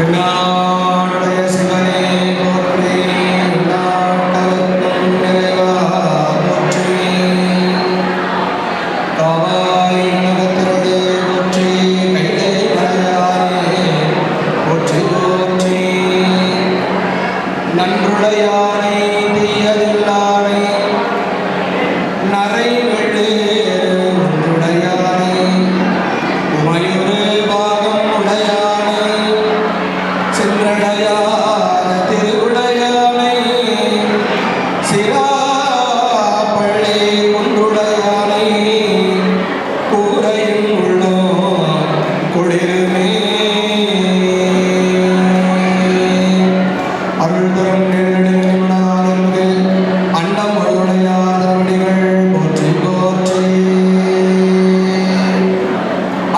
என்னாடுடைய சிவனே போற்றி, எந்நாட்டவர்க்கும் இறைவா போற்றி, காவாய் உலகத்திரளே போற்றி, கைலை மலையானே போற்றி போற்றி, நன்றுடையானை தீயதில்லானை நரை வெள்ளே ஒன்றுடையானை உமையொரு பாகம் உடையானை சென்றடையாத திருவுடையானை சிராப்பள்ளி குன்றுடையானை கூரையும் உள்ளோ குளிருமே அருள் தரும் நேரடிமனாதற்கு அண்டம் ஒழுடையார் திருவடிகள் போற்றி போற்றி.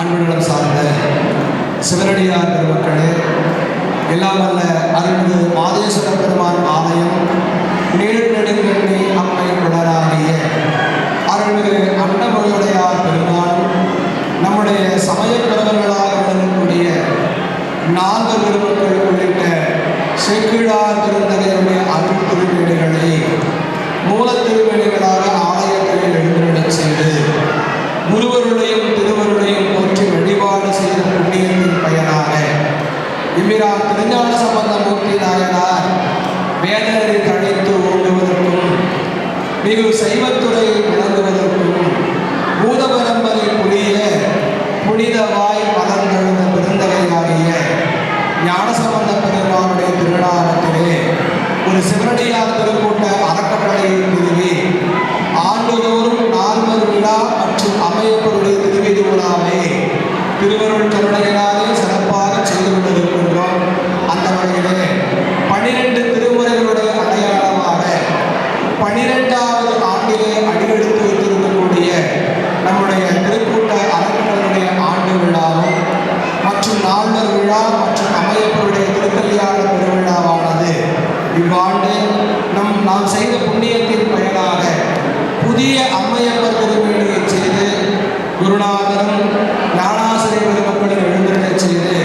அன்புடன் சார்ந்த சிவனடியார் பெருமக்களே, எல்லாம் வல்ல அருள்மிகு மாதேஸ்வர பெருமான் ஆலயம் நீடு நெடுங்கண்ணி அம்மை உடனாகிய அருள்மிகு அண்டமொழியுடையார் பெருமான் நம்முடைய சமயப்பிரவர்களாக விளங்கக்கூடிய நால்வர் பெருமக்கள் உள்ளிட்ட சேக்கிழார் பெருந்தகையுடைய அருள் திருவேணிகளை மூல திருவேணிகளாக ஆலயங்களில் எழுந்துள்ளச் செய்து குருவருடையும் திருவருடையும் போற்றி வழிபாடு செய்த புண்ணியத்தின் பயனாக இவ்விரார் திருஞான சம்பந்தமூர்த்தி நாயனார் வேதனை தழைத்து ஓடுவதற்கும் மிகு சைவத்துறையை விளங்குவதற்கும் பூத பரம்பரை புரிய புனிதவாய் மலர்ந்தெழுந்த பெருந்தகையாகிய ஞானசம்பந்த பெருமானுடைய திருநாமத்திலே ஒரு சிவனடியார் திருக்கூட்ட அறக்கட்டளையை நிறுவி ஆண்டுதோறும் நால்வர் விழா மற்றும் அமையப்பருடைய திருவிதி விழாவை திருவருள் கருணையினாலே சிறப்பாக செய்து கொண்டிருக்கின்றோம். அந்த வகையிலே 12 திருமுறைகளுடைய அடையாளமாக 12வது ஆண்டிலே அடியெடுத்து வைத்திருக்கக்கூடிய நம்முடைய திருக்கூட்ட அறக்கட்டளையுடைய ஆண்டு விழாவும் மற்றும் நால்வர் விழா மற்றும் அமையப்பருடைய திருக்கல்யாண பெருவிழாவானது இவ்வாண்டு நாம் செய்த புண்ணியத்தின் பயனாக புதிய அம்மையப்பர் திருவேணியை செய்து குருநாதரும் ஞானாசிரியர் பெருமக்களும் எழுந்தருளச் செய்து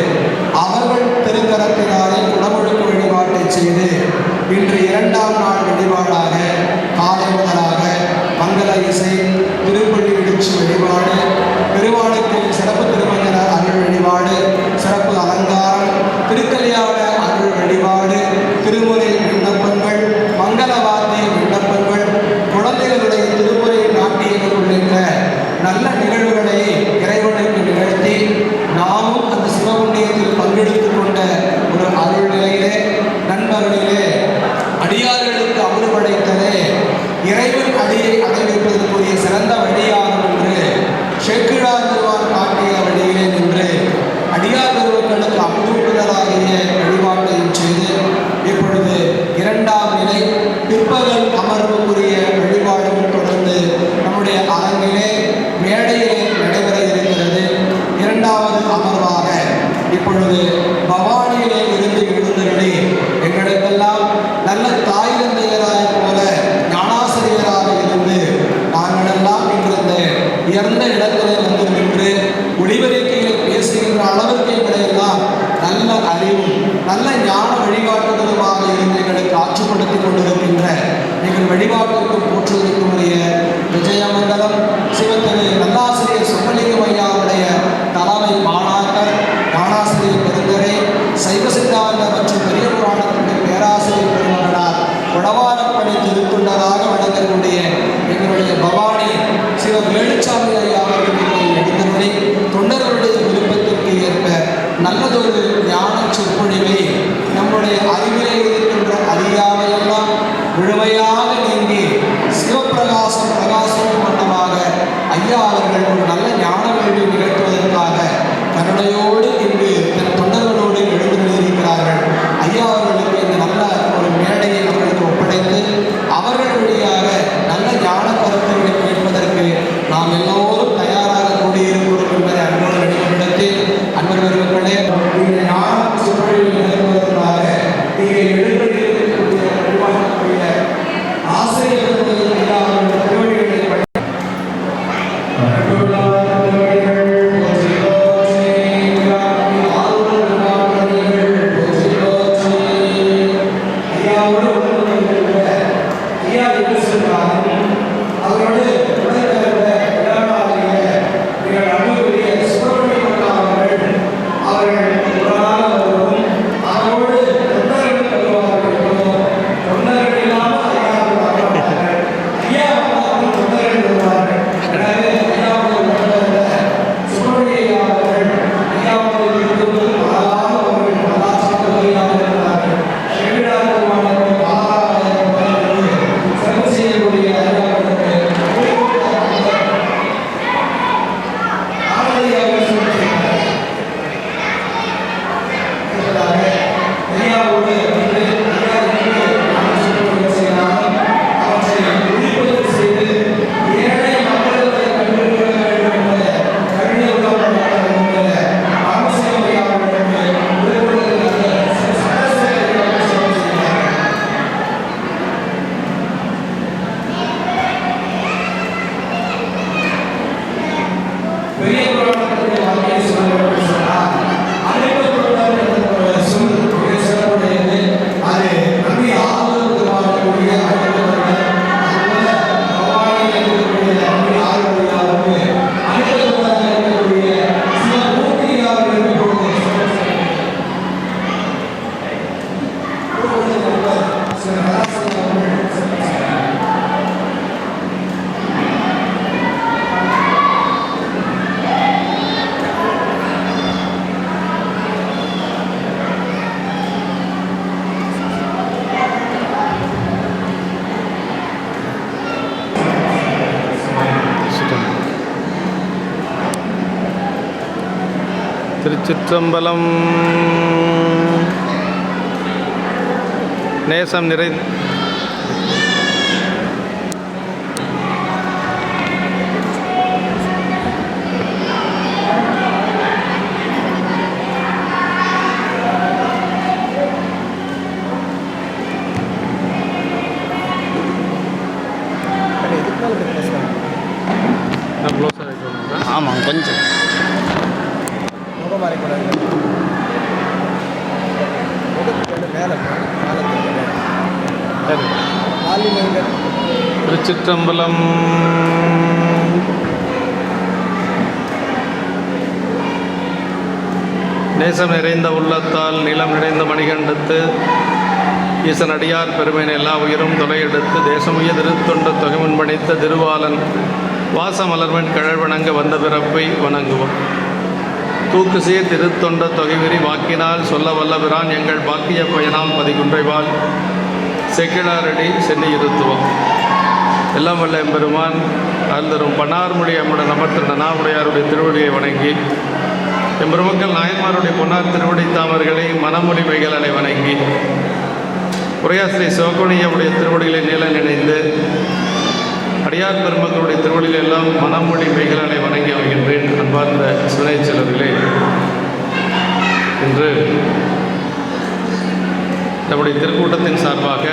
அவர்கள் திருக்கரத்தினாலே குடமுழுக்கு வழிபாட்டை செய்து இன்று 2ஆம் நாள் வழிபாடாக காலை முதலாக மங்கள இசை, திருப்பள்ளி இடிச்சி வழிபாடு, பெருமாளுக்கு சிறப்பு திருமஞ்சன அருள் வழிபாடு, சிறப்பு அலங்காரம், திருக்கல்யாண அருள் வழிபாடு, திருமுறை விண்ணப்பங்கள், மங்கள வாத்திய விண்ணப்பங்கள், குழந்தைகளுடைய திருமுறை நாட்டியங்கள் உள்ளிட்ட நல்ல நிகழ்வுகளை இறைவனுக்கு நிகழ்த்தி நாமும் அந்த சிவபுண்ணியத்தில் பங்கெடுத்துக் கொண்ட ஒரு அருள் நிலையிலே நண்பர்களிலே அடியார்களுக்கு அமுது படைத்தலே இறைவன் அடியை அடைவிப்பதற்குரிய சிறந்த வழியாகும் என்று சேக்கிழார் பெருமான் காட்டிய வழியிலே நின்று அடியார் பெருமக்களுக்கு அமுதூட்டுதலாகிய வழிபாட்டையும் செய்து இப்பொழுது 2ஆம் நிலை பிற்பகல் அமர்வுக்குரிய வழிபாடும் தொடர்ந்து நம்முடைய அரங்கிலே மேடையிலே நடைபெற இருக்கிறது. 2வது அமர்வாக இப்பொழுது பவானியிலே இருந்து எழுந்தருளி எங்களுக்கெல்லாம் நல்ல தாய் தந்தையராய் போல ஞானாசிரியராக இருந்து நாங்களெல்லாம் இங்கிருந்த உயர்ந்த இடத்திலே வந்து நின்று ஒளிபரிக்கையிலே பேசுகின்ற அளவிற்கு எங்களையெல்லாம் நல்ல அறிவும் நல்ல ஞான வழிகாட்டுதலுமாக இருந்து எங்களுக்கு ஆற்றுப்படுத்திக் கொண்டிருக்கின்ற எங்கள் வழிபாட்டிற்கும் போற்றுவதற்கும் உரிய விஜயமங்கலம் சிவத்திரு நல்லாசிரியர் சொர்ணலிங்கம் ஐயாவுடைய தலைமை மாணாக்கர் ஞானாசிரியர் பெருந்தகை சைவ சித்தாந்த மற்றும் பெரிய புராணத்தினுடைய பேராசிரியர் பெருமகனார் உடவாரப்பணி திருத்துண்டதாக வழங்கக்கூடிய எங்களுடைய பவானி சிவ வேலுச்சாமி ஐயா அவர்களுக்கு எழுந்தபடி தொண்டர்களுடைய விருப்பத்திற்கு ஏற்ப நல்லதொரு ஞான சொற்பொழிவை நம்முடைய அறிவிலே இருக்கின்ற அறியாமையெல்லாம் முழுமையாக நீங்கி சிவப்பிரகாசம் பிரகாசம் மண்டமாக ஐயா அவர்கள் ஒரு நல்ல ஞான வேள்வி திருச்சிற்றம்பலம். நேசம் நிறை ஆமாம், கொஞ்சம் திருச்சிற்றம்பலம். நேசம் நிறைந்த உள்ளத்தால் நிலம் நிறைந்த மணிகண்டத்து ஈசனடியார் பெருமையின் எல்லா உயிரும் தொலையெடுத்து தேசமுய திருத்தொண்ட தொகைமுன் பணித்த திருவாளன் வாசமலர்வன் கழல்வணங்க வந்த பிறப்பை வணங்குவோம். தூக்குசே திருத்தொண்ட தொகைவிரி வாக்கினால் சொல்ல வல்லபிரான் எங்கள் பாக்கிய பயனாம் பதிகுன்றைவாள் செக்கிழாரடி சென்னி இருத்துவோம். எல்லாம் வல்ல எம்பெருமான் அருந்தரும் பன்னார்மொழி அம்முடன் அமர்த்திருந்த நாவுடையாருடைய திருவடியை வணங்கி எம்பெருமக்கள் நாயன்மாருடைய பொன்னார் திருவடி தாமர்களை மனமொழி மைகளை வணங்கி உரையாசிரிய சிவகோணியவுடைய திருவடிகளை நீல நினைந்து அடியார் பெருமக்களுடைய திருவடியில் எல்லாம் மனமொழி மைகளை வணங்கி வருகின்றேன். அன்பார்ந்த சிவனை செல்வர்களே, இன்று நம்முடைய திருக்கூட்டத்தின் சார்பாக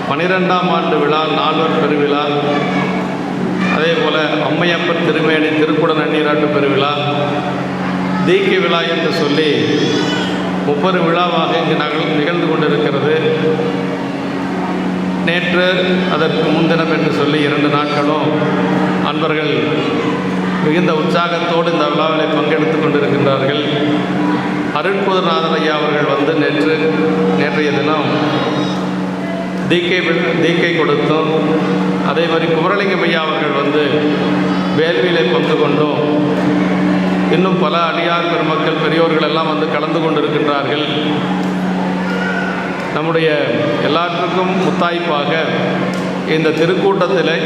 12ஆம் ஆண்டு விழா, நால்வர் பெருவிழா, அதே போல் அம்மையப்பர் திருமேனி திருக்குட நன்னீராட்டு பெருவிழா, தீக்கை விழா என்று சொல்லி 30 விழாவாக இங்கு நிகழ்ந்து கொண்டிருக்கிறது. நேற்று அதற்கு முன்தினம் என்று சொல்லி 2 நாட்களும் அன்பர்கள் மிகுந்த உற்சாகத்தோடு இந்த விழாவில் பங்கெடுத்து கொண்டிருக்கின்றார்கள். அருட்புதநாதர் ஐயா அவர்கள் வந்து நேற்றைய தினம் தீக்கை கொடுத்தோம். அதே மாதிரி குமரலிங்கம் ஐயா அவர்கள் வந்து வேள்வியிலே பங்கு கொண்டோம். இன்னும் பல அடியார் பெருமக்கள் பெரியோர்கள் எல்லாம் வந்து கலந்து கொண்டிருக்கின்றார்கள். நம்முடைய எல்லாற்றுக்கும் முத்தாய்ப்பாக இந்த திருக்கூட்டத்தில்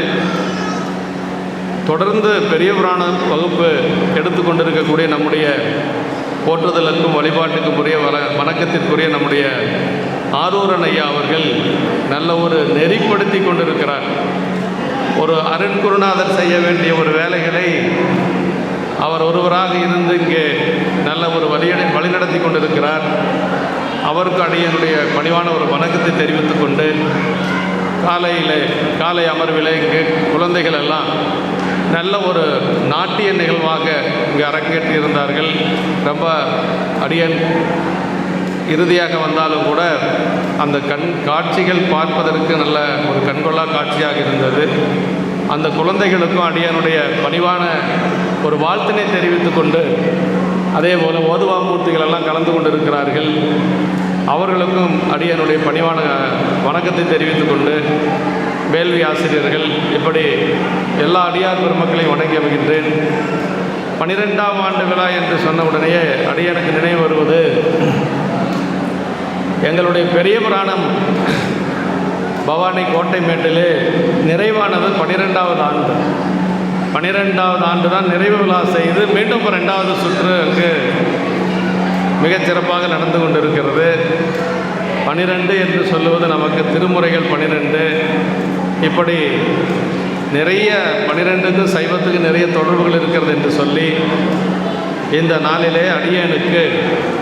தொடர்ந்து பெரிய புராண வகுப்பு எடுத்துக்கொண்டிருக்கக்கூடிய நம்முடைய போற்றுதலுக்கும் வழிபாட்டுக்கும் உரிய வணக்கத்திற்குரிய நம்முடைய ஆரூரன் ஐயா அவர்கள் நல்ல ஒரு நெறிப்படுத்தி கொண்டிருக்கிறார். ஒரு அருட்குருநாதர் செய்ய வேண்டிய ஒரு வேலைகளை அவர் ஒருவராக இருந்து இங்கே நல்ல ஒரு வழிநடத்தி கொண்டிருக்கிறார். அவருக்கு அடியனுடைய பணிவான ஒரு வணக்கத்தை தெரிவித்துக் கொண்டு காலை அமர்வில் இங்கு குழந்தைகள் எல்லாம் நல்ல ஒரு நாட்டிய நிகழ்வாக இங்கு அரங்கேற்றியிருந்தார்கள். ரொம்ப அடியன் இறுதியாக வந்தாலும் கூட அந்த காட்சிகள் பார்ப்பதற்கு நல்ல ஒரு கண்கொள்ளா காட்சியாக இருந்தது. அந்த குழந்தைகளுக்கும் அடியனுடைய பணிவான ஒரு வாழ்த்தினை தெரிவித்து கொண்டு அதே போல் ஓதுவாமூர்த்திகள் எல்லாம் கலந்து கொண்டிருக்கிறார்கள். அவர்களுக்கும் அடியனுடைய பணிவான வணக்கத்தை தெரிவித்து கொண்டு வேள்வி ஆசிரியர்கள் இப்படி எல்லா அடியார் பெருமக்களையும் வணங்கி வருகின்றேன். 12ஆம் ஆண்டு விழா என்று சொன்ன உடனேயே அடியனுக்கு நினைவு வருவது எங்களுடைய பெரிய புராணம் பவானி கோட்டை மேட்டிலே நிறைவானது 12வது ஆண்டு. 12வது ஆண்டு தான் நிறைவு விழா செய்து மீண்டும் 2வது சுற்று அங்கு மிகச்சிறப்பாக நடந்து கொண்டிருக்கிறது. 12 என்று சொல்லுவது நமக்கு திருமுறைகள் 12. இப்படி நிறைய 12க்கு சைவத்துக்கு நிறைய தொடர்புகள் இருக்கிறது என்று சொல்லி இந்த நாளிலே அடியனுக்கு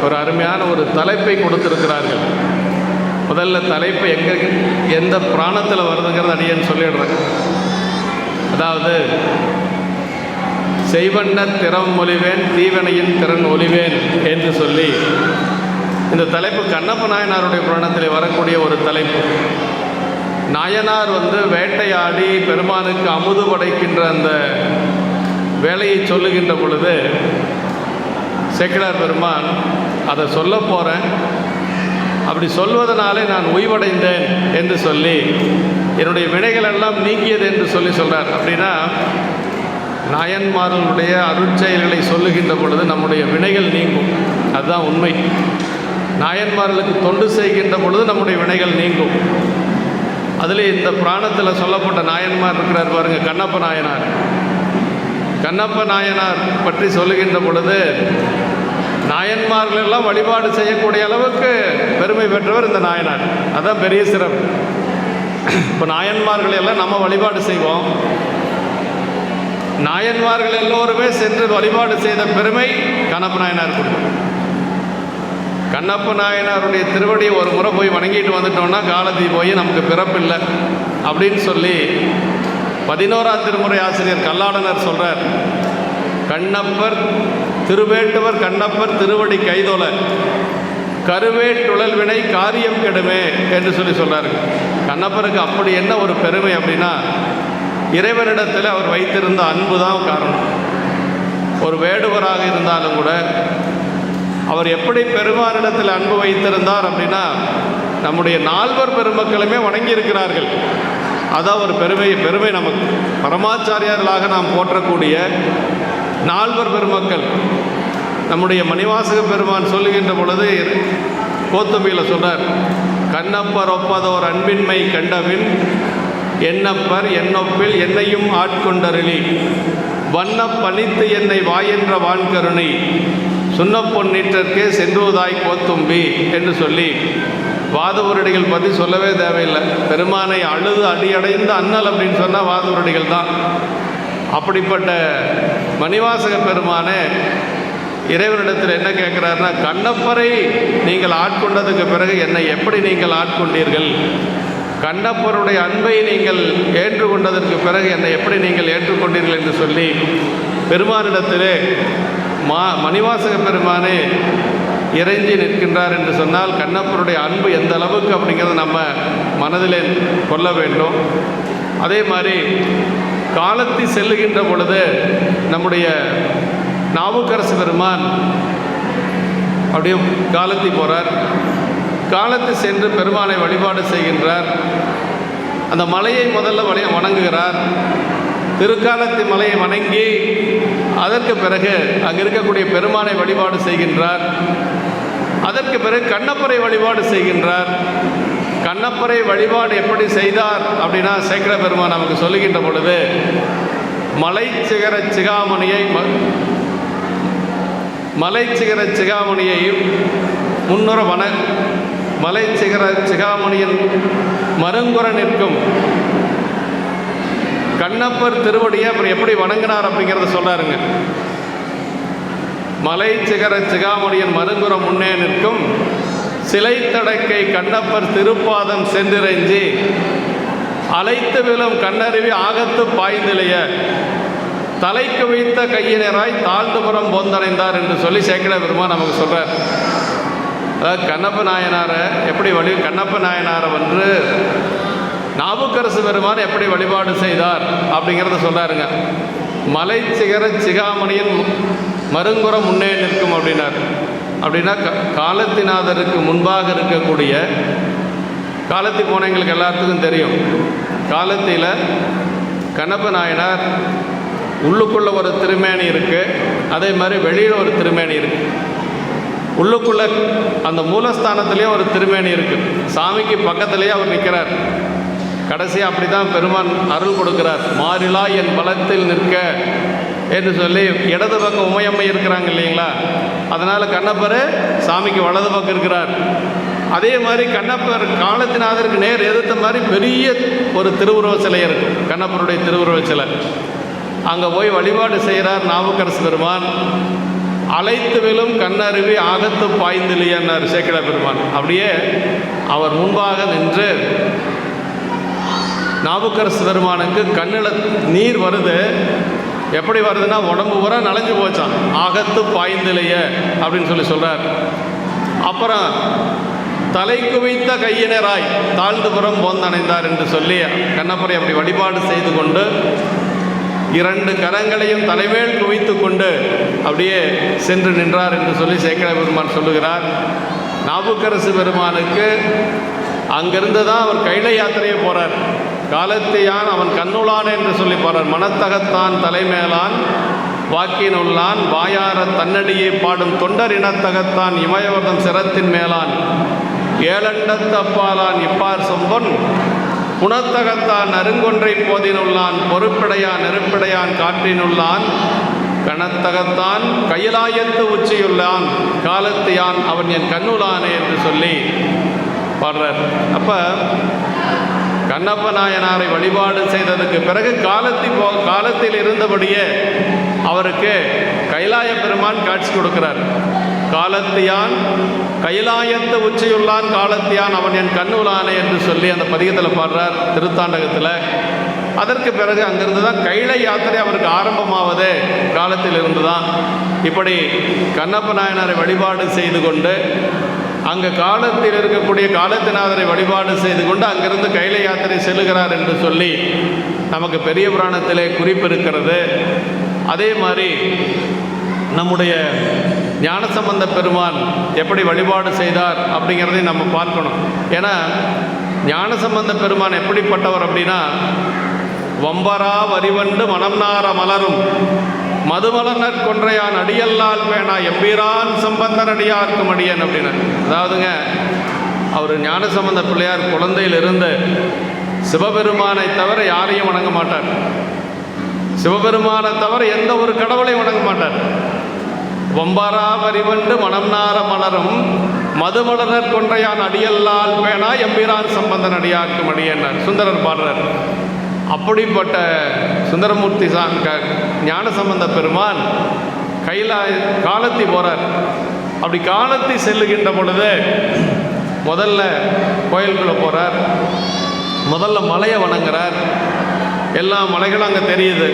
ஒரு அருமையான ஒரு தலைப்பை கொடுத்திருக்கிறார்கள். முதல்ல தலைப்பு எந்த பிராணத்தில் வருதுங்கிறது அடியன் சொல்லிடுறேன். அதாவது செய்வண்ண திறம் ஒலிவேன் தீவனையின் திறன் ஒலிவேன் என்று சொல்லி இந்த தலைப்பு கண்ணப்ப நாயனாருடைய புராணத்தில் வரக்கூடிய ஒரு தலைப்பு. நாயனார் வந்து வேட்டையாடி பெருமானுக்கு அமுது படைக்கின்ற அந்த வேலையை சொல்லுகின்ற பொழுது சேக்கிழார் பெருமான் அதை சொல்ல போகிறேன், அப்படி சொல்வதனாலே நான் உய்வடைந்தேன் என்று சொல்லி என்னுடைய வினைகள் எல்லாம் நீங்கியது என்று சொல்கிறார். அப்படின்னா நாயன்மார்களுடைய அருட்செயல்களை சொல்லுகின்ற பொழுது நம்முடைய வினைகள் நீங்கும். அதுதான் உண்மை. நாயன்மார்களுக்கு தொண்டு செய்கின்ற பொழுது நம்முடைய வினைகள் நீங்கும். அதில் இந்த புராணத்தில் சொல்லப்பட்ட நாயன்மார் இருக்கிறார் பாருங்க, கண்ணப்ப நாயனார். கண்ணப்ப நாயனார் பற்றி சொல்லுகின்ற பொழுது நாயன்மார்கள் எல்லாம் வழிபாடு செய்யக்கூடிய அளவுக்கு பெருமை பெற்றவர் இந்த நாயனார். அதான் பெரிய சிறப்பு. இப்போ நாயன்மார்கள் எல்லாம் நம்ம வழிபாடு செய்வோம். நாயன்மார்கள் எல்லோருமே சென்று வழிபாடு செய்த பெருமை கண்ணப்ப நாயனார் கொடுக்கும். கண்ணப்ப நாயனாருடைய திருவடியை ஒரு முறை போய் வணங்கிட்டு வந்துட்டோம்னா காலத்தி போய் நமக்கு பிறப்பில்லை அப்படின்னு சொல்லி 11ஆம் திருமுறை ஆசிரியர் கல்லாடனர் சொல்கிறார். கண்ணப்பர் திருவேட்டுவர் கண்ணப்பர் திருவடி கைதொல கருவேட்டுழல் வினை காரியம் கெடுமே என்று சொல்லி சொல்கிறார். கண்ணப்பருக்கு அப்படி என்ன ஒரு பெருமை அப்படின்னா, இறைவனிடத்தில் அவர் வைத்திருந்த அன்பு தான் காரணம். ஒரு வேடுவராக இருந்தாலும் கூட அவர் எப்படி பெருமானிடத்தில் அன்பு வைத்திருந்தார் அப்படின்னா, நம்முடைய 4 பெருமக்களுமே வணங்கியிருக்கிறார்கள். அதான் ஒரு பெருமை நமக்கு. பரமாச்சாரியார்களாக நாம் போற்றக்கூடிய 4 பெருமக்கள். நம்முடைய மணிவாசக பெருமான் சொல்லுகின்ற பொழுது கோத்தமியில் சொல்றார், கண்ணப்பர் ஒப்பதோர் அன்பின்மை கண்டபின் என்னப்பர் என்னொப்பில் என்னையும் ஆட்கொண்டருளி வண்ண பணித்து என்னை வாயென்ற வான்கருணை சுண்ண பொன்னிற்றற்கே சென்றுவதாய் கோத்தும்பி என்று சொல்லி வாதவருடிகள் பற்றி சொல்லவே தேவையில்லை. பெருமானை அழுது அடியடைந்த அண்ணல் அப்படின்னு சொன்னால் வாதவருடிகள் தான். அப்படிப்பட்ட மணிவாசக பெருமானே இறைவனிடத்தில் என்ன கேட்குறாருன்னா, கண்ணப்பரை நீங்கள் ஆட்கொண்டதுக்கு பிறகு என்னை எப்படி நீங்கள் ஆட்கொண்டீர்கள்? கண்ணப்பருடைய அன்பை நீங்கள் ஏற்றுக்கொண்டதற்கு பிறகு என்னை எப்படி நீங்கள் ஏற்றுக்கொண்டீர்கள் என்று சொல்லி பெருமானிடத்திலே மணிவாசக பெருமானே இறைஞ்சி நிற்கின்றார் என்று சொன்னால் கண்ணப்பருடைய அன்பு எந்த அளவுக்கு அப்படிங்கிறத நம்ம மனதிலே கொள்ள வேண்டும். அதே மாதிரி காலத்தி செல்லுகின்ற பொழுது நம்முடைய நாவுக்கரசு பெருமான் அப்படியே காலத்தி போகிறார். காலத்தி சென்று பெருமானை வழிபாடு செய்கின்றார். அந்த மலையை முதல்ல வணங்குகிறார். திருக்காலத்தி மலையை வணங்கி அதற்கு பிறகு அங்கே இருக்கக்கூடிய பெருமானை வழிபாடு செய்கின்றார். அதற்கு பிறகு கண்ணப்பரை வழிபாடு செய்கின்றார். கண்ணப்பரை வழிபாடு எப்படி செய்தார் அப்படின்னா, சேக்கிர பெருமான் நமக்கு சொல்லுகின்ற பொழுது மலை சிகர சிகாமணியையும் முன்னுற மலை சிகர சிகாமணியின் மருங்குற நிற்கும் கண்ணப்பர் திருவடியை அப்புறம் எப்படி வணங்கினார் அப்படிங்கிறத சொல்றாருங்க. மலை சிகர சிகாமணியின் மருங்குற முன்னே நிற்கும் சிலை தடக்கை கண்ணப்பர் திருப்பாதம் சென்றிறைஞ்சி அலைத்து விழும் கண்ணருவி ஆகத்து பாய்ந்திலைய தலைக்கு வைத்த கையினராய் தாழ்ந்துபுறம் போந்தடைந்தார் என்று சொல்லி சேக்கிழ பெருமான் நமக்கு சொல்றார். அதாவது கண்ணப்ப நாயனாரை எப்படி கண்ணப்ப நாயனாரை வந்து நாவுக்கரசு பெருமான் எப்படி வழிபாடு செய்தார் அப்படிங்கிறத சொல்றாருங்க. மலை சிகர சிகாமணியின் மருங்குற முன்னே நிற்கும் அப்படின்னார். அப்படின்னா காலத்திநாதருக்கு முன்பாக இருக்கக்கூடிய காலத்தி போனவங்களுக்கு எல்லாத்துக்கும் தெரியும். காலத்தியில் கண்ணப்ப நாயனார் உள்ளுக்குள்ளே ஒரு திருமேனி இருக்குது, அதே மாதிரி வெளியில் ஒரு திருமேனி இருக்குது. உள்ளுக்குள்ளே அந்த மூலஸ்தானத்துலேயும் ஒரு திருமேனி இருக்குது. சாமிக்கு பக்கத்துலேயே அவர் நிற்கிறார். கடைசியாக அப்படி தான் பெருமான் அருள் கொடுக்கிறார். மாறிலா என் பலத்தில் நிற்க என்று சொல்லி இடது பக்கம் உமையம்மை இருக்கிறாங்க இல்லைங்களா, அதனால் கண்ணப்பர் சாமிக்கு வலது பக்கம் இருக்கிறார். அதே மாதிரி கண்ணப்பர் காலத்திநாதருக்கு நேர் எதிர்த்த மாதிரி பெரிய ஒரு திருவுருவ சிலை இருக்குது, கண்ணப்பருடைய திருவுருவ சிலை. அங்கே போய் வழிபாடு செய்கிறார் நாவுக்கரசு பெருமான். அலைத்து விழும் கண்ணருவி ஆகத்து பாய்ந்திலியன்னார் சேக்கிழ பெருமான். அப்படியே அவர் முன்பாக நின்று நாவுக்கரசு பெருமானுக்கு கண்ணில் நீர் வருது. எப்படி வருதுன்னா உடம்பு பூரா நனைஞ்சு போச்சான். ஆகத்து பாய்ந்திலைய அப்படின்னு சொல்லி சொல்கிறார். அப்புறம் தலை குவித்த கையினராய் தாழ்ந்துபுறம் போந்தணைந்தார் என்று சொல்லி கண்ணப்பரை அப்படி வழிபாடு செய்து கொண்டு 2 கரங்களையும் தலைமேல் குவித்து கொண்டு அப்படியே சென்று நின்றார் என்று சொல்லி சேக்கிழ பெருமான் சொல்லுகிறார். நாவுக்கரசு பெருமானுக்கு அங்கிருந்து தான் அவர் கைலை யாத்திரையை போகிறார். காலத்தையான் அவன் கண்ணுளான் என்று சொல்லி போகிறார். மனத்தகத்தான் தலைமேலான் வாக்கினுள்ளான் வாயார தன்னடியை பாடும் தொண்டர் இனத்தகத்தான் இமயவர்தம் சிரத்தின் மேலான் ஏழண்டத்து அப்பாலான் இப்பார் சொம்பொன் குணத்தகத்தான் அருங்கொன்றை போதினுள்ளான் பொறுப்பிடையான் நெருப்பிடையான் காற்றினுள்ளான் கணத்தகத்தான் கையிலாயத்து உச்சியுள்ளான் காலத்து யான் அவன் என் கண்ணுளானே என்று சொல்லி பாடுறார். அப்போ கண்ணப்ப நாயனாரை வழிபாடு செய்ததுக்கு பிறகு காலத்தில் இருந்தபடியே அவருக்கு கைலாய பெருமான் காட்சி கொடுக்கிறார். காலத்தியான் கைலாயத்து உச்சியுள்ளான் காலத்தியான் அவன் என் கண்ணுளானே என்று சொல்லி அந்த பதிகத்தில் பாடுறார் திருத்தாண்டகத்தில். அதற்கு பிறகு அங்கிருந்து தான் கைலை யாத்திரை அவருக்கு ஆரம்பமாவது காலத்தில் இருந்து தான். இப்படி கண்ணப்ப நாயனாரை வழிபாடு செய்து கொண்டு அங்கே காலத்தில் இருக்கக்கூடிய காலத்திநாதரை வழிபாடு செய்து கொண்டு அங்கிருந்து கைலை யாத்திரை செல்லுகிறார் என்று சொல்லி நமக்கு பெரிய புராணத்திலே குறிப்பு இருக்கிறது. அதே மாதிரி நம்முடைய ஞானசம்பந்த பெருமான் எப்படி வழிபாடு செய்தார் அப்படிங்கிறதையும் நம்ம பார்க்கணும். ஏன்னா ஞானசம்பந்த பெருமான் எப்படிப்பட்டவர் அப்படின்னா, வம்பரா வரிவண்டு மனம் நார மலரும் மதுமலர் கொன்றையான் அடியல்லால் பேணா எம்பீரான் சம்பந்தன் அடியார்க்கும் அடியன் அப்படின்னு. அதாவதுங்க, அவர் ஞானசம்பந்த பிள்ளையார் குழந்தையிலிருந்து சிவபெருமானை தவிர யாரையும் வணங்க மாட்டார். சிவபெருமானை தவிர எந்த ஒரு கடவுளையும் வணங்க மாட்டார். வம்பரா வரிவண்டு மனம் நார மலரும் மதுமலர் கொன்றையான் அடியல்லால் பேணா எம்பீரான் சம்பந்தன் அடியார்க்கும் அடியன்னார் சுந்தரர் பாடுறார். அப்படிப்பட்ட சுந்தரமூர்த்தி ஞானசம்பந்த பெருமான் காலத்தி போகிறார். அப்படி காலத்தி செல்லுகின்ற பொழுது முதல்ல கோயிலுக்குள்ளே போகிறார். முதல்ல மலையை வணங்குறார். எல்லா மலைகளும் அங்கே தெரியுது.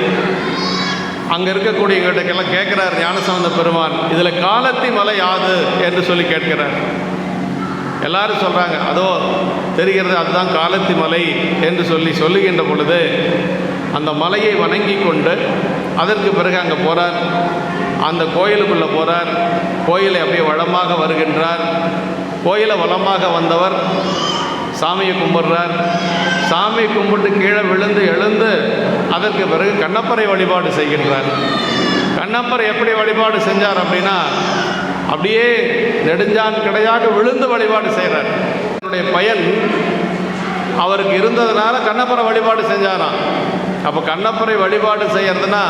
அங்கே இருக்கக்கூடியவங்ககிட்டக்கெல்லாம் கேட்குறார் ஞானசம்பந்த பெருமான், இதில் காலத்தி மலை யாது என்று சொல்லி கேட்கிறார். எல்லாரும் சொல்கிறாங்க, அதோ தெரிகிறது, அதுதான் காலத்தி மலை என்று சொல்லுகின்ற பொழுது அந்த மலையை வணங்கி கொண்டு அதற்கு பிறகு அங்கே போகிறார். அந்த கோயிலுக்குள்ளே போகிறார். கோயிலை அப்படியே வளமாக வருகின்றார். கோயிலை வளமாக வந்தவர் சாமியை கும்பிட்றார். சாமி கும்பிட்டு கீழே விழுந்து எழுந்து அதற்கு பிறகு கண்ணப்பரை வழிபாடு செய்கின்றார். கண்ணப்பரை எப்படி வழிபாடு செஞ்சார் அப்படின்னா, அப்படியே நெடுஞ்சான் கிடையாக விழுந்து வழிபாடு செய்கிறார். அவருடைய பயன் அவருக்கு இருந்ததுனால கண்ணப்பரை வழிபாடு செஞ்சாராம். அப்போ கண்ணப்பரை வழிபாடு செய்கிறதுனா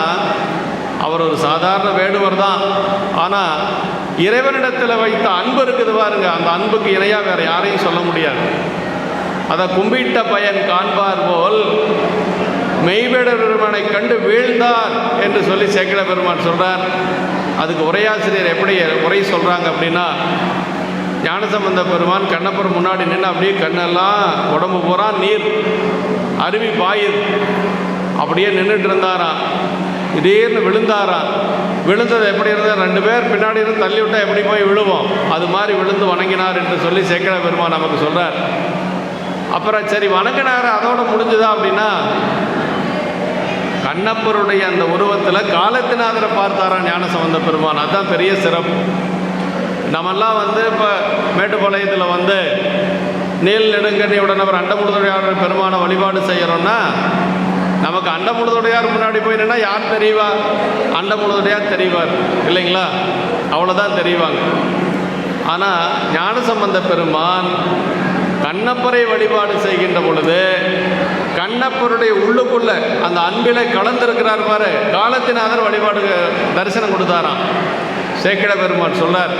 அவர் ஒரு சாதாரண வேடுவர் தான். ஆனால் இறைவனிடத்தில் வைத்த அன்பு இருக்குது பாருங்க, அந்த அன்புக்கு இணையாக வேறு யாரையும் சொல்ல முடியாது. அதை கும்பிட்ட பயன் காண்பார் போல் மெய்வேட பெருமானை கண்டு வீழ்ந்தார் என்று சொல்லி சேக்கிழ பெருமான் சொல்கிறார். அதுக்கு உரையாசிரியர் எப்படி உரை சொல்கிறாங்க அப்படின்னா, ஞானசம்பந்த பெருமான் கண்ணப்பர் முன்னாடி நின்று அப்படியே கண்ணெல்லாம் உடம்பு பூரா நீர் அருவி பாயுது. அப்படியே நின்றுட்டு இருந்தாராம். திடீர்னு விழுந்தாராம். விழுந்தது எப்படி இருந்தால், 2 பேர் பின்னாடி இருந்து தள்ளி விட்டால் எப்படி போய் விழுவோம், அது மாதிரி விழுந்து வணங்கினார் என்று சொல்லி சேக்கிழ பெருமான் நமக்கு சொல்கிறார். அப்புறம் சரி வணங்கினார், அதோடு முடிஞ்சுதா அப்படின்னா, கண்ணப்பருடைய அந்த உருவத்தில் காலத்திநாதரை பார்த்தாராம் ஞானசம்பந்த பெருமான். அதுதான் பெரிய சிறப்பு. நம்மெல்லாம் இப்போ மேட்டுப்பாளையத்தில் நீல் நெடுங்கண்ணியுடன் அவர் அண்டமுழுதுடையார் பெருமானை வழிபாடு செய்கிறோன்னா, நமக்கு அண்டமுழுதுடையார் முன்னாடி போய் நின்னா யார் தெரிவா? அண்டமுழுதுடையார் தெரிவார் இல்லைங்களா? அவ்வளோதான் தெரிவாங்க. ஆனால் ஞானசம்பந்த பெருமான் கண்ணப்பரை வழிபாடு செய்கின்ற பொழுது கண்ணப்பருடைய உள்ளுக்குள்ள அந்த அன்பிலை கலந்திருக்கிறார் பாரு, காலத்தினாதர் வழிபாடு தரிசனம் கொடுத்தாராம். சேக்கிழ பெருமான் சொன்னார்,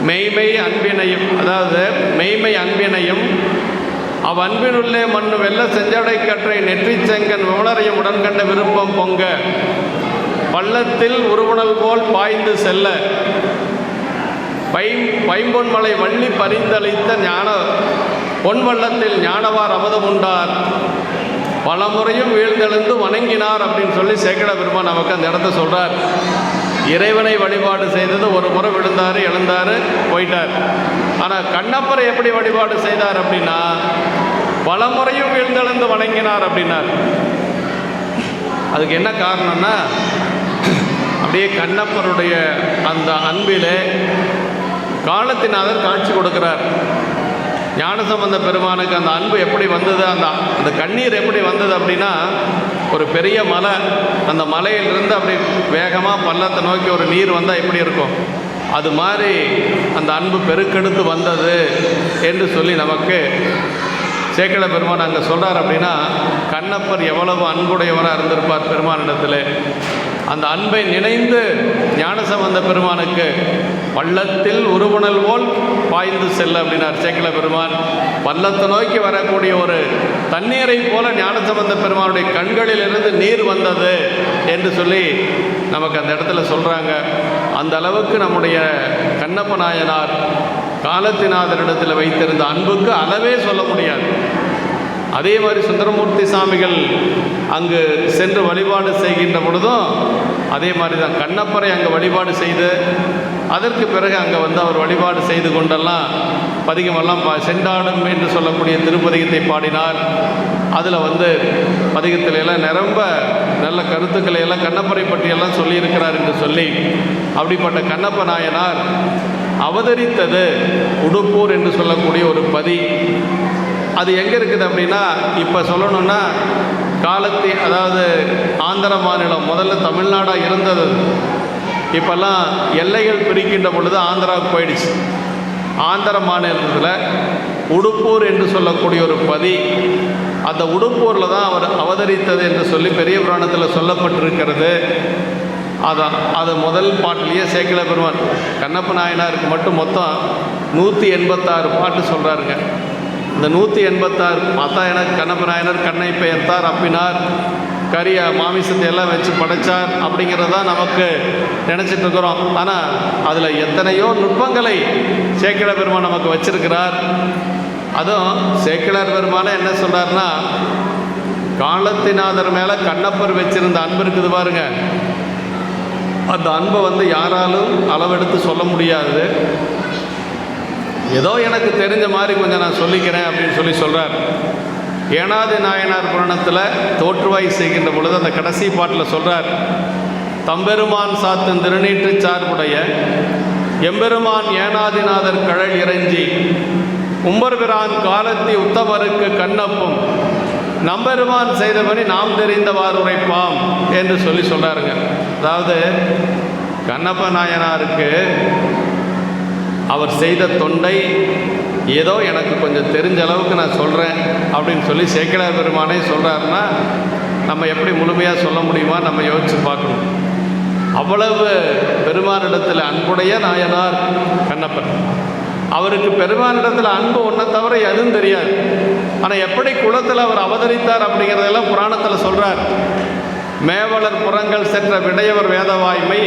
மெய்மை அன்பினையும், அதாவது மெய்மை அன்பினையும் அவ்வன்பினுள்ளே மண்ணு வெள்ள செஞ்சடை கற்றை நெற்றி செங்கன் விமலரையும் உடன்கண்ட விருப்பம் பொங்க பள்ளத்தில் உருவனல் போல் பாய்ந்து செல்ல பைம்பொன்மலை வள்ளி பரிந்தளித்த ஞான பொன்வள்ளத்தில் ஞானவார் அமுதம் உண்டார் பலமுறையும் வீழ்ந்தெழுந்து வணங்கினார் அப்படின்னு சொல்லி சேக்கிழ பெருமான் நமக்கு அந்த இடத்த சொல்கிறார். இறைவனை வழிபாடு செய்தது ஒரு முறை விழுந்தார், எழுந்தார், போயிட்டார். ஆனால் கண்ணப்பரை எப்படி வழிபாடு செய்தார் அப்படின்னா, பலமுறையும் வீழ்ந்தெழுந்து வணங்கினார் அப்படின்னார். அதுக்கு என்ன காரணம்னா, அப்படியே கண்ணப்பருடைய அந்த அன்பிலே காலத்தினாதர் காட்சி கொடுக்கிறார். ஞானசம்பந்த பெருமானுக்கு அந்த அன்பு எப்படி வந்தது, அந்த கண்ணீர் எப்படி வந்தது அப்படின்னா, ஒரு பெரிய மலை, அந்த மலையிலிருந்து அப்படி வேகமாக பள்ளத்தை நோக்கி ஒரு நீர் வந்தால் எப்படி இருக்கும், அது மாதிரி அந்த அன்பு பெருக்கெடுத்து வந்தது என்று சொல்லி நமக்கு சேக்கிழ பெருமான் அங்கே சொல்கிறார். அப்படின்னா கண்ணப்பர் எவ்வளவு அன்புடையவராக இருந்திருப்பார் பெருமானிடத்தில். அந்த அன்பை நினைந்து ஞானசம்பந்த பெருமானுக்கு பள்ளத்தில் உருவனல் போல் பாய்ந்து செல்ல அப்படின்னார் சேக்கிழ பெருமான். பள்ளத்தை நோக்கி வரக்கூடிய ஒரு தண்ணீரை போல ஞானசம்பந்த பெருமானுடைய கண்களிலிருந்து நீர் வந்தது என்று சொல்லி நமக்கு அந்த இடத்துல சொல்கிறாங்க. அந்த அளவுக்கு நம்முடைய கண்ணப்ப நாயனார் காலத்தினாதரிடத்தில் வைத்திருந்த அன்புக்கு அளவே சொல்ல முடியாது. அதே மாதிரி சுந்தரமூர்த்தி சாமிகள் அங்கு சென்று வழிபாடு செய்கின்ற பொழுதும் அதே மாதிரி தான் கண்ணப்பரை அங்கே வழிபாடு செய்து அதற்கு பிறகு அங்கே வந்து அவர் வழிபாடு செய்து கொண்டெல்லாம் பதிகமெல்லாம் செண்டாடும் என்று சொல்லக்கூடிய திருப்பதிகத்தை பாடினார். அதில் வந்து பதிகத்தில் எல்லாம் நிரம்ப நல்ல கருத்துக்களை எல்லாம் கண்ணப்பரை பற்றியெல்லாம் சொல்லியிருக்கிறார் என்று சொல்லி அப்படிப்பட்ட கண்ணப்ப நாயனார் அவதரித்தது உடுப்பூர் என்று சொல்லக்கூடிய ஒரு பதி. அது எங்கே இருக்குது அப்படின்னா, இப்போ சொல்லணுன்னா அதாவது ஆந்திர மாநிலம் முதல்ல தமிழ்நாடாக இருந்தது. இப்போல்லாம் எல்லைகள் பிரிக்கின்ற பொழுது ஆந்திராவுக்கு போயிடுச்சு. ஆந்திர மாநிலத்தில் உடுப்பூர் என்று சொல்லக்கூடிய ஒரு பதி, அந்த உடுப்பூரில் தான் அவர் அவதரித்தது என்று சொல்லி பெரிய புராணத்தில் சொல்லப்பட்டிருக்கிறது. அது முதல் பாட்டிலேயே சேக்கிழ பெருமான் கண்ணப்ப நாயனாருக்கு மட்டும் மொத்தம் 186 பாட்டு சொல்கிறாருங்க. இந்த 186 பார்த்தா எனக்கு கண்ணப்ப நாயனார் கண்ணை பெயர்த்தார், அப்பினார், கரிய மாமிசத்தை எல்லாம் வச்சு படைத்தார் அப்படிங்கிறதான் நமக்கு நினச்சிட்டு இருக்கிறோம். ஆனால் அதில் எத்தனையோ நுட்பங்களை சேக்கிழ பெருமான் நமக்கு வச்சிருக்கிறார். அதுவும் சேக்கிழார் பெருமானை என்ன சொல்கிறாருன்னா, காலத்தினாதர் மேலே கண்ணப்பர் வச்சிருந்த அன்பு இருக்குது பாருங்க, அந்த அன்பை வந்து யாராலும் அளவெடுத்து சொல்ல முடியாது. ஏதோ எனக்கு தெரிஞ்ச மாதிரி கொஞ்சம் நான் சொல்லிக்கிறேன் அப்படின்னு சொல்லி சொல்கிறார். ஏனாதி நாயனார் புராணத்தில் தோற்றுவாய் செய்கின்ற பொழுது அந்த கடைசி பாட்டில் சொல்கிறார், தம்பெருமான் சாத்தும் திருநீற்று சார்புடைய எம்பெருமான் ஏனாதிநாதர் கழல் இறைஞ்சி உம்பர்பிரான் காலத்தி உத்தமருக்கு கண்ணப்பும் நம்பெருமான் செய்தபடி நாம் தெரிந்தவாறு உரைப்பாம் என்று சொல்லி சொல்கிறாருங்க. அதாவது கண்ணப்ப நாயனாருக்கு அவர் செய்த தொண்டை ஏதோ எனக்கு கொஞ்சம் தெரிஞ்ச அளவுக்கு நான் சொல்கிறேன் அப்படின்னு சொல்லி சேக்கிழார் பெருமானே சொல்கிறாருன்னா நம்ம எப்படி முழுமையாக சொல்ல முடியுமா நம்ம யோசித்து பார்க்கணும். அவ்வளவு பெருமானிடத்தில் அன்புடைய நாயனார் கண்ணப்பன். அவருக்கு பெருமானிடத்தில் அன்பு ஒன்றை தவிர எதுவும் தெரியாது. ஆனால் எப்படி குலத்தில் அவர் அவதரித்தார் அப்படிங்கிறதெல்லாம் புராணத்தில் சொல்கிறார். மேவலர் புறங்கள் சென்ற விடையவர் வேதவாய்மை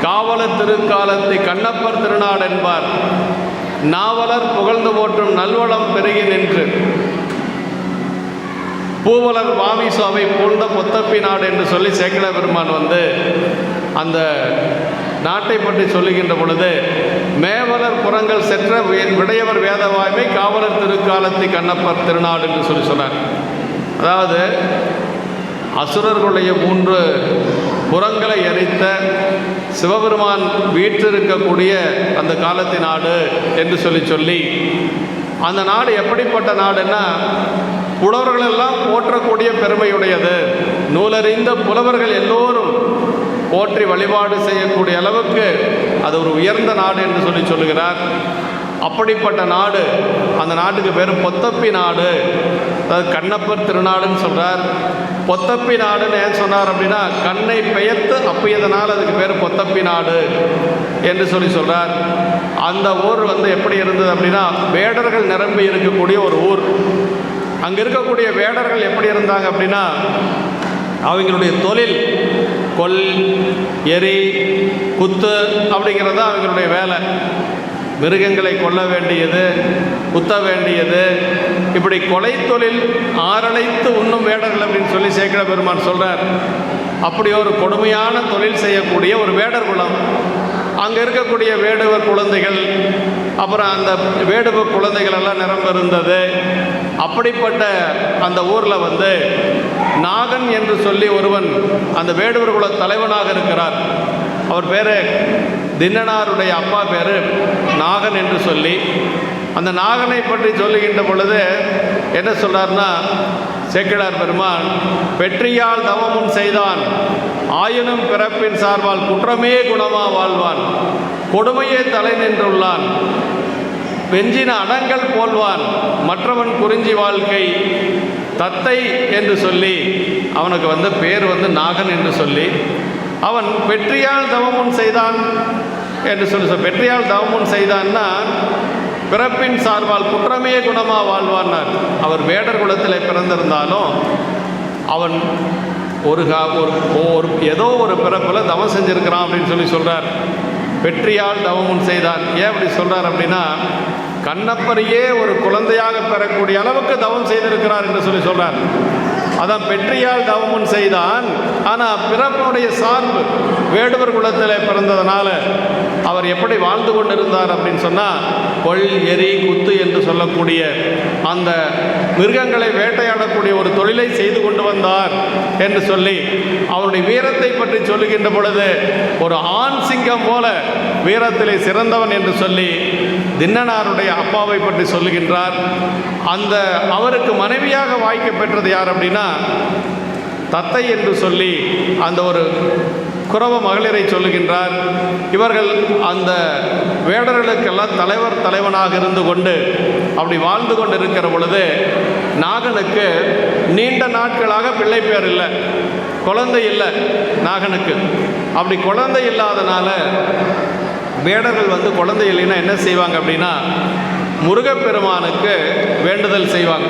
காவலர் திருக்காலத்தை கண்ணப்பர் திருநாடு என்பார். நாவலர் புகழ்ந்து போற்றும் நல்வளம் பெருகி நின்று பூவலர் வாமிசுவாவை பூண்ட பொத்தப்பி நாடு என்று சொல்லி சேக்கிழ பெருமான் வந்து அந்த நாட்டை பற்றி சொல்லுகின்ற பொழுது மேவலர் புறங்கள் சென்ற விடையவர் வேதவாய்மை காவலர் திருக்காலத்தை கண்ணப்பர் திருநாடு என்று சொல்லி சொன்னார். அதாவது அசுரர்களுடைய 3 புறங்களை எரித்த சிவபெருமான் வீற்றிருக்கக்கூடிய அந்த காலத்தி நாடு என்று சொல்லி அந்த நாடு எப்படிப்பட்ட நாடுன்னா, புலவர்களெல்லாம் போற்றக்கூடிய பெருமையுடையது. நூலறிந்த புலவர்கள் எல்லோரும் போற்றி வழிபாடு செய்யக்கூடிய அளவுக்கு அது ஒரு உயர்ந்த நாடு என்று சொல்லுகிறார். அப்படிப்பட்ட நாடு, அந்த நாட்டுக்கு பேர் பொத்தப்பி நாடு, அதாவது கண்ணப்பர் திருநாடுன்னு சொல்கிறார். பொத்தப்பி நாடுன்னு ஏன் சொன்னார் அப்படின்னா, கண்ணை பெயர்த்து அப்பியதனால் அதுக்கு பேர் பொத்தப்பி நாடு என்று சொல்கிறார். அந்த ஊர் வந்து எப்படி இருந்தது அப்படின்னா, வேடர்கள் நிரம்பி இருக்கக்கூடிய ஒரு ஊர். அங்கே இருக்கக்கூடிய வேடர்கள் எப்படி இருந்தாங்க அப்படின்னா, அவங்களுடைய தொழில் கொல், எரி, குத்து அப்படிங்கிறது தான் அவங்களுடைய வேலை. மிருகங்களை கொல்ல வேண்டியது, குத்த வேண்டியது, இப்படி கொலை தொழில் ஆரழைத்து உண்ணும் வேடர்கள் அப்படின்னு சொல்லி சேக்கிழ பெருமான் சொல்கிறார். அப்படி ஒரு கொடுமையான தொழில் செய்யக்கூடிய ஒரு வேடர் குலம். அங்கே இருக்கக்கூடிய வேடுவர் குழந்தைகள், அப்புறம் அந்த வேடுவ குழந்தைகள் எல்லாம் நிரம்ப இருந்தது. அப்படிப்பட்ட அந்த ஊரில் வந்து நாகன் என்று சொல்லி ஒருவன் அந்த வேடுவர் குல தலைவனாக இருக்கிறார். அவர் பேர் தின்னனாருடைய அப்பா பேர் நாகன் என்று சொல்லி, அந்த நாகனை பற்றி சொல்லுகின்ற பொழுது என்ன சொல்கிறார்னா, சேக்கிழார் பெருமான் வெற்றியால் தவமும் செய்தான், ஆயினும் பிறப்பின் சார்பால் குற்றமே குணமா வாழ்வான், கொடுமையே தலை நின்றுள்ளான், வெஞ்சின அடங்கல் போல்வான், மற்றவன் குறிஞ்சி வாழ்க்கை தத்தை என்று சொல்லி அவனுக்கு வந்து பேர் வந்து நாகன் என்று சொல்லி அவன் வெற்றியால் தவமுன் செய்தான் என்று சொல்லி வெற்றியால் தவமுன் செய்தான்னா பிறப்பின் சார்பால் குற்றமே குணமா வாழ்வான்னார். அவர் வேடர் குலத்தில் பிறந்திருந்தாலும் அவன் ஒரு ஏதோ ஒரு பிறப்பில் தவம் செஞ்சிருக்கிறான் அப்படின்னு சொல்கிறார். வெற்றியால் தவமுன் செய்தான். ஏன் அப்படி சொல்கிறார் அப்படின்னா கண்ணப்பரையே ஒரு குழந்தையாக பெறக்கூடிய அளவுக்கு தவம் செய்திருக்கிறார் என்று சொல்கிறார். அதான் வெற்றியால் தவமுன் செய்தான். ஆனால் பிறப்புடைய சார்பு வேடுவர் குலத்தில் பிறந்ததுனால அவர் எப்படி வாழ்ந்து கொண்டிருந்தார் அப்படின்னு சொன்னால் கொள் எரி குத்து என்று சொல்லக்கூடிய அந்த மிருகங்களை வேட்டையாடக்கூடிய ஒரு தொழிலை செய்து கொண்டு வந்தார் என்று சொல்லி அவருடைய வீரத்தை பற்றி சொல்லுகின்ற பொழுது ஒரு ஆண் சிங்கம் போல வீரத்திலே சிறந்தவன் என்று சொல்லி தின்னனாருடைய அப்பாவை பற்றி சொல்லுகின்றார். அந்த அவருக்கு மனைவியாக வாய்க்க பெற்றது யார் அப்படின்னா தத்தை என்று சொல்லி அந்த ஒரு குறவ மகளிரை சொல்லுகின்றார். இவர்கள் அந்த வேடர்களுக்கெல்லாம் தலைவனாக இருந்து கொண்டு அப்படி வாழ்ந்து கொண்டு இருக்கிற பொழுது நாகனுக்கு நீண்ட நாட்களாக பிள்ளை பேர் இல்லை, குழந்தை இல்லை நாகனுக்கு. அப்படி குழந்தை இல்லாதனால வேடர்கள் குழந்தை இல்லைன்னா என்ன செய்வாங்க அப்படின்னா முருகப்பெருமானுக்கு வேண்டுதல் செய்வாங்க.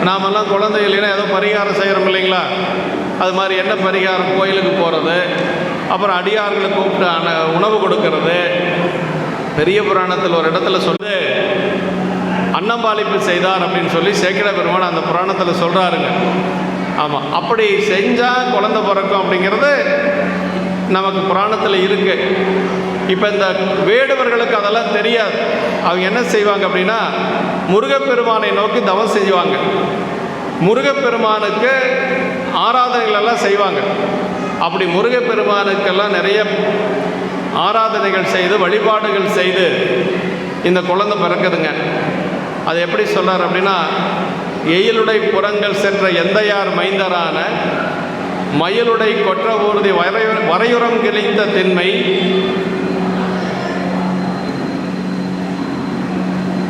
நாமெல்லாம் குழந்தை இல்லைன்னா ஏதோ பரிகாரம் செய்கிறோம் இல்லைங்களா? அது மாதிரி என்ன பரிகாரம், கோயிலுக்கு போகிறது, அப்புறம் அடியார்களை கூப்பிட்டு உணவு கொடுக்கறது. பெரிய புராணத்தில் ஒரு இடத்துல சொல்லி அன்னம்பாளிப்பு செய்தார் அப்படின்னு சொல்லி சேக்கிழ பெருமான் அந்த புராணத்தில் சொல்கிறாருங்க. ஆமாம், அப்படி செஞ்சால் குழந்தை பிறக்கும் அப்படிங்கிறது நமக்கு புராணத்தில் இருக்குது. இப்போ இந்த வேடுவர்களுக்கு அதெல்லாம் தெரியாது. அவங்க என்ன செய்வாங்க அப்படின்னா முருகப்பெருமானை நோக்கி தவம் செய்வாங்க. முருகப்பெருமானுக்கு ஆராதனைகளெல்லாம் செய்வாங்க. அப்படி முருகப்பெருமானுக்கெல்லாம் நிறைய ஆராதனைகள் செய்து வழிபாடுகள் செய்து இந்த குழந்தை பிறக்குதுங்க. அது எப்படி சொல்கிறார் அப்படின்னா எயிலுடை புறங்கள் சென்ற எந்தையார் மைந்தரான மயிலுடை கொற்ற ஊர்தி வரையுறம் கிழித்த திண்மை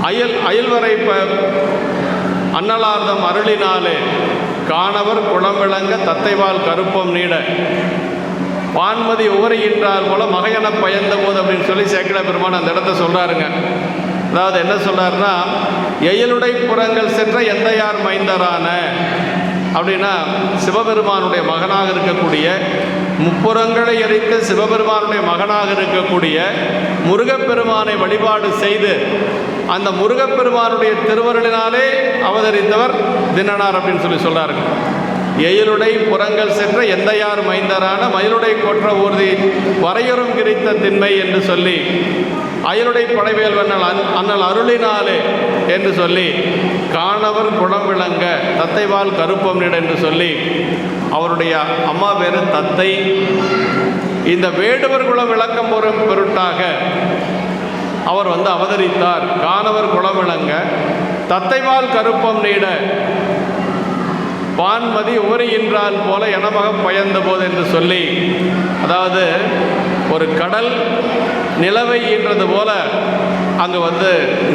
அயல்வரை அன்னலார்தம் அருளினாலே காணவர் குளம்பிளங்க தத்தைவால் கருப்பம் நீட வான்மதி உவரியின்றால் போல மகையென பயந்த போது அப்படின்னு சொல்லி சேக்கிழ பெருமான் அந்த இடத்த சொல்கிறாருங்க. அதாவது என்ன சொல்கிறாருன்னா எயிலுடை புறங்கள் சென்ற எந்தையார் மைந்தரான அப்படின்னா சிவபெருமானுடைய மகனாக இருக்கக்கூடிய முப்புறங்களை எரித்த சிவபெருமானுடைய மகனாக இருக்கக்கூடிய முருகப்பெருமானை வழிபாடு செய்து அந்த முருகப்பெருமானுடைய திருவருளினாலே அவதரித்தவர் தின்னனார் அப்படின்னு சொல்லி சொல்கிறார்கள். எயிலுடை புறங்கள் சென்ற எந்தையார் மைந்தரான மயிலுடை கொற்ற ஊர்தி வரையுறம் கிரித்த திண்மை என்று சொல்லி அயலுடை படைவேல் அண்ணல் அருளினாலே என்று சொல்லி காணவர் குளம் விளங்க தத்தைவால் கருப்பம் நீட என்று சொல்லி அவருடைய அம்மா பேரு தத்தை. இந்த வேடுவர் குலம் விளக்கம் பொருட்டாக அவர் அவதரித்தார். காணவர் குளம் விளங்க தத்தைவால் கருப்பம் நீட வான்மதி உவரியின்றால் போல எனமக பயந்த போது என்று சொல்லி, அதாவது ஒரு கடல் நிலவை ஈன்றது போல அங்கு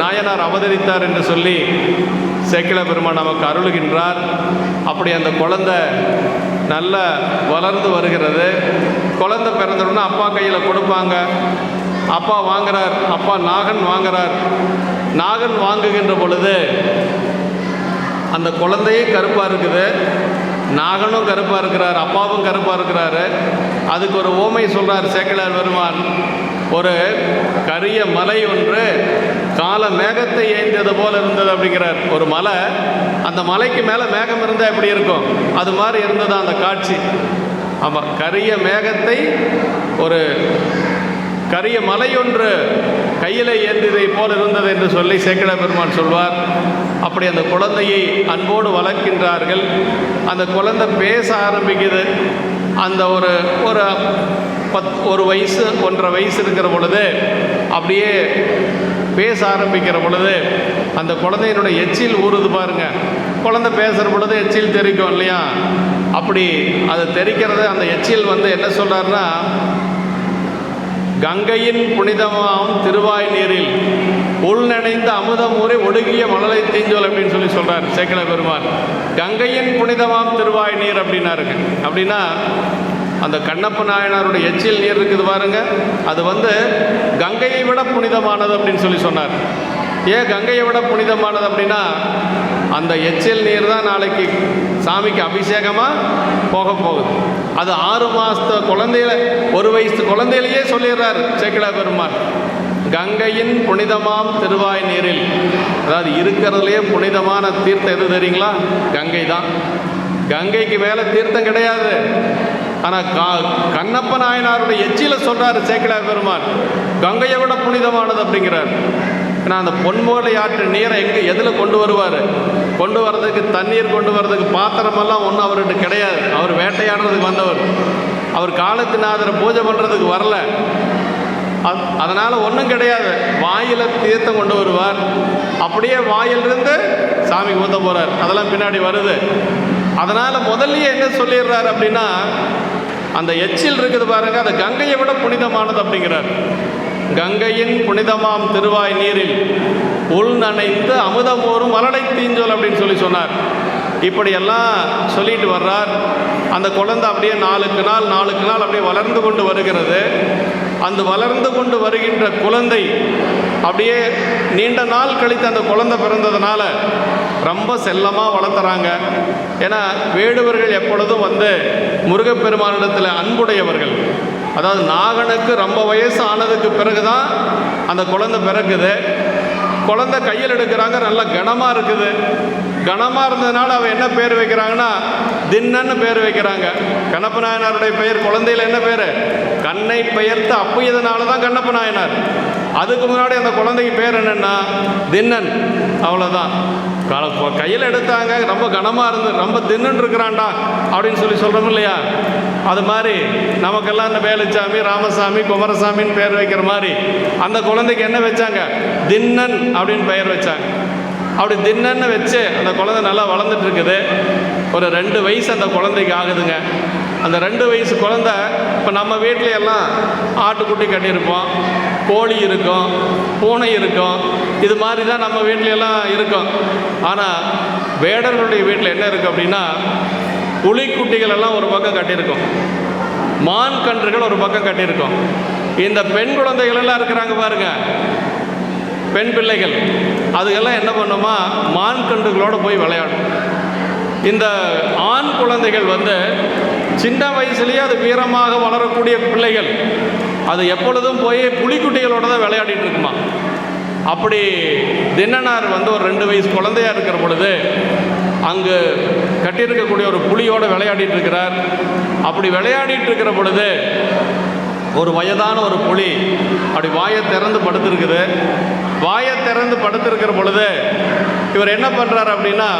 நாயனார் அவதரித்தார் என்று சொல்லி சேக்கிழ பெருமான் நமக்கு அருளுகின்றார். அப்படி அந்த குழந்தை நல்ல வளர்ந்து வருகிறது. குழந்தை பிறந்தோடனே அப்பா கையில் கொடுப்பாங்க. அப்பா வாங்குறார். அப்பா நாகன் வாங்குறார். நாகன் வாங்குகின்ற பொழுது அந்த குழந்தையே கருப்பாக இருக்குது, நாகனும் கருப்பாக இருக்கிறார், அப்பாவும் கருப்பாக இருக்கிறாரு. அதுக்கு ஒரு ஓமை சொல்கிறார் சேக்கிழார் பெருமான். ஒரு கரிய மலை ஒன்று கால மேகத்தை ஏய்ந்தது போல் இருந்தது அப்படிங்கிறார். ஒரு மலை, அந்த மலைக்கு மேலே மேகம் இருந்தால் எப்படி இருக்கும், அது மாதிரி இருந்தது அந்த காட்சி. ஆமாம், கரிய மேகத்தை ஒரு கரிய மலையொன்று கையில் ஏந்தியதை போல் இருந்தது என்று சொல்லி சேக்கிழ பெருமான் சொல்வார். அப்படி அந்த குழந்தையை அன்போடு வளர்க்கின்றார்கள். அந்த குழந்தை பேச ஆரம்பிக்குது. அந்த ஒரு வயசு 1.5 வயசு இருக்கிற பொழுது அப்படியே பேச ஆரம்பிக்கிற பொழுது அந்த குழந்தையினுடைய எச்சில் ஊறுது பாருங்க. குழந்தை பேசுகிற பொழுது எச்சில் தெரிக்கும் இல்லையா? அப்படி அதை தெரிக்கிறது. அந்த எச்சில் என்ன சொல்கிறாருன்னா, கங்கையின் புனிதமாம் திருவாய் நீரில் உள்நனைந்த அமுதம் ஊரை ஒடுங்கிய மணலை தீஞ்சோல் அப்படின்னு சொல்லி சொல்கிறார் சேக்கிழ பெருமான். கங்கையின் புனிதமாம் திருவாய் நீர் அப்படின்னாருங்க. அப்படின்னா அந்த கண்ணப்ப நாயனாருடைய எச்சில் நீர் இருக்குது பாருங்க, அது வந்து கங்கையை விட புனிதமானது அப்படின்னு சொல்லி சொன்னார். ஏன் கங்கையை விட புனிதமானது அப்படின்னா, அந்த எச்சில் நீர் தான் நாளைக்கு சாமிக்கு அபிஷேகமாக போகுது. அது 6 மாதத்து குழந்தையில, 1 வயசு குழந்தையிலேயே சொல்லிடுறார் சேக்கிழார் பெருமான். கங்கையின் புனிதமாம் திருவாய் நீரில், அதாவது இருக்கிறதுலையே புனிதமான தீர்த்தம் எது தெரியுங்களா? கங்கை தான். கங்கைக்கு மேலே தீர்த்தம் கிடையாது. ஆனால் கண்ணப்ப நாயனாருடைய எச்சில சொல்கிறார் சேக்கிழார் பெருமான், கங்கையை விட புனிதமானது அப்படிங்கிறார். ஏன்னா அந்த பொன்மோலை ஆற்று நீரை எதில் கொண்டு வருவார்? கொண்டு வர்றதுக்கு தண்ணீர் கொண்டு வர்றதுக்கு பாத்திரமெல்லாம் ஒன்றும் அவர்கிட்ட கிடையாது. அவர் வேட்டையாடுறதுக்கு வந்தவர். அவர் காலத்தினாதரை பூஜை பண்ணுறதுக்கு வரல. அதனால் ஒன்றும் கிடையாது. வாயில் தீர்த்தம் கொண்டு வருவார். அப்படியே வாயிலிருந்து சாமி ஊற்ற போகிறார். அதெல்லாம் பின்னாடி வருது. அதனால் முதல்லயே என்ன சொல்லிடுறார் அப்படின்னா, அந்த எச்சில் இருக்குது பாருங்க, அது கங்கையை விட புனிதமானது அப்படிங்கிறார். கங்கையின் புனிதமாம் திருவாய் நீரில் உள் நனைந்து அமுதமோரும் மலடை தீஞ்சோல் அப்படின்னு சொல்லி சொன்னார். இப்படியெல்லாம் சொல்லிட்டு வர்றார். அந்த குழந்தை அப்படியே நாளுக்கு நாள் அப்படியே வளர்ந்து கொண்டு வருகிறது. அந்த வளர்ந்து கொண்டு வருகின்ற குழந்தை அப்படியே நீண்ட நாள் கழித்து அந்த குழந்தை பிறந்ததுனால ரொம்ப செல்லமாக வளர்த்துறாங்க. ஏன்னா வேடுவர்கள் எப்பொழுதும் வந்து முருகப்பெருமானிடத்தில் அன்புடையவர்கள். அதாவது நாகனுக்கு ரொம்ப வயசு ஆனதுக்கு பிறகு தான் அந்த குழந்தை பிறகுது. குழந்தை கையில் எடுக்கிறாங்க, நல்லா கனமாக இருக்குது. கனமாக இருந்ததுனால அவன் என்ன பேர் வைக்கிறாங்கன்னா தின்னன்னு பேர் வைக்கிறாங்க. கண்ணப்ப நாயனாருடைய பெயர் குழந்தையில் என்ன பேர்? கண்ணை பெயர்த்து அப்பியதுனால தான் கண்ணப்ப நாயனார். அதுக்கு முன்னாடி அந்த குழந்தைக்கு பேர் என்னென்னா தின்னன். அவ்வளோதான். கையில் எடுத்தாங்க, ரொம்ப கனமாக இருந்து ரொம்ப தின்னு இருக்கிறான்டா அப்படின்னு சொல்லி சொல்கிறோம் இல்லையா? அது மாதிரி நமக்கெல்லாம் இந்த வேலுச்சாமி, ராமசாமி, குமரசாமின்னு பேர் வைக்கிற மாதிரி அந்த குழந்தைக்கு என்ன வச்சாங்க? தின்னன் அப்படின்னு பெயர் வச்சாங்க. அப்படி தின்னன்னு வச்சு அந்த குழந்தை நல்லா வளர்ந்துட்டு இருக்குது. ஒரு 2 வயசு அந்த குழந்தைக்கு ஆகுதுங்க. அந்த 2 வயசு குழந்தை இப்போ நம்ம வீட்டில எல்லாம் ஆட்டுக்குட்டி கட்டியிருப்போம், கோழி இருக்கும், பூனை இருக்கும். இது மாதிரி தான் நம்ம வீட்டிலெல்லாம் இருக்கும். ஆனால் வேடர்களுடைய வீட்டில் என்ன இருக்குது அப்படின்னா, புலிக்குட்டிகள் எல்லாம் ஒரு பக்கம் கட்டியிருக்கும், மான் கன்றுகள் ஒரு பக்கம் கட்டியிருக்கும். இந்த பெண் குழந்தைகள் எல்லாம் இருக்கிறாங்க பாருங்க, பெண் பிள்ளைகள், அதுக்கெல்லாம் என்ன பண்ணுமா, மான் கன்றுகளோடு போய் விளையாடும். இந்த ஆண் குழந்தைகள் வந்து சின்ன வயசுலேயே அது வீரமாக வளரக்கூடிய பிள்ளைகள், அது எப்பொழுதும் போய் புலிக்குட்டிகளோட தான் விளையாடிட்டு இருக்குமா. அப்படி தின்னனார் வந்து ஒரு 2 வயசு குழந்தையாக இருக்கிற பொழுது அங்கு கட்டியிருக்கக்கூடிய ஒரு புலியோடு விளையாடிட்டு இருக்கிறார். அப்படி விளையாடிட்டு இருக்கிற பொழுது ஒரு வயதான ஒரு புலி அப்படி வாயை திறந்து படுத்திருக்குது. வாயை திறந்து படுத்திருக்கிற பொழுது இவர் என்ன பண்ணுறாரு அப்படின்னா,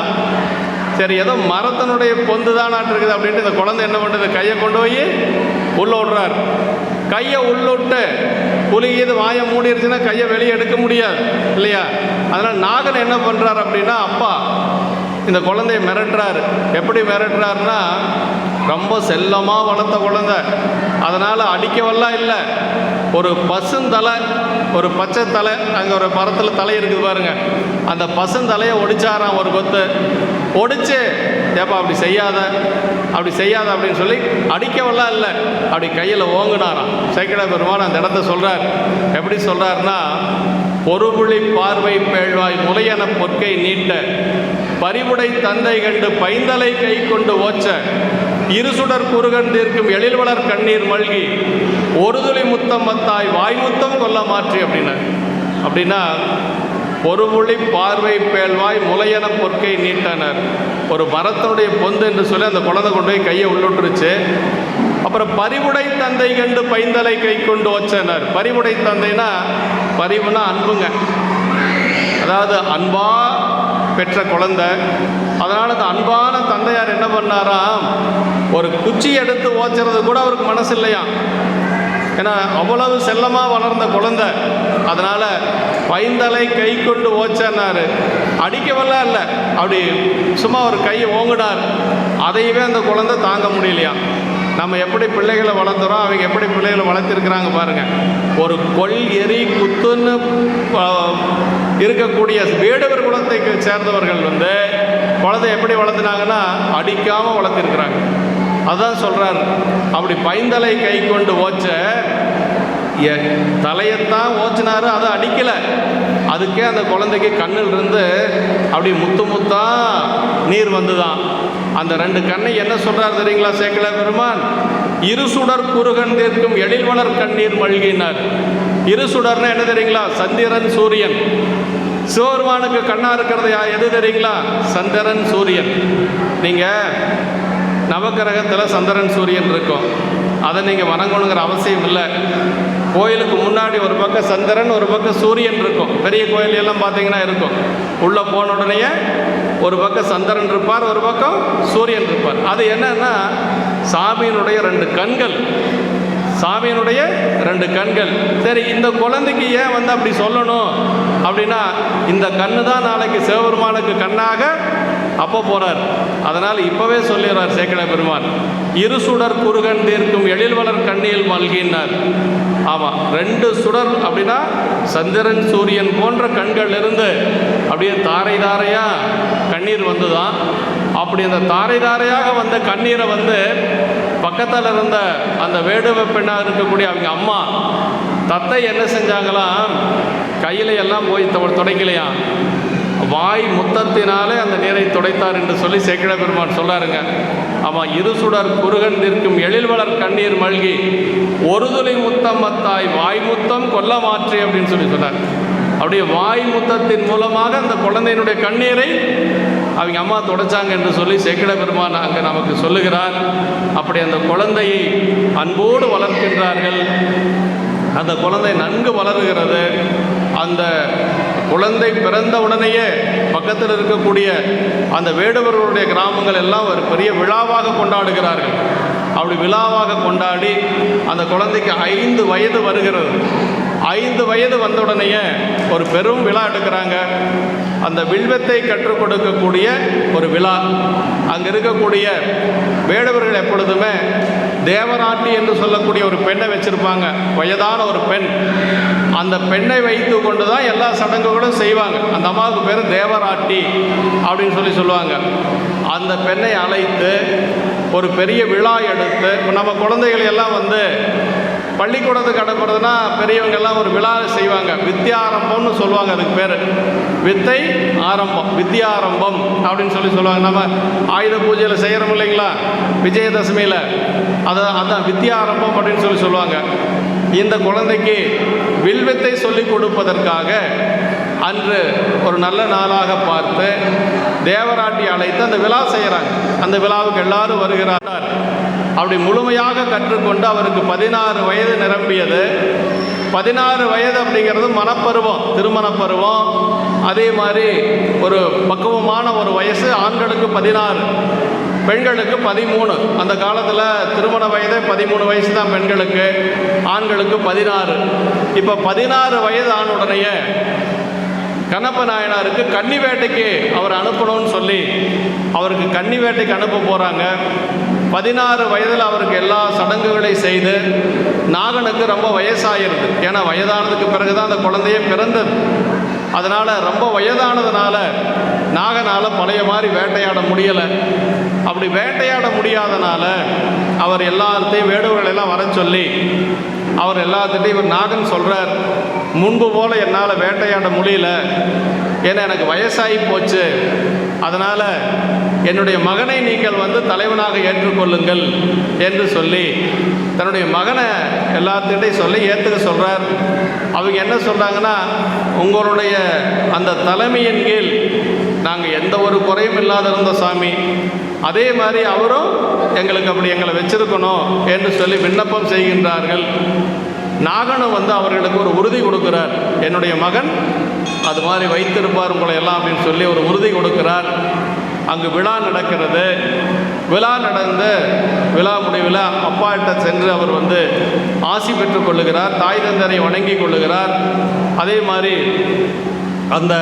சரி ஏதோ மரத்தினுடைய பொந்து தானாட்டு இருக்குது அப்படின்ட்டு இந்த குழந்தை என்ன பண்ணுறது, கையை கொண்டு போய் உள்ள விடுறார். கையை உள்ளுட்டு புலி இது வாயை மூடிடுச்சுன்னா கையை வெளியே எடுக்க முடியாது இல்லையா? அதனால் நாகன் என்ன பண்ணுறாரு அப்படின்னா, அப்பா இந்த குழந்தைய மிரட்டுறாரு. எப்படி மிரட்டுறாருன்னா, ரொம்ப செல்லமாக வளர்த்த குழந்தை, அதனால் அடிக்கவெல்லாம் இல்லை, ஒரு பசுந்தலை, ஒரு பச்சை தலை, அங்கே ஒரு மரத்தில் தலை இருக்குது பாருங்க, அந்த பசுந்தலையை ஒடிச்சாராம் ஒரு கொத்து. ஒடிச்சு ஏப்பா அப்படி செய்யாத அப்படின்னு சொல்லி அடிக்கவெல்லாம் இல்லை, அப்படி கையில் ஓங்குனாராம். சேக்கிழார் பெருமான் அந்த இடத்த சொல்கிறார். எப்படி சொல்கிறாருன்னா, பொறுபுளி பார்வை பேழ்வாய் முலையன பொற்கை நீட்ட பரிவுடை தந்தை கண்டு பைந்தலை கை கொண்டு ஓச்ச இருசுடர் குறுகன் தீர்க்கும் எழில்வளர் கண்ணீர் மல்கி ஒரு துளி முத்தம் மத்தாய் வாய்முத்தம் கொல்ல மாற்றி அப்படின்னா பொறுபுளி பார்வை பேழ்வாய் முலையன பொற்கை நீட்டனர். ஒரு மரத்தினுடைய பொந்து என்று சொல்லி அந்த குழந்தை கொண்டு போய் கையை உள்ளுட்டுருச்சு. அப்புறம் பரிவுடை தந்தை கண்டு பைந்தலை கை கொண்டு ஓச்சனர். பரிவுடை தந்தைனா, பரிவுனா அன்புங்க, அதாவது அன்பா பெற்ற குழந்தை. அதனால் அந்த அன்பான தந்தையார் என்ன பண்ணாராம், ஒரு குச்சி எடுத்து ஓச்சுறது கூட அவருக்கு மனசு இல்லையா. ஏன்னா அவ்வளவு செல்லமாக வளர்ந்த குழந்தை. அதனால் பைந்தலை கை கொண்டு ஓச்சனார். அடிக்கவெல்லாம் இல்லை, அப்படி சும்மா ஒரு கையை ஓங்குனார். அதையவே அந்த குழந்தை தாங்க முடியலையா. நம்ம எப்படி பிள்ளைகளை வளர்த்துறோம், அவங்க எப்படி பிள்ளைகளை வளர்த்திருக்கிறாங்க பாருங்கள். ஒரு கொல் எரி குத்துன்னு இருக்கக்கூடிய வேடுவர் குலத்தை சேர்ந்தவர்கள் வந்து குழந்தை எப்படி வளர்த்துனாங்கன்னா அடிக்காமல் வளர்த்திருக்கிறாங்க. அதான் சொல்கிறார், அப்படி பைந்தலை கை கொண்டு ஓச்ச தலையத்தான் ஓச்சினாரு, அதை அடிக்கலை. அதுக்கே அந்த குழந்தைக்கு கண்ணில் இருந்து அப்படி முத்து முத்தா நீர் வந்துதான். அந்த 2 கண்ணை என்ன சொல்கிறார் தெரியுங்களா சேக்கிழார் பெருமான்? இருசுடர் குறுகன் தீர்க்கும் எழில்வளர் கண்ணீர் மல்கினார். இருசுடர்னா என்ன தெரியுங்களா? சந்திரன் சூரியன். சிவபெருமானுக்கு கண்ணா இருக்கிறது எது தெரியுங்களா? சந்திரன் சூரியன். நீங்கள் நவக்கிரகத்தில் சந்திரன் சூரியன் இருக்கும், அதை நீங்கள் வணங்கணுங்கிற அவசியம் இல்லை. கோயிலுக்கு முன்னாடி ஒரு பக்கம் சந்திரன் ஒரு பக்கம் சூரியன் இருக்கும். பெரிய கோயில் எல்லாம் பார்த்தீங்கன்னா இருக்கும். உள்ளே போன உடனே ஒரு பக்கம் சந்திரன் இருப்பார், ஒரு பக்கம் சூரியன் இருப்பார். அது என்னன்னா சாமியினுடைய 2 கண்கள். சாமியினுடைய 2 கண்கள். சரி, இந்த குழந்தைக்கு ஏன் வந்து அப்படி சொல்லணும் அப்படின்னா, இந்த கண்ணு தான் நாளைக்கு சிவபெருமானுக்கு கண்ணாக அப்போ போகிறார். அதனால் இப்போவே சொல்லிடுறார் சேக்கிழார் பெருமான், இருசுடர் குறுகன் தீர்க்கும் எழில்வளர் கண்ணியில் மல்கினார். ஆமாம், 2 சுடர் அப்படின்னா சந்திரன் சூரியன் போன்ற கண்கள் இருந்து அப்படியே தாரை தாரையாக கண்ணீர் வந்து தான். அப்படி அந்த தாரை தாரையாக வந்த கண்ணீரை வந்து பக்கத்தில் இருந்த அந்த வேடுவ பெண்ணாக இருக்கக்கூடிய அவங்க அம்மா தத்தை என்ன செஞ்சாங்களாம், கையில் எல்லாம் போய் துடைக்கலையாம், வாய் முத்தத்தினாலே அந்த நீரை துடைத்தார் என்று சொல்லி சேக்கிழார் பெருமான் சொல்கிறாருங்க. ஆமாம், இருசுடர் குறுகன் தீர்க்கும் எழில்வளர் கண்ணீர் மல்கி ஒரு துளி முத்தம் மத்தாய் வாய் முத்தம் கொல்ல மாற்றி அப்படின்னு சொல்லி சொன்னார். அப்படியே வாய் முத்தத்தின் மூலமாக அந்த குழந்தையினுடைய கண்ணீரை அவங்க அம்மா துடைச்சாங்க என்று சொல்லி சேக்கிழார் பெருமான் அங்கே நமக்கு சொல்லுகிறார். அப்படி அந்த குழந்தையை அன்போடு வளர்க்கின்றார்கள். அந்த குழந்தை நன்கு வளருகிறது. அந்த குழந்தை பிறந்த உடனேயே பக்கத்தில் இருக்கக்கூடிய அந்த வேடுவர்களுடைய கிராமங்கள் எல்லாம் ஒரு பெரிய விழாவாக கொண்டாடுகிறார்கள். அப்படி விழாவாக கொண்டாடி அந்த குழந்தைக்கு 5 வயது வருகிறது. 5 வயது வந்த உடனேயே ஒரு பெரும் விழா எடுக்கிறாங்க. அந்த வில்வத்தை கற்றுக் கொடுக்கக்கூடிய ஒரு விழா. அங்கே இருக்கக்கூடிய வேடவர்கள் எப்பொழுதுமே தேவராட்டி என்று சொல்லக்கூடிய ஒரு பெண்ணை வச்சுருப்பாங்க, வயதான ஒரு பெண். அந்த பெண்ணை வைத்து கொண்டு தான் எல்லா சடங்குகளும் செய்வாங்க. அந்த அம்மாவுக்கு பேர் தேவராட்டி அப்படின்னு சொல்லுவாங்க. அந்த பெண்ணை அழைத்து ஒரு பெரிய விழா எடுத்து, நம்ம குழந்தைகள் எல்லாம் வந்து பள்ளிக்கூடத்துக்கு அனுப்புறதுனா பெரியவங்கெல்லாம் ஒரு விழா செய்வாங்க, வித்யாரம்பம்னு சொல்லுவாங்க. அதுக்கு பேர் வித்தை ஆரம்பம், வித்யாரம்பம் அப்படின்னு சொல்லுவாங்க. நம்ம ஆயுத பூஜையில் செய்கிறோம் இல்லைங்களா, விஜயதசமியில், அதான் வித்யாரம்பம் அப்படின்னு சொல்லுவாங்க. இந்த குழந்தைக்கு வில்வித்தை சொல்லிக் கொடுப்பதற்காக அன்று ஒரு நல்ல நாளாக பார்த்து தேவராட்டி அழைத்து அந்த விழா செய்கிறாங்க. அந்த விழாவுக்கு எல்லாரும் வருகிறார். அப்படி முழுமையாக கற்றுக்கொண்டு அவருக்கு 16 வயது நிரம்பியது. 16 வயது அப்படிங்கிறது மனப்பருவம், திருமண பருவம். அதே மாதிரி ஒரு பக்குவமான ஒரு வயசு. ஆண்களுக்கு 16, பெண்களுக்கு 13. அந்த காலத்தில் திருமண வயதே 13 வயசு தான் பெண்களுக்கு, ஆண்களுக்கு 16. இப்போ 16 வயது ஆன உடனேயே கண்ணப்ப நாயனாருக்கு கன்னி வேட்டைக்கு அவர் அனுப்பணும்னு சொல்லி அவருக்கு கன்னி வேட்டைக்கு அனுப்ப போகிறாங்க. 16 வயதில் அவருக்கு எல்லா சடங்குகளை செய்து, நாகனுக்கு ரொம்ப வயசாகிருது. ஏன்னா வயதானதுக்கு பிறகு தான் அந்த குழந்தையே பிறந்தது. அதனால் ரொம்ப வயதானதுனால நாகனால் பழைய மாதிரி வேட்டையாட முடியலை. அப்படி வேட்டையாட முடியாதனால அவர் எல்லாத்தையும் வேடுவர்களெல்லாம் வர சொல்லி அவர் எல்லாத்திட்டையும் இவர் நாகன் சொல்கிறார், முன்பு போல் என்னால் வேட்டையாட முடியல, ஏன்னா எனக்கு வயசாகி போச்சு. அதனால் என்னுடைய மகனை நீங்கள் வந்து தலைவனாக ஏற்றுக்கொள்ளுங்கள் என்று சொல்லி தன்னுடைய மகனை எல்லாத்திட்டையும் சொல்லி ஏற்றுக்க சொல்கிறார். அவங்க என்ன சொல்கிறாங்கன்னா, உங்களுடைய அந்த தலைமையின் கீழ் நாங்கள் எந்த ஒரு குறையும் இல்லாத இருந்த சாமி, அதே மாதிரி அவரும் எங்களுக்கு அப்படி எங்களை வச்சிருக்கணும் என்று சொல்லி விண்ணப்பம் செய்கின்றார்கள். நாகனும் வந்து அவர்களுக்கு ஒரு உறுதி கொடுக்கிறார், என்னுடைய மகன் அது மாதிரி வைத்திருப்பார் உங்களை எல்லாம் அப்படின்னு சொல்லி ஒரு உறுதி கொடுக்கிறார். அங்கு விழா நடக்கிறது. விழா நடந்து விழா முடிவில் அப்பாட்ட சென்று அவர் வந்து ஆசி பெற்றுக் கொள்ளுகிறார், தாய் தந்தரை வணங்கி கொள்ளுகிறார். அதே மாதிரி அந்த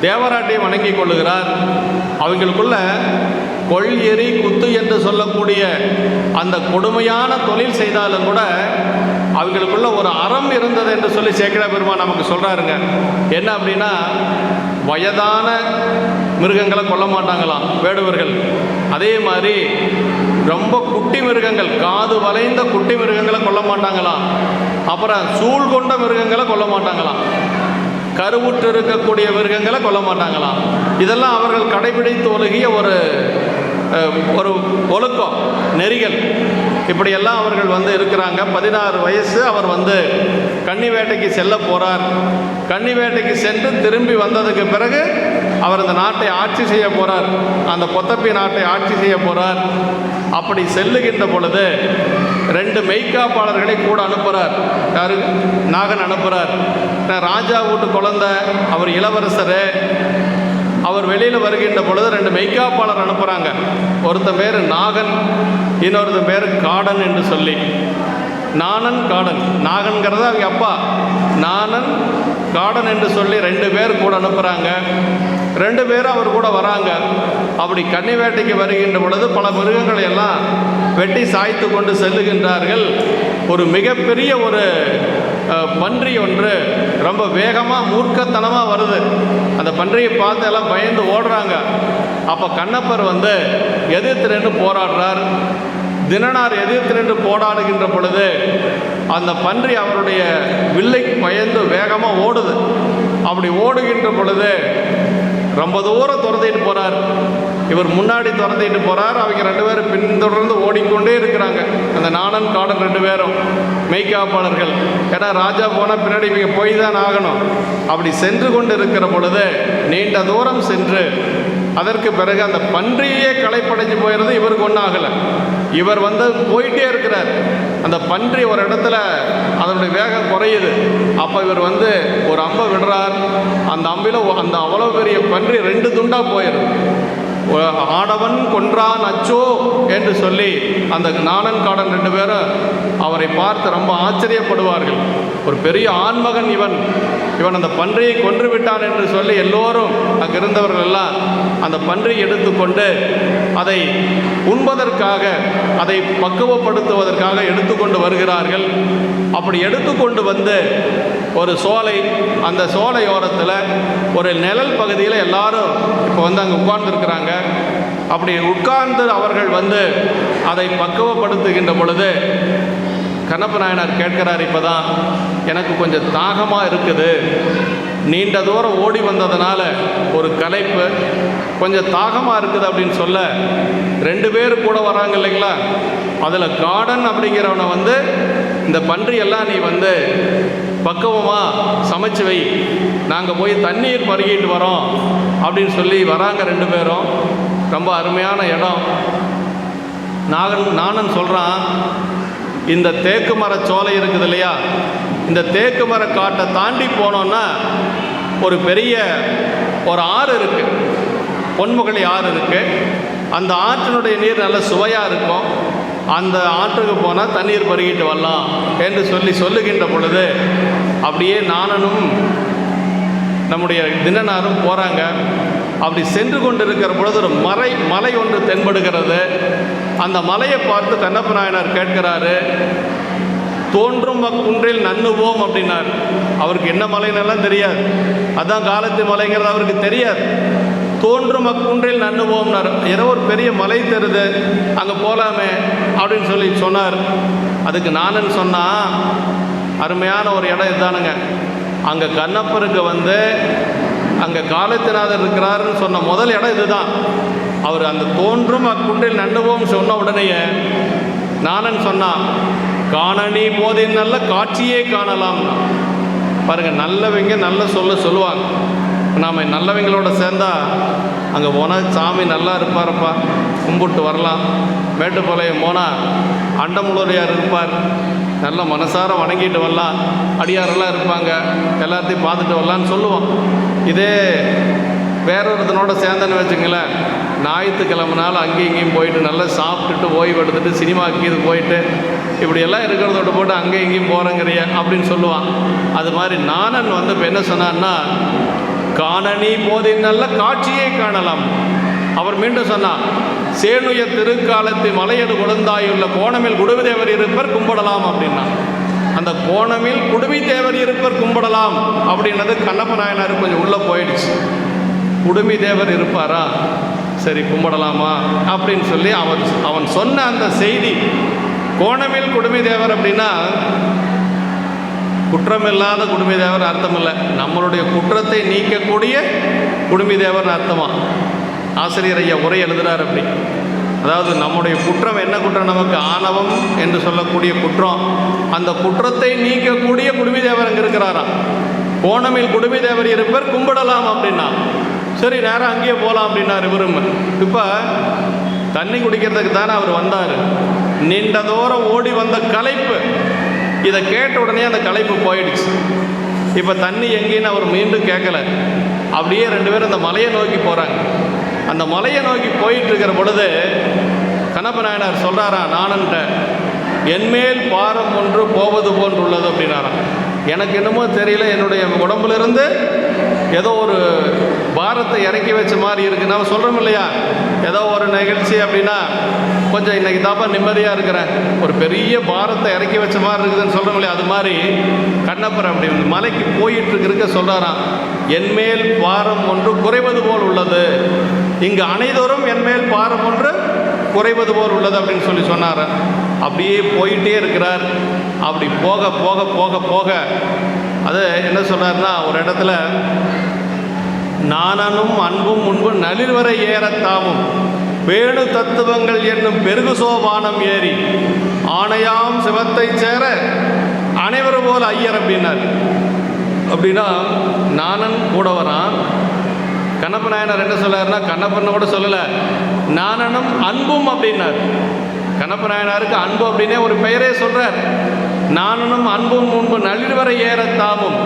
தேவராட்டியை வணங்கி கொள்ளுகிறார். அவங்களுக்குள்ள கொள் எரி குத்து என்று சொல்லக்கூடிய அந்த கொடுமையான தொழில் செய்தாலும் கூட அவங்களுக்குள்ள ஒரு அறம் இருந்தது என்று சொல்லி சேக்கிழார் பெருமான் நமக்கு சொல்கிறாருங்க. என்ன அப்படின்னா, வயதான மிருகங்களை கொல்ல மாட்டாங்களாம் வேடுவர்கள். அதே மாதிரி ரொம்ப குட்டி மிருகங்கள், காது வளைந்த குட்டி மிருகங்களை கொல்ல மாட்டாங்களாம். அப்புறம் சூழ் கொண்ட மிருகங்களை கொல்ல மாட்டாங்களாம். கருவுற்று இருக்கக்கூடிய மிருகங்களை கொல்ல மாட்டாங்களாம். இதெல்லாம் அவர்கள் கடைபிடித்து ஒழுகிய ஒரு ஒழுக்கம், நெறிகள். இப்படியெல்லாம் அவர்கள் இருக்கிறாங்க. 16 வயசு அவர் கன்னி வேட்டைக்கு செல்ல போகிறார். கன்னி வேட்டைக்கு சென்று திரும்பி வந்ததுக்கு பிறகு அவர் அந்த நாட்டை ஆட்சி செய்ய போகிறார். அந்த பொத்தப்பி நாட்டை ஆட்சி செய்ய போகிறார். அப்படி செல்லுகின்ற பொழுது 2 மெய்க்காப்பாளர்களை கூட அனுப்புகிறார். யாரு? நாகன் அனுப்புகிறார். ராஜா வீட்டு குழந்தை, அவர் இளவரசர். அவர் வெளியில் வருகின்ற பொழுது 2 மெய்க்காப்பாளர் அனுப்புகிறாங்க. ஒருத்தன் பேர் நாகன், இன்னொருத்தன் பேர் காடன் என்று சொல்லி. நாணன் காடன், நாகன்கிறது அவங்க அப்பா, நாணன் காடன் என்று சொல்லி 2 பேர் கூட அனுப்புகிறாங்க. 2 பேரும் அவர் கூட வராங்க. அப்படி கன்னி வேட்டைக்கு வருகின்ற பொழுது பல மிருகங்களை எல்லாம் வெட்டி சாய்த்து கொண்டு செல்லுகின்றார்கள். ஒரு மிகப்பெரிய ஒரு பன்றி ஒன்று ரொம்ப வேகமாக மூர்க்கத்தனமாக வருது. அந்த பன்றியை பார்த்து எல்லாம் பயந்து ஓடுறாங்க. அப்போ கண்ணப்பர் எதிர்த்து நின்று போராடுறார். தினனார் எதிர்த்து நின்று போராடுகின்ற பொழுது அந்த பன்றி அவருடைய வில்லைக்கு பயந்து வேகமாக ஓடுது. அப்படி ஓடுகின்ற பொழுது ரொம்ப தூரம் துரத்திட்டு போகிறார். இவர் முன்னாடி துரத்திட்டு போகிறார். அவங்க 2 பேரும் பின்தொடர்ந்து ஓடிக்கொண்டே இருக்கிறாங்க. அந்த நாணன் காடன் 2 பேரும் மெய்க்காப்பாளர்கள். ஏன்னா ராஜா போனால் பின்னாடி இவங்க போய் தான் ஆகணும். அப்படி சென்று கொண்டு இருக்கிற பொழுது நீண்ட தூரம் சென்று அதற்கு பிறகு அந்த பன்றியே களைப்படைஞ்சு போயிடுறது. இவருக்கு ஒன்றும் ஆகலை. இவர் போயிட்டே இருக்கிறார். அந்த பன்றி ஒரு இடத்துல அதனுடைய வேகம் குறையுது. அப்போ இவர் ஒரு அம்பை விடுறார். அந்த அம்பில் அந்த அவ்வளோ பெரிய பன்றி 2 துண்டாக போயிடும். ஆடவன் கொன்றான் அச்சோ என்று சொல்லி அந்த நாணன் காடன் 2 பேரும் அவரை பார்த்து ரொம்ப ஆச்சரியப்படுவார்கள். ஒரு பெரிய ஆண்மகன் இவன் அந்த பன்றியை கொன்று விட்டான் என்று சொல்லி எல்லோரும் அங்கே இருந்தவர்கள் எல்லாம் அந்த பன்றியை எடுத்துக்கொண்டு அதை உண்பதற்காக, அதை பக்குவப்படுத்துவதற்காக எடுத்துக்கொண்டு வருகிறார்கள். அப்படி எடுத்துக்கொண்டு ஒரு சோலை, அந்த சோலையோரத்தில் ஒரு நிழல் பகுதியில் எல்லாரும் இப்போ அங்கே உட்கார்ந்துருக்கிறாங்க. அப்படி உட்கார்ந்து அவர்கள் அதை பக்குவப்படுத்துகின்ற பொழுது கண்ணப்ப நாயனார் கேட்கிறார், இப்போ தான் எனக்கு கொஞ்சம் தாகமாக இருக்குது, நீண்ட தூரம் ஓடி வந்ததுனால ஒரு களைப்பு, கொஞ்சம் தாகமாக இருக்குது அப்படின்னு சொல்ல 2 பேர் கூட வராங்க இல்லைங்களா. அதில் காடன் அப்படிங்கிறவனை இந்த பன்றியெல்லாம் நீ பக்குவமாக சமைச்சு வை, நாங்கள் போய் தண்ணீர் பருகிட்டு வரோம் அப்படின்னு சொல்லி வராங்க 2 பேரும். ரொம்ப அருமையான இடம். நாணன் சொல்கிறான், இந்த தேக்கு மர சோலை இருக்குது இல்லையா, இந்த தேக்கு மர காட்டை தாண்டி போனோன்னா ஒரு பெரிய ஒரு ஆறு இருக்குது, பொன்முகலி ஆறு இருக்குது. அந்த ஆற்றினுடைய நீர் நல்ல சுவையாக இருக்கும். அந்த ஆற்றுக்கு போனால் தண்ணீர் பருகிட்டு வரலாம் என்று சொல்லுகின்ற பொழுது அப்படியே நாணனும் நம்முடைய தினனாரும் போகிறாங்க. அப்படி சென்று கொண்டு இருக்கிற பொழுது ஒரு மலை ஒன்று தென்படுகிறது. அந்த மலையை பார்த்து கண்ணப்ப நாயனார் கேட்கிறாரு, தோன்றும் குன்றில் நன்னுவோம் அப்படின்னார். அவருக்கு என்ன மலைன்னெல்லாம் தெரியாது, அதான் காலத்து மலைங்கிறது அவருக்கு தெரியாது. தோன்றும் குன்றில் நன்னுவோம்னார். ஏதோ ஒரு பெரிய மலை தருது, அங்கே போகலாமே அப்படின்னு சொன்னார். அதுக்கு நானன் சொன்னால், அருமையான ஒரு இடம் இதுதானுங்க, அங்கே கண்ணப்பருக்கு அங்கே காலத்திநாதர் இருக்கிறாருன்னு சொன்ன முதல் இடம் இதுதான். அவர் அந்த தோன்றும் அக்குன்றில் நன்னுவோம் சொன்ன உடனேயே நானன் சொன்னான், காணனி போதின் நல்ல காட்சியே காணலாம். பாருங்கள், நல்லவங்க நல்ல சொல்லுவாங்க. நாம் நல்லவங்களோட சேர்ந்தால் அங்கே போனால் சாமி நல்லா இருப்பார்ப்பா, கும்பிட்டு வரலாம். மேட்டுப்பாளையம் போனால் அண்டமுழுதையார் இருப்பார், நல்ல மனசார வணங்கிட்டு வரலாம். அடியாரெல்லாம் இருப்பாங்க, எல்லாத்தையும் பார்த்துட்டு வரலான்னு சொல்லுவோம். இதே வேறொருத்தனோட சேர்ந்தன்னு வச்சுங்களேன், ஞாயிற்றுக்கிழமைனாலும் அங்கேயும் இங்கேயும் போயிட்டு நல்லா சாப்பிட்டுட்டு ஓய்வு எடுத்துட்டு சினிமாவுக்கு இது போயிட்டு இப்படியெல்லாம் இருக்கிறதோட போட்டு அங்கேயும் இங்கேயும் போகிறேங்கிறிய அப்படின்னு சொல்லுவான். அது மாதிரி நானன் இப்போ என்ன சொன்னான்னா, காணனி போதின் நல்ல காட்சியை காணலாம். அவர் மீண்டும் சொன்னார், சேனுய திருக்காலத்து மலையடு கொழுந்தாயுள்ள கோணமில் குடுவி தேவர் இருப்பர் கும்பிடலாம் அப்படின்னா, அந்த கோணமில் குடுவி தேவர் இருப்பர் கும்பிடலாம் அப்படின்னது கண்ணப்ப நாயனாருக்கு கொஞ்சம் உள்ளே போயிடுச்சு. குடுமி தேவர் இருப்பாரா, சரி கும்பிடலாமா அப்படின்னு சொல்லி அவன் சொன்ன அந்த செய்தி. கோணமில் குடுமி தேவர் அப்படின்னா குற்றமில்லாத குடுமி தேவர் அர்த்தம் இல்லை, நம்மளுடைய குற்றத்தை நீக்கக்கூடிய குடுமி தேவர்னு அர்த்தமா. ஆசிரியர் ஐயா உரை எழுதுகிறார் அப்படி. அதாவது நம்முடைய குற்றம் என்ன குற்றம், நமக்கு ஆணவம் என்று சொல்லக்கூடிய குற்றம், அந்த குற்றத்தை நீக்கக்கூடிய குடுமி தேவர் அங்கே இருக்கிறாராம். கோணமில் குடுமி தேவர் இருப்பர் கும்பிடலாம் அப்படின்னா சரி நேரம் அங்கேயே போகலாம் அப்படின்னாரு இவரும். இப்போ தண்ணி குடிக்கிறதுக்கு தானே அவர் வந்தார். நீண்ட தூரம் ஓடி வந்த களைப்பு, இதை கேட்ட உடனே அந்த களைப்பு போயிடுச்சு. இப்போ தண்ணி எங்கேன்னு அவர் மீண்டும் கேட்கல. அப்படியே 2 பேரும் அந்த மலையை நோக்கி போகிறாங்க. அந்த மலையை நோக்கி போயிட்டு இருக்கிற பொழுது கண்ணப்ப நாயனார் சொல்கிறாராம், நானன்ட்ட என்மேல் பாரம் ஒன்று போவது போன்றுள்ளது அப்படின்னாராம். எனக்கு என்னமோ தெரியல, என்னுடைய உடம்புலேருந்து ஏதோ ஒரு பாரத்தை இறக்கி வச்ச மாதிரி இருக்குது. நம்ம சொல்கிறோம் இல்லையா, ஏதோ ஒரு நிகழ்ச்சி அப்படின்னா கொஞ்சம் இன்றைக்கி தாப்பா நிம்மதியாக இருக்கிறேன், ஒரு பெரிய பாரத்தை இறக்கி வச்ச மாதிரி இருக்குதுன்னு சொல்கிறோம் இல்லையா, அது மாதிரி கண்ணப்பர் அப்படி மலைக்கு போயிட்டு இருக்க சொல்கிறாராம், என்மேல் பாரம் ஒன்று குறைவது போல் உள்ளது, இங்கு அனைதோறும் என்மேல் பாரம் ஒன்று குறைவது போல் உள்ளது அப்படின்னு சொல்லி சொன்னார். அப்படியே போயிட்டே இருக்கிறார். அப்படி போக போக போக போக அது என்ன சொன்னார்னா, ஒரு இடத்துல நாணனும் அன்பும் முன்பு நளிர்வரை ஏறத்தாமும் வேணு தத்துவங்கள் என்னும் பெருகு சோபானம் ஏறி ஆணையாம் சிவத்தை சேர அனைவரும் போல் ஐயர் அப்படின்னார். அப்படின்னா நாணன் கூட வரான். கண்ணப்ப நாயனார் என்ன சொல்லாருன்னா, கண்ணப்பன்னு கூட சொல்லலை, நாணனும் அன்பும் அப்படின்னார். கண்ணப்ப நாயனாருக்கு அன்பு அப்படின்னே ஒரு பெயரே சொல்கிறார். நாணனும் அன்பும் முன்பு நளிர்வரை ஏறத்தாமும்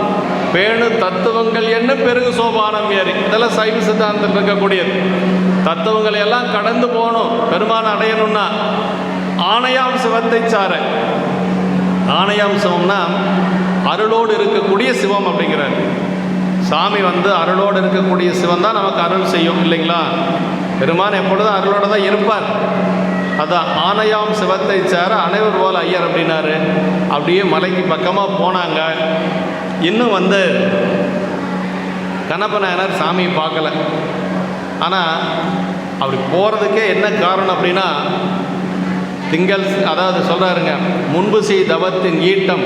வேணு தத்துவங்கள் என்ன பெருகு சோபானம் ஏறி, இதெல்லாம் சைவ சித்தாந்தத்தில் இருக்கக்கூடியது. தத்துவங்களை எல்லாம் கடந்து போகணும், பெருமானை அடையணும்னா ஆணையாம் சிவத்தை சார. ஆணையாம் சிவம்னா அருளோடு இருக்கக்கூடிய சிவம் அப்படிங்கிறார். சாமி அருளோடு இருக்கக்கூடிய சிவன் தான் நமக்கு அருள் செய்யும் இல்லைங்களா. பெருமான் எப்பொழுதும் அருளோடு தான் இருப்பார். அதான் ஆணையாம் சிவத்தை சேர அனைவர் போல் ஐயர் அப்படின்னாரு. அப்படியே மலைக்கு பக்கமாக போனாங்க. இன்னும் கண்ணப்ப நாயனார் சாமியை பார்க்கல. ஆனால் அப்படி போகிறதுக்கே என்ன காரணம் அப்படின்னா, திங்கள் அதாவது சொல்கிறாருங்க, முன்பு செய் தவத்தின் ஈட்டம்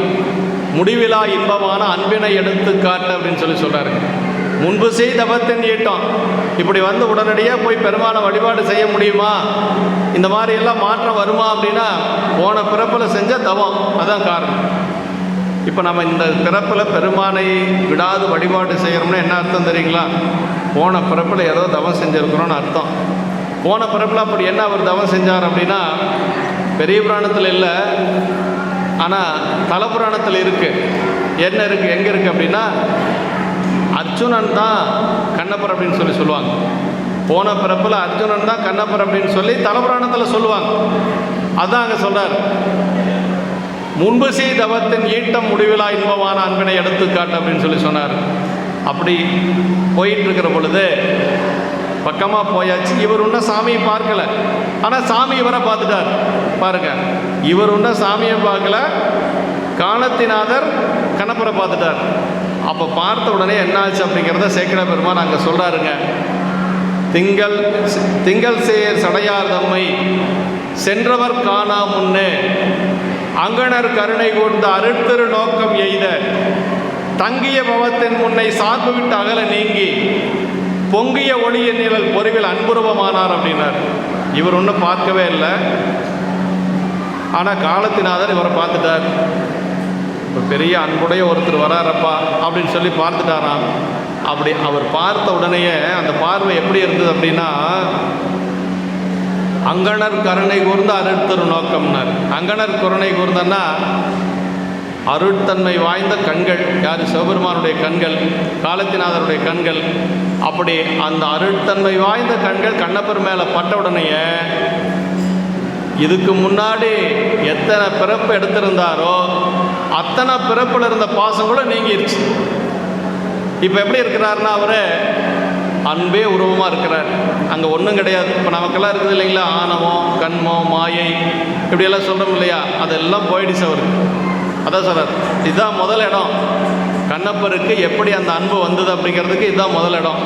முடிவிலா இன்பமான அன்பினை எடுத்து காட்டு அப்படின்னு சொல்லி சொல்கிறாருங்க. முன்பு செய் தவத்தின் ஈட்டம், இப்படி உடனடியாக போய் பெருமானை வழிபாடு செய்ய முடியுமா, இந்த மாதிரி எல்லாம் மாற்றம் வருமா அப்படின்னா போன பிறப்பில் செஞ்ச தவம் அதான் காரணம். இப்போ நம்ம இந்த பிறப்பில் பெருமானை விடாது வழிபாடு செய்கிறோம்னா என்ன அர்த்தம் தெரியுங்களா, போன பிறப்பில் ஏதோ தவம் செஞ்சுருக்கிறோன்னு அர்த்தம். போன பிறப்பில் அப்படி என்ன அவர் தவம் செஞ்சார் அப்படின்னா, பெரிய புராணத்தில் இல்லை, ஆனால் தல புராணத்தில் இருக்குது. என்ன இருக்குது, எங்கே இருக்குது அப்படின்னா, அர்ஜுனன் தான் கண்ணப்பர் அப்படின்னு சொல்லி சொல்லுவாங்க. போன பிறப்பில் அர்ஜுனன் தான் கண்ணப்பர் அப்படின்னு சொல்லி தல புராணத்தில் சொல்லுவாங்க. அதான் அங்கே சொல்கிறார், முன்பு செய் தவத்தின் ஈட்டம் முடிவிலா இன்பமான அன்பினை எடுத்துக்காட்டு அப்படின்னு சொல்லி சொன்னார். அப்படி போயிட்டுருக்கிற பொழுது பக்கமாக போயாச்சு. இவர் இன்னும் சாமியை பார்க்கல, ஆனால் சாமி இவரை பார்த்துட்டார். பாருங்க, இவர் இன்னும் சாமியை பார்க்கல, காலத்தினாதர் கண்ணப்பரை பார்த்துட்டார். அப்போ பார்த்த உடனே என்ன ஆச்சு அப்படிங்கிறத சேக்கிழ பெருமான் அங்கே சொல்கிறாருங்க. திங்கள் சேர் சடையார் தம்மை சென்றவர் காணா முன்னே அங்கணர் கருணை கூர்ந்த அருட்திரு நோக்கம் எய்த தங்கிய பவத்தின் முன்னை சார்பு விட்டு அகல நீங்கி பொங்கிய ஒளிய நிழல் பொறிவில் அன்புருவமானார் அப்படின்னார். இவர் ஒன்றும் பார்க்கவே இல்லை, ஆனால் காலத்தினாதர் இவரை பார்த்துட்டார். ஒரு பெரிய அன்புடைய ஒருத்தர் வராரப்பா அப்படின்னு சொல்லி பார்த்துட்டாராம். அப்படி அவர் பார்த்த உடனேயே அந்த பார்வை எப்படி இருந்தது அப்படின்னா, அங்கணர் கருணை கூர்ந்த அருட்திரு நோக்கம்னார். அங்கணர் கருணை கூர்ந்தன்னா அருட்தன்மை வாய்ந்த கண்கள். யார்? சிவபெருமானுடைய கண்கள், காலத்தினாதருடைய கண்கள். அப்படி அந்த அருட்தன்மை வாய்ந்த கண்கள் கண்ணப்பர் மேலே பட்ட உடனேயே இதுக்கு முன்னாடி எத்தனை பிறப்பு எடுத்திருந்தாரோ அத்தனை பிறப்பில் இருந்த பாசங்களும் நீங்கிருச்சு. இப்போ எப்படி இருக்கிறாருன்னா, அவர் அன்பே உருவமாக இருக்கிறார். அங்கே ஒன்றும் கிடையாது. இப்போ நமக்கெல்லாம் இருக்குது இல்லைங்களா, ஆணவம், கண்மம், மாயை இப்படியெல்லாம் சொல்கிறோம் இல்லையா, அதெல்லாம் போயிடுச்சு அவருக்கு. அதான் சொல்கிறார், இதுதான் முதல் இடம். கண்ணப்பருக்கு எப்படி அந்த அன்பு வந்தது அப்படிங்கிறதுக்கு இதுதான் முதல் இடம்.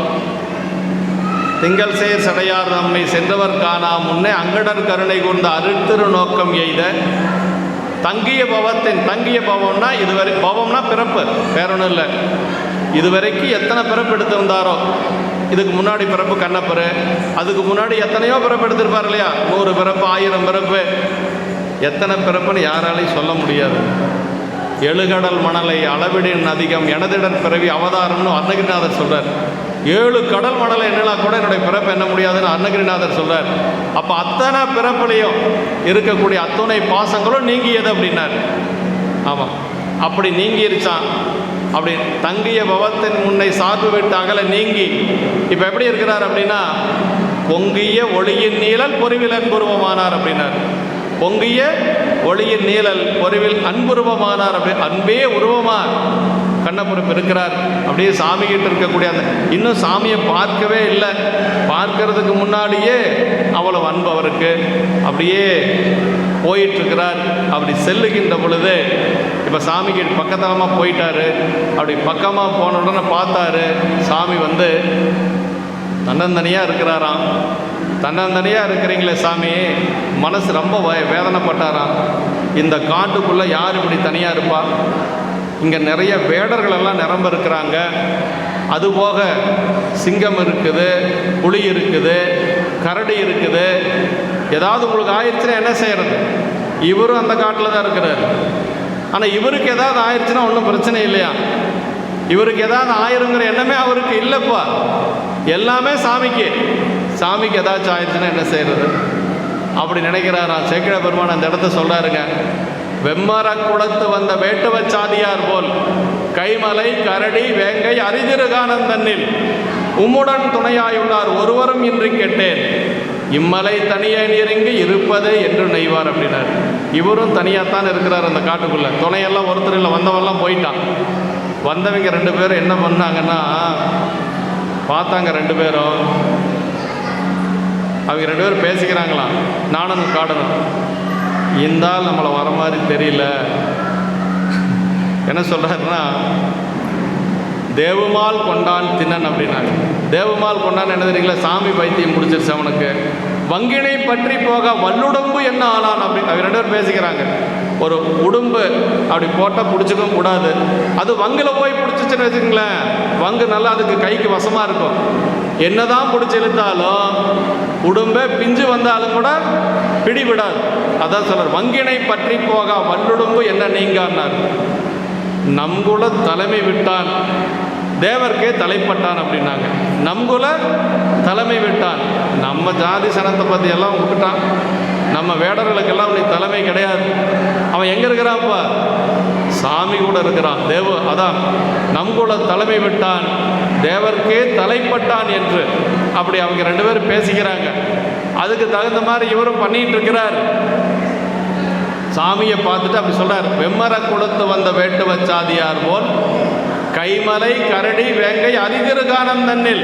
திங்கள் சேர் சடையார் நம்மை சென்றவர் காணா முன்னே அங்கடர் கருணை கூர்ந்த அருட்திரு நோக்கம் எய்த தங்கிய பவம்னா இதுவரை பவம்னா பிறப்பு, வேற ஒன்றும் இல்லை. இதுவரைக்கும் எத்தனை பிறப்பு எடுத்திருந்தாரோ, இதுக்கு முன்னாடி பிறப்பு கண்ணப்பரு, அதுக்கு முன்னாடி எத்தனையோ பிறப்பு எடுத்திருப்பார் இல்லையா, 100 பிறப்பு 1000 பிறப்பு, எத்தனை பிறப்புன்னு யாராலையும் சொல்ல முடியாது. எழுகடல் மணலை அளவிடின் அதிகம் எனதிடர் பிறவி அவதாரம்னு அருணகிரிநாதர் சொல்கிறார். 7 கடல் மணலை என்னன்னா கூட என்னுடைய பிறப்பு என்ன முடியாதுன்னு அருணகிரிநாதர் சொல்கிறார். அப்போ அத்தனை பிறப்புலையும் இருக்கக்கூடிய அத்துணை பாசங்களும் நீங்கியது அப்படின்னார். ஆமாம், அப்படி நீங்கிருச்சான். அப்படி தங்கிய பவத்தின் முன்னை சார்பு விட்டு அகல நீங்கி இப்போ எப்படி இருக்கிறார் அப்படின்னா, பொங்கிய ஒளியின் நீழல் பொறிவில் அன்புருவமானார் அப்படின்னார். பொங்கிய ஒளியின் நீழல் பொறிவில் அன்புருவமானார். அப்படி அன்பே உருவமாக கண்ணபுரம் இருக்கிறார். அப்படியே சாமிகிட்ட இருக்கக்கூடிய அந்த இன்னும் சாமியை பார்க்கவே இல்லை, பார்க்கறதுக்கு முன்னாடியே அவ்வளவு அன்பு அவருக்கு. அப்படியே போயிட்டுருக்கிறார். அப்படி செல்லுகின்ற பொழுது இப்போ சாமிக்கு பக்கத்தலமாக போயிட்டார். அப்படி பக்கமாக போன உடனே பார்த்தாரு, சாமி வந்து தன்னந்தனியாக இருக்கிறாராம். தன்னந்தனியாக இருக்கிறீங்களே சாமி, மனசு ரொம்ப வேதனைப்பட்டாராம். இந்த காட்டுக்குள்ளே யார் இப்படி தனியாக இருப்பா? இங்கே நிறைய வேடர்களெல்லாம் நிரம்ப இருக்கிறாங்க. அதுபோக சிங்கம் இருக்குது, புலி இருக்குது, கரடி இருக்குது. ஏதாவது உங்களுக்கு ஆயிடுச்சுன்னா என்ன செய்கிறது? இவரும் அந்த காட்டில் தான் இருக்கிறார். ஆனால் இவருக்கு ஏதாவது ஆயிடுச்சுன்னா ஒன்றும் பிரச்சனை இல்லையா? இவருக்கு ஏதாவது ஆயிருங்கிற எண்ணமே அவருக்கு இல்லைப்பா. எல்லாமே சாமிக்கு ஏதாச்சும் ஆயிடுச்சுன்னா என்ன செய்கிறது அப்படி நினைக்கிறாராம். சேக்கிழ பெருமான் அந்த இடத்த சொல்கிறாருங்க. வெம்மர குளத்து வந்த வேட்டுவ சாதியார் போல் கைமலை கரடி வேங்கை அரிதிருகானந்தன்னில் உம்முடன் துணையாயுள்ளார் ஒருவரும் இன்றி கேட்டேன் இம்மலை தனியே நெருங்கி இருப்பதே என்று நெய்வார் அப்படின்னார். இவரும் தனியாகத்தான் இருக்கிறார் அந்த காட்டுக்குள்ளே. துணையெல்லாம் ஒருத்தர் இல்லை, வந்தவெல்லாம் போயிட்டான். வந்தவங்க 2 பேரும் என்ன பண்ணாங்கன்னா, பார்த்தாங்க 2 பேரும். அவங்க 2 பேரும் பேசிக்கிறாங்களாம், நானும் காடணும். இருந்தால் நம்மளை வர மாதிரி தெரியல. என்ன சொல்கிறாருன்னா, தேவுமால் கொண்டான் தின்னன் அப்படின்னாங்க. தேவுமால் கொண்டான் என்ன தெரியுங்களா? சாமி பைத்தியம் பிடிச்சிருச்சு அவனுக்கு. வங்கினை பற்றி போக வல்லுடம்பு என்ன ஆனான் அப்படின்னு அவங்க 2 பேரும் பேசிக்கிறாங்க. ஒரு உடும்பு அப்படி போட்டால் பிடிச்சிக்கவும் கூடாது. அது வங்கில் போய் பிடிச்சிச்சுன்னு வச்சுக்கங்களேன், வங்கு நல்லா அதுக்கு கைக்கு வசமாக இருக்கும். என்னதான் பிடிச்சி இழுத்தாலும் உடும்பை பிஞ்சு வந்தாலும் கூட பிடி விடாது. அதான் சொல்றார், வங்கினை பற்றி போக வல்லுடும்பு என்ன நீங்கான்னார். நம்குல தலைமை விட்டான் தேவர்க்கே தலைப்பட்டான் அப்படின்னாங்க. நம்குல தலைமை விட்டான். நம்ம ஜாதி சனத்தை பற்றி எல்லாம் விட்டுட்டான். நம்ம வேடர்களுக்கெல்லாம் நீ தலைமை கிடையாது. அவன் எங்கே இருக்கிறான்ப்பா? சாமி கூட இருக்கிறான். அதான் நம்குல தலைமை விட்டான் தேவர்க்கே தலைப்பட்டான் என்று அப்படி அவங்க 2 பேரும் பேசிக்கிறாங்க. அதுக்கு தகுந்த மாதிரி இவரும் பண்ணிட்டு இருக்கிறார். சாமியை பார்த்துட்டு அப்படி சொல்றார், வெம்மர குளத்து வந்த வேட்டுவ சாதியார் போல் கைமலை கரடி வேங்கை அரிதிருகானந்தன்னில்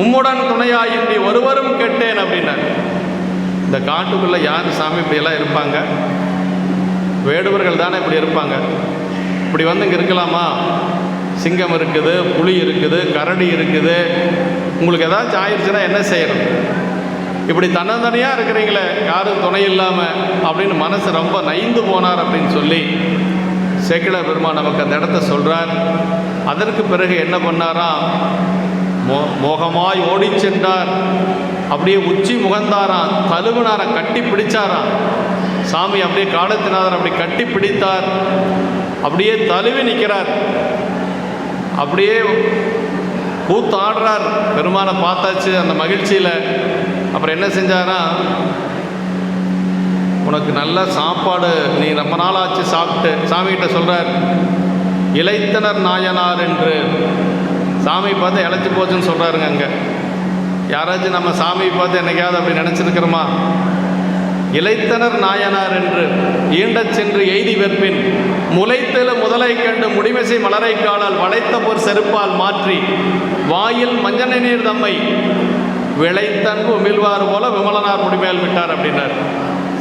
உம்முடன் துணையாயின்றி ஒருவரும் கெட்டேன் அப்படின்னார். இந்த காட்டுக்குள்ளே யார் சாமி இப்படியெல்லாம் இருப்பாங்க? வேடுவர்கள் தானே இப்படி இருப்பாங்க. இப்படி வந்து இங்கே இருக்கலாமா? சிங்கம் இருக்குது, புலி இருக்குது, கரடி இருக்குது. உங்களுக்கு ஏதாச்சும் ஆயிடுச்சுன்னா என்ன செய்யணும்? இப்படி தன்னந்தனியாக இருக்கிறீங்களே, யாரும் துணை இல்லாமல் அப்படின்னு மனசு ரொம்ப நைந்து போனார் அப்படின்னு சொல்லி சேக்கிழ பெருமான் நமக்கு அந்த இடத்த சொல்கிறார். அதற்கு பிறகு என்ன பண்ணாராம்? மோகமாய் ஓடி சென்றார். அப்படியே உச்சி முகந்தாராம், தழுவினாராம், கட்டி பிடிச்சாராம். சாமி அப்படியே காலத்தினார் அப்படி கட்டி பிடித்தார். அப்படியே தழுவி நிற்கிறார். அப்படியே கூத்தாடுறார். பெருமானை பார்த்தாச்சு அந்த மகிழ்ச்சியில். அப்புறம் என்ன செஞ்சாரா, உனக்கு நல்ல சாப்பாடு நீ ரொம்ப நாள் ஆச்சு சாப்பிட்டு சாமிகிட்ட சொல்கிறார். இளைத்தனர் நாயனார் என்று சாமி பார்த்து இழைச்சி போச்சுன்னு சொல்கிறாருங்க. அங்கே யாராச்சும் நம்ம சாமியை பார்த்து என்னைக்காவது அப்படி நினச்சிருக்கிறோமா? இளைத்தனர் நாயனார் என்று ஈண்டச் சென்று எய்தி வெற்பின் முளைத்தெழு முதலை கண்டு முடிமிசை மலரை காலால் வளைத்த போர் செருப்பால் மாற்றி வாயில் மஞ்சள் நீர் தம்மை விளைத்தன்பு உமிழ்வார் போல விமலனார் முடிமேல் விட்டார் அப்படின்னார்.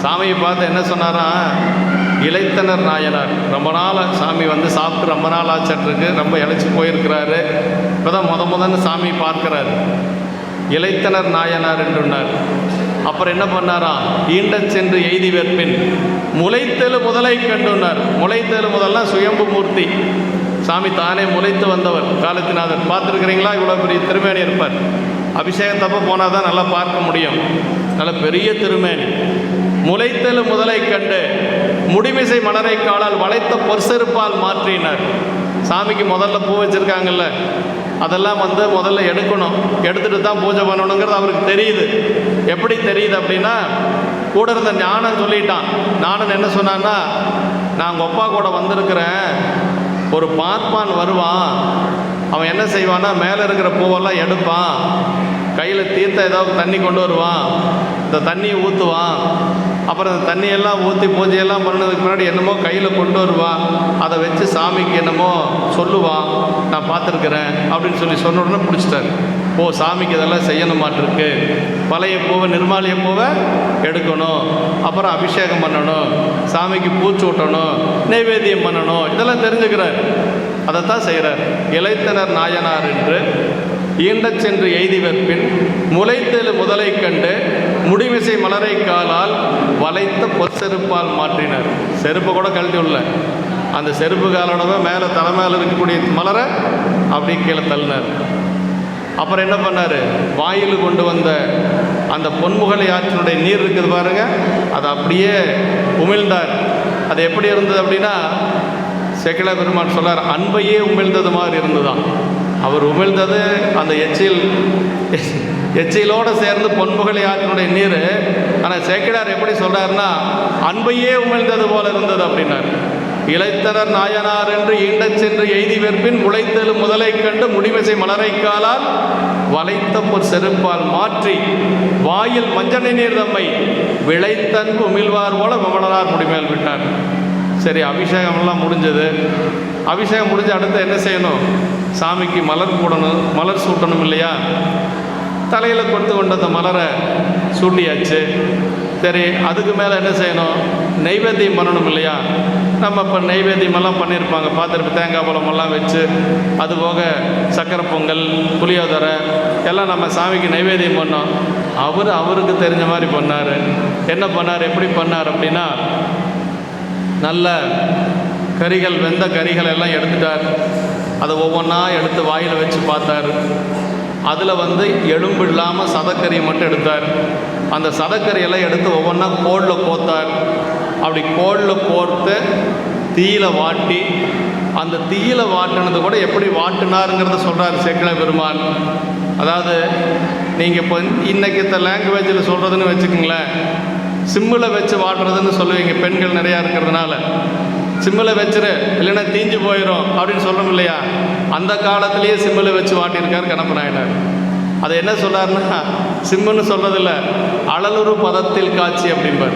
சாமியை பார்த்து என்ன சொன்னாரா? இளைத்தனர் நாயனார். ரொம்ப நாள் சாமி வந்து சாப்பிட்டு ரொம்ப நாள் ஆச்சருக்கு, ரொம்ப இழைச்சி போயிருக்கிறாரு. இப்போ தான் முதன்னு சாமி பார்க்குறாரு. இளைத்தனர் நாயனார் என்றுன்னார். அப்புறம் என்ன பண்ணாராம்? ஈண்டச் சென்று எய்தி வெற்பின் முளைத்தெழு முதலை கண்டுனார். முளைத்தெழு முதல்னா சுயம்பு மூர்த்தி, சாமி தானே முளைத்து வந்தவர் காலத்தினாதர். பார்த்துருக்கிறீங்களா? இவ்வளோ பெரிய திருமேனி இருப்பார். அபிஷேகத்தப்போ போனால் தான் நல்லா பார்க்க முடியும். நல்ல பெரிய திருமேனி. முளைத்தெழு முதலை கண்டு முடிமிசை மலரை காலால் வளைத்த பொற்செருப்பால் மாற்றினார். சாமிக்கு முதல்ல பூ வச்சுருக்காங்கல்ல, அதெல்லாம் முதல்ல எடுக்கணும், எடுத்துகிட்டு தான் பூஜை பண்ணணுங்கிறது அவருக்கு தெரியுது. எப்படி தெரியுது அப்படின்னா, கூட இருந்த ஞானம் சொல்லிட்டான். ஞானன் என்ன சொன்னான்னா, நான் உங்கள் அப்பா கூட வந்திருக்கிறேன், ஒரு பார்ப்பான் வருவான், அவன் என்ன செய்வான்னா மேலே இருக்கிற பூவெல்லாம் எடுப்பான், கையில் தீர்த்த ஏதாவது தண்ணி கொண்டு வருவான், இந்த தண்ணியை ஊற்றுவான், அப்புறம் அந்த தண்ணியெல்லாம் ஊற்றி பூஜையெல்லாம் பண்ணதுக்கு முன்னாடி என்னமோ கையில் கொண்டு வருவான், அதை வச்சு சாமிக்கு என்னமோ சொல்லுவான், நான் பார்த்துருக்குறேன் அப்படின்னு சொன்ன உடனே பிடிச்சிட்டார். ஓ, சாமிக்கு இதெல்லாம் செய்யணுமாட்டிருக்கு, பழைய பூவை நிர்மாலிய பூவை எடுக்கணும், அப்புறம் அபிஷேகம் பண்ணணும், சாமிக்கு பூச்சூட்டணும், நைவேத்தியம் பண்ணணும், இதெல்லாம் தெரிஞ்சுக்கிறார். அதைத்தான் செய்கிறார். இளைத்தனர் நாயனார் என்று ஈண்டச் சென்று எய்தி வெற்பின் முளைத்தெழு முதலை கண்டு முடிமிசை மலரை காலால் வளைத்த பொற்செருப்பால் மாற்றினார். செருப்பு கூட கழட்டி உள்ள அந்த செருப்பு காலோடவே மேலே தலைமையில் இருக்கக்கூடிய மலரை அப்படியே கீழே தள்ளினார். அப்புறம் என்ன பண்ணார்? வாயில் கொண்டு வந்த அந்த பொன்முகலை ஆற்றினுடைய நீர் இருக்குது பாருங்க, அதை அப்படியே உமிழ்ந்தார். அது எப்படி இருந்தது அப்படின்னா, சேக்கிழ பெருமான் சொல்லார், அன்பையே உமிழ்ந்தது மாதிரி இருந்துதான். அவர் உமிழ்ந்தது அந்த எச்சிலோடு சேர்ந்து பொன்முகலை ஆற்றினுடைய நீர். ஆனால் சேக்கிழார் எப்படி சொல்கிறாருன்னா, அன்பையே உமிழ்ந்தது போல இருந்தது அப்படின்னார். இளைத்தனர் நாயனார் என்று ஈண்டச் சென்று எய்தி வெற்பின் முளைத்தெழு முதலை கண்டு முடிமிசை மலரை காலால் வளைத்த பொற் செருப்பால் மாற்றி வாயில் மஞ்சனை நீர் தம்மை விளைத்தன்பு உமிழ்வார் போல விமலனார் முடிமேல் விட்டார். சரி, அபிஷேகம்லாம் முடிஞ்சது. அபிஷேகம் முடிஞ்ச அடுத்து என்ன செய்யணும்? சாமிக்கு மலர் போடணும், மலர் சூட்டணும் இல்லையா? தலையில் கொண்டு கொண்ட அந்த மலரை சூட்டியாச்சு. சரி, அதுக்கு மேலே என்ன செய்யணும்? நைவேத்தியம் பண்ணணும் இல்லையா? நம்ம இப்போ நைவேத்தியமெல்லாம் பண்ணியிருப்பாங்க, பார்த்துருப்போம். தேங்காய் பழமெல்லாம் வச்சு, அதுபோக சக்கரை பொங்கல், புளியோதரை எல்லாம் நம்ம சாமிக்கு நைவேத்தியம் பண்ணோம். அவருக்கு தெரிஞ்ச மாதிரி பண்ணார். என்ன பண்ணார்? எப்படி பண்ணார் அப்படின்னா, நல்ல கறிகள், வெந்த கறிகள் எல்லாம் எடுத்துட்டார். அதை ஒவ்வொன்றா எடுத்து வாயில் வச்சு பார்த்தார். அதில் எலும்பு இல்லாமல் சதக்கறி மட்டும் எடுத்தார். அந்த சதக்கறியெல்லாம் எடுத்து ஒவ்வொன்றா கோலில் கோத்தார். அப்படி கோலில் கோர்த்து தீயில வாட்டி, அந்த தீயில வாட்டினது கூட எப்படி வாட்டினாருங்கிறத சொல்கிறார் சேக்கிழ பெருமான். அதாவது நீங்கள் இப்போ இன்றைக்கி இந்த லாங்குவேஜில் சொல்கிறதுன்னு வச்சுக்கோங்களேன், சிம்மில் வச்சு வாட்டுறதுன்னு சொல்லுவீங்க. பெண்கள் நிறையா இருக்கிறதுனால சிம்மில் வச்சுரு, இல்லைன்னா தீஞ்சு போயிடும் அப்படின்னு சொல்கிறோம் இல்லையா? அந்த காலத்திலேயே சிம்மில் வச்சு வாட்டியிருக்கார் கணப்ப நாயனார். அதை என்ன சொல்கிறாருன்னா, சிம்முன்னு சொல்கிறதில்ல, அழலுறு பதத்தில் காட்சி அப்படின்பார்.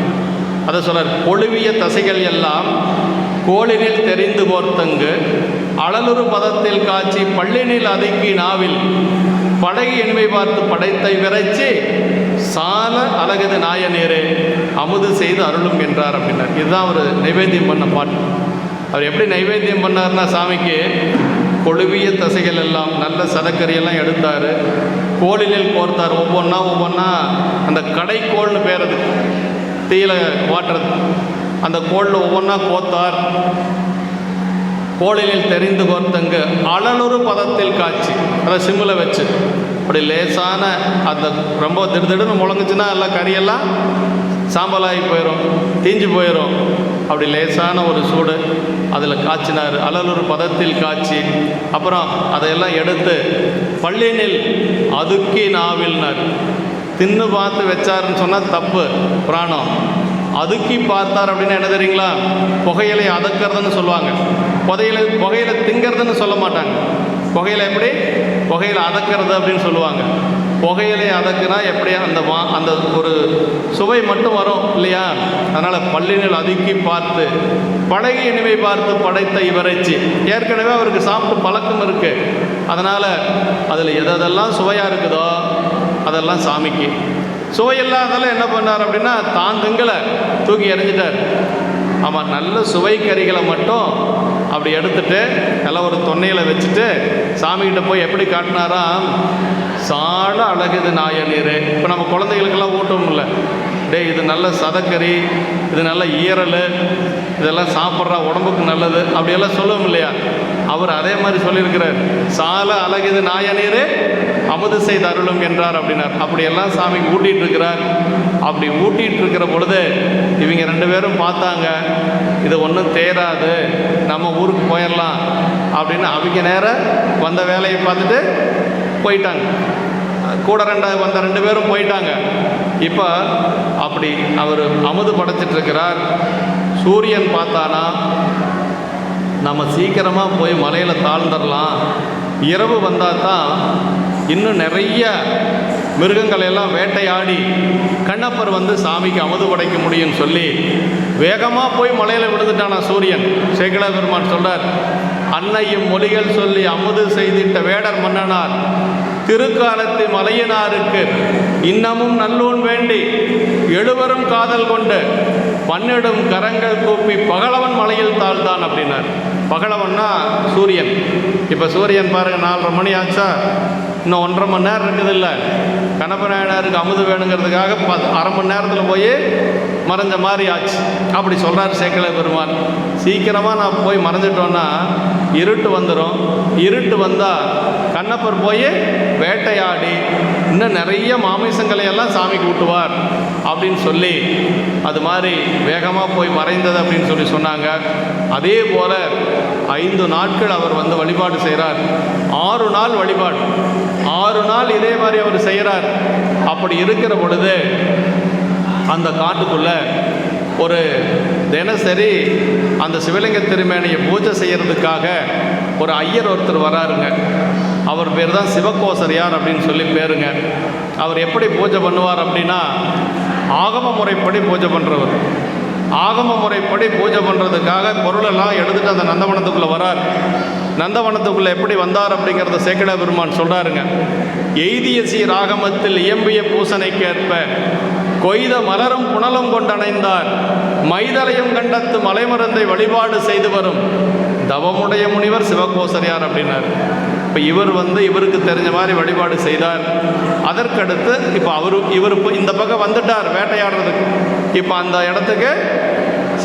அதை சொல்கிறார். கொழுவிய தசைகள் எல்லாம் கோளினில் தெரிந்து கோர்த்தங்கு அழலுறு பதத்தில் காட்சி பள்ளினில் அதுக்கி நாவில் படகி இனிமை பார்த்து படைத்தை விரைச்சி சால அழகது நாயனேரே அமுது செய்து அருளும் என்றார் அப்படின்னார். இதுதான் அவர் நைவேத்தியம் பண்ண பாட்டு. அவர் எப்படி நைவேத்தியம் பண்ணார்னா, சாமிக்கு கொழுவிய தசைகள் எல்லாம் நல்ல சதக்கரியெல்லாம் எடுத்தார், கோலினில் கோர்த்தார். ஒவ்வொன்றா அந்த கடைக்கோள்னு பேர், அது தீயில வாட்டுறது. அந்த கோளில் ஒவ்வொன்றா கோத்தார். கோளினில் தெரிந்து கோர்த்தங்கு அழலுறு பதத்தில் காட்சி, அதை சிம்மில் வச்சு அப்படி லேசான அந்த ரொம்ப திடுதிடுன்னு முழங்குச்சுன்னா எல்லாம் கறியெல்லாம் சாம்பலாகி போயிடும், தீஞ்சு போயிடும். அப்படி லேசான ஒரு சூடு அதில் காய்ச்சினார். அழலுறு பதத்தில் காய்ச்சி அப்புறம் அதையெல்லாம் எடுத்து பள்ளினில் அதுக்கி நாவில்னார். தின்னு பார்த்து வச்சாருன்னு சொன்னால் தப்பு, புராணம். அதுக்கி பார்த்தார் அப்படின்னா என்ன தெரியுங்களா? புகையிலை அதக்கிறதுன்னு சொல்லுவாங்க. புகையில திங்கிறதுன்னு சொல்ல மாட்டாங்க. புகையில எப்படி? புகையில அதக்கிறது அப்படின்னு சொல்லுவாங்க. புகையிலை அதக்குனா எப்படி அந்த ஒரு சுவை மட்டும் வரும் இல்லையா? அதனால் பள்ளினில் அதுக்கி பார்த்து படகி இனிமை பார்த்து படைத்த இவரைச்சி. ஏற்கனவே அவருக்கு சாப்பிட்டு பழக்கம் இருக்குது. அதனால் அதில் எதெல்லாம் சுவையாக இருக்குதோ அதெல்லாம் சாமிக்கு. சுவையில்லாதெல்லாம் என்ன பண்ணார் அப்படின்னா, தான் திங்களை தூக்கி எறிஞ்சிட்டார். நல்ல சுவை கறிகளை மட்டும் அப்படி எடுத்துட்டு நல்லா ஒரு தொன்னையில் வச்சுட்டு சாமிகிட்ட போய் எப்படி காட்டினாராம், சால அழகுது நாயனீர். இப்போ நம்ம குழந்தைகளுக்கெல்லாம் ஊட்டவும் டே இது நல்ல சதக்கறி, இது நல்ல ஈரல், இதெல்லாம் சாப்பிட்றா உடம்புக்கு நல்லது அப்படியெல்லாம் சொல்லவும் இல்லையா. அவர் அதே மாதிரி சொல்லியிருக்கிறார், சால அழகுது நாயனீர் அமுது செய்து அருளும் என்றார் அப்படின்னார். அப்படியெல்லாம் சாமிக்கு ஊட்டிகிட்டு இருக்கிறார். அப்படி ஊட்டிகிட்டு இருக்கிற பொழுது இவங்க 2 பேரும் பார்த்தாங்க, இது ஒன்றும் தேராது, நம்ம ஊருக்கு போயிடலாம் அப்படின்னு அவங்க நேரம் வந்த வேலையை பார்த்துட்டு போயிட்டாங்க. கூட வந்த 2 பேரும் போயிட்டாங்க. இப்போ அப்படி அவர் அமுது படைச்சிட்ருக்கிறார். சூரியன் பார்த்தானா, நம்ம சீக்கிரமாக போய் மலையில் தாழ்ந்துடலாம், இரவு வந்தால் தான் இன்னும் நிறைய மிருகங்களெல்லாம் வேட்டையாடி கண்ணப்பர் வந்து சாமிக்கு அமுது படைக்க முடியும்னு சொல்லி வேகமாக போய் மலையில் விழுந்துட்டானா சூரியன். சேக்கிழார் பெருமான் சொல்கிறார், அன்னையும் மொழிகள் சொல்லி அமுது செய்திட்ட வேடர் மன்னனார் திருக்காலத்து மலையனாருக்கு இன்னமும் நல்லூன் வேண்டி எழுவரும் காதல் கொண்டு பன்னிடும் கரங்கள் கூப்பி பகலவன் மலையில் தாழ்ந்தான் அப்படின்னார். பகலவன்னா சூரியன். இப்போ சூரியன் பாருங்கள் 4:30 மணி ஆச்சா, இன்னும் 1.5 மணி நேரம் இருக்குது. இல்லை கண்ணப்ப நாயனாருக்கு அமுது வேணுங்கிறதுக்காக அரை மணி நேரத்தில் போய் மறைஞ்ச மாதிரி ஆச்சு. அப்படி சொல்கிறார் சேக்கிழார் பெருமான். சீக்கிரமாக நான் போய் மறைஞ்சிட்டோன்னா இருட்டு வந்துடும். இருட்டு வந்தால் கண்ணப்பர் போய் வேட்டையாடி இன்னும் நிறைய மாமிசங்களை எல்லாம் சாமிக்கு ஊட்டுவார் அப்படின்னு சொல்லி அது மாதிரி வேகமாக போய் மறைந்தது அப்படின்னு சொல்லி சொன்னாங்க. அதே போல் 5 நாட்கள் அவர் வந்து வழிபாடு செய்கிறார். 6 நாள் வழிபாடு, 6 நாள் இதே மாதிரி அவர் செய்கிறார். அப்படி இருக்கிற பொழுது அந்த காட்டுக்குள்ளே ஒரு தினசரி அந்த சிவலிங்க திருமேனியை பூஜை செய்கிறதுக்காக ஒரு ஐயர் ஒருத்தர் வராருங்க. அவர் பேர் தான் சிவகோசரியார் அப்படின்னு சொல்லி பேருங்க. அவர் எப்படி பூஜை பண்ணுவார் அப்படின்னா, ஆகம முறைப்படி பூஜை பண்ணுறவர். ஆகம முறைப்படி பூஜை பண்ணுறதுக்காக பொருளெல்லாம் எடுத்துகிட்டு அந்த நந்தவனத்துக்குள்ளே வரார். நந்தவனத்துக்குள்ளே எப்படி வந்தார் அப்படிங்கிறத சேக்கிழார் பெருமான் சொல்கிறாருங்க. எய்திய சீர் ஆகமத்தில் இயம்பிய பூசனைக்கேற்ப கொய்த மலரும் புனலும் கொண்டணைந்தார் மைதலையும் கண்டத்து மலைமருந்தை வழிபாடு செய்து வரும் தவமுடைய முனிவர் சிவகோசரியார் அப்படின்னார். இப்போ இவர் வந்து இவருக்கு தெரிஞ்ச மாதிரி வழிபாடு செய்தார். அதற்கடுத்து இப்போ இவர் இந்த பக்கம் வந்துட்டார் வேட்டையாடுறதுக்கு. இப்போ அந்த இடத்துக்கு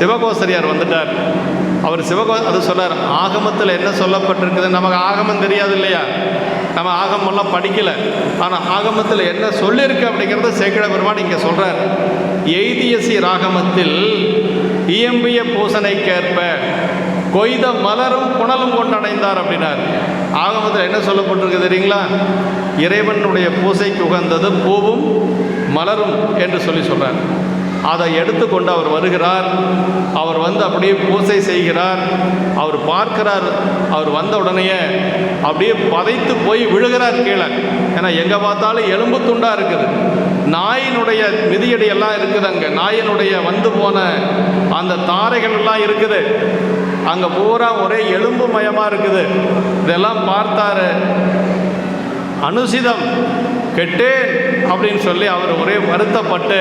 சிவகோசரியார் வந்துட்டார். அவர் அது சொன்னார், ஆகமத்தில் என்ன சொல்லப்பட்டிருக்குது, நமக்கு ஆகமம் தெரியாது இல்லையா, நம்ம ஆகமெல்லாம் படிக்கலை. ஆனால் ஆகமத்தில் என்ன சொல்லியிருக்கு அப்படிங்கிறத சேக்கிழார் பெருமான் இங்கே சொல்கிறார். எய்திய சீர் ஆகமத்தில் இயம்பிய பூசனைக்கேற்ப கொய்த மலரும் புனலும் கொண்டடைந்தார் அப்படின்னார். ஆகமத்தில் என்ன சொல்லப்பட்டிருக்கு தெரியுங்களா, இறைவனுடைய பூசைக்கு உகந்தது பூவும் மலரும் என்று சொல்கிறார். அதை எடுத்துக்கொண்டு அவர் வருகிறார். அவர் வந்து அப்படியே பூசை செய்கிறார். அவர் பார்க்கிறார். அவர் வந்த உடனேயே அப்படியே பதைத்து போய் விழுகிறார் கீழே. ஏன்னா எங்கே பார்த்தாலும் எலும்பு துண்டாக இருக்குது. நாயினுடைய மிதியடியெல்லாம் இருக்குது. அங்கே நாயினுடைய வந்து போன அந்த தாரைகள் எல்லாம் இருக்குது. அங்கே பூரா ஒரே எலும்பு மயமாக இருக்குது. இதெல்லாம் பார்த்தாரு. அனுசிதம் கெட்டேன் அப்படின்னு சொல்லி அவர் ஒரே வருத்தப்பட்டு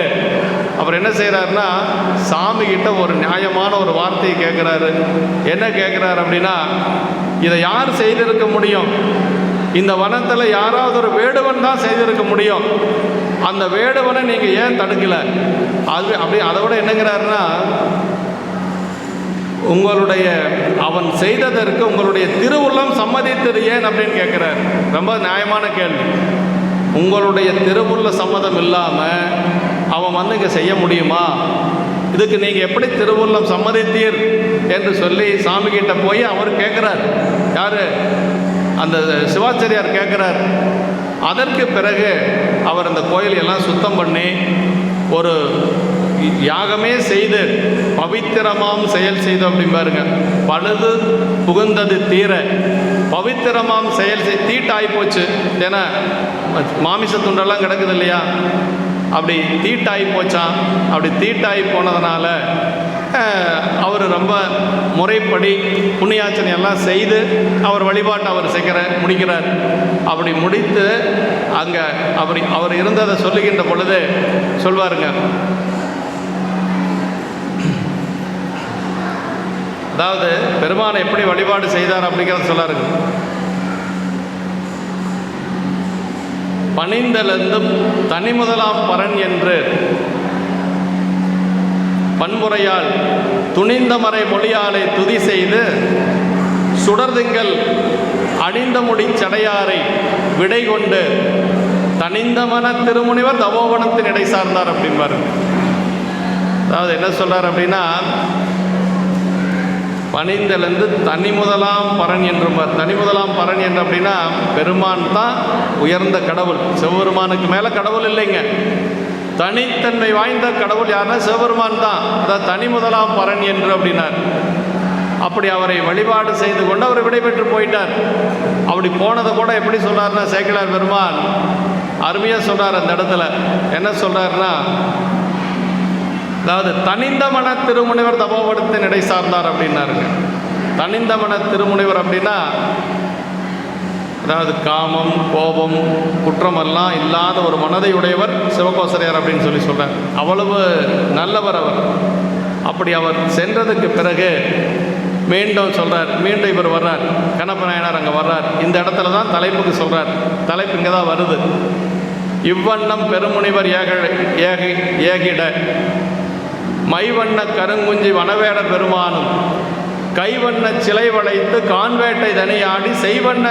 அவர் என்ன செய்கிறாருன்னா, சாமி கிட்ட ஒரு நியாயமான ஒரு வார்த்தையை கேட்குறாரு. என்ன கேட்குறாரு அப்படின்னா, இதை யார் செய்திருக்க முடியும்? இந்த வனத்தில் யாராவது ஒரு வேடுவன் தான் செய்திருக்க முடியும். அந்த வேடுவனை நீங்கள் ஏன் தடுக்கலை? அது அப்படி அதை விட என்னங்கிறாருன்னா, உங்களுடைய அவன் செய்ததற்கு உங்களுடைய திருவுள்ளம் சம்மதித்தது ஏன் அப்படின்னு கேட்குறார். ரொம்ப நியாயமான கேள்வி. உங்களுடைய திருவுள்ள சம்மதம் இல்லாமல் அவன் வந்து இங்கே செய்ய முடியுமா? இதுக்கு நீங்கள் எப்படி திருவுள்ளம் சம்மதித்தீர் என்று சொல்லி சாமிகிட்ட போய் அவர் கேட்குறார். யார்? அந்த சிவாச்சாரியார் கேட்குறார். அதற்கு பிறகு அவர் அந்த கோயிலையெல்லாம் சுத்தம் பண்ணி ஒரு யாகமே செய்து பவித்திரமாம் செயல் செய்து அப்படிம்பாருங்க. பழுது புகுந்தது தீர பவித்திரமாம் செயல் தீட்டாகி போச்சு. ஏன்னா மாமிச துண்டெல்லாம் கிடக்குது இல்லையா, அப்படி தீட்டாகி போச்சான். அப்படி தீட்டாகி போனதுனால அவர் ரொம்ப முறைப்படி புண்ணியாச்சனை எல்லாம் செய்து அவர் வழிபாட்டை அவர் முடிக்கிறார். அப்படி முடித்து அங்கே அவர் இருந்ததை சொல்லுகின்ற பொழுது சொல்வாருங்க, அதாவது பெருமானை எப்படி வழிபாடு செய்தார் அப்படிங்கிறத சொல்லாருங்க. பணிந்தெழுந்து தனிமுதலாம் பரன் என்று பன்முறையால் துணிந்த மறை மொழியாலை துதி செய்து சுடர்திங்கள் அணிந்த முடி சடையாரை விடை கொண்டு தனிந்த மன திருமுனிவர் தபோவனத்தின் இடை சார்ந்தார் அப்படின்பாரு. அதாவது என்ன சொல்றார் அப்படின்னா, பணிந்தெழுந்து தனி முதலாம் பரன் என்றும்பார். தனி முதலாம் பரன் என்று அப்படின்னா பெருமான் தான் உயர்ந்த கடவுள். சிவபெருமானுக்கு மேலே கடவுள் இல்லைங்க. தனித்தன்மை வாய்ந்த கடவுள் யாருன்னா சிவபெருமான் தான். அதாவது தனி முதலாம் பரன் என்று அப்படின்னார். அப்படி அவரை வழிபாடு செய்து கொண்டு அவர் விடைபெற்று போயிட்டார். அப்படி போனதை கூட எப்படி சொல்றாருன்னா சேக்கிழார் பெருமான் அருமையாக சொல்றார். அந்த இடத்துல என்ன சொல்றாருன்னா, அதாவது தனிந்த மன திருமுனிவர் தபோவனத்தின் இடை சார்ந்தார் அப்படின்னாருங்க. தனிந்த மன திருமுனிவர் அப்படின்னா அதாவது காமம், கோபம், குற்றமெல்லாம் இல்லாத ஒரு மனதை உடையவர் சிவகோசரியார் அப்படின்னு சொல்லி சொல்றார். அவ்வளவு நல்லவர் அவர். அப்படி அவர் சென்றதுக்கு பிறகு மீண்டும் சொல்றார், மீண்டும் இவர் வர்றார், கண்ணப்ப நாயனார் அங்கே வர்றார். இந்த இடத்துல தான் தலைப்புக்கு சொல்றார். தலைப்பு இங்கே தான் வருது. இவ்வண்ணம் பெருமுனிவர் ஏகிட மைவண்ண கருங்குஞ்சி வனவேட பெருமானும் கைவண்ண சிலை வளைத்து கான்வேட்டை தனியாடி செய்வண்ண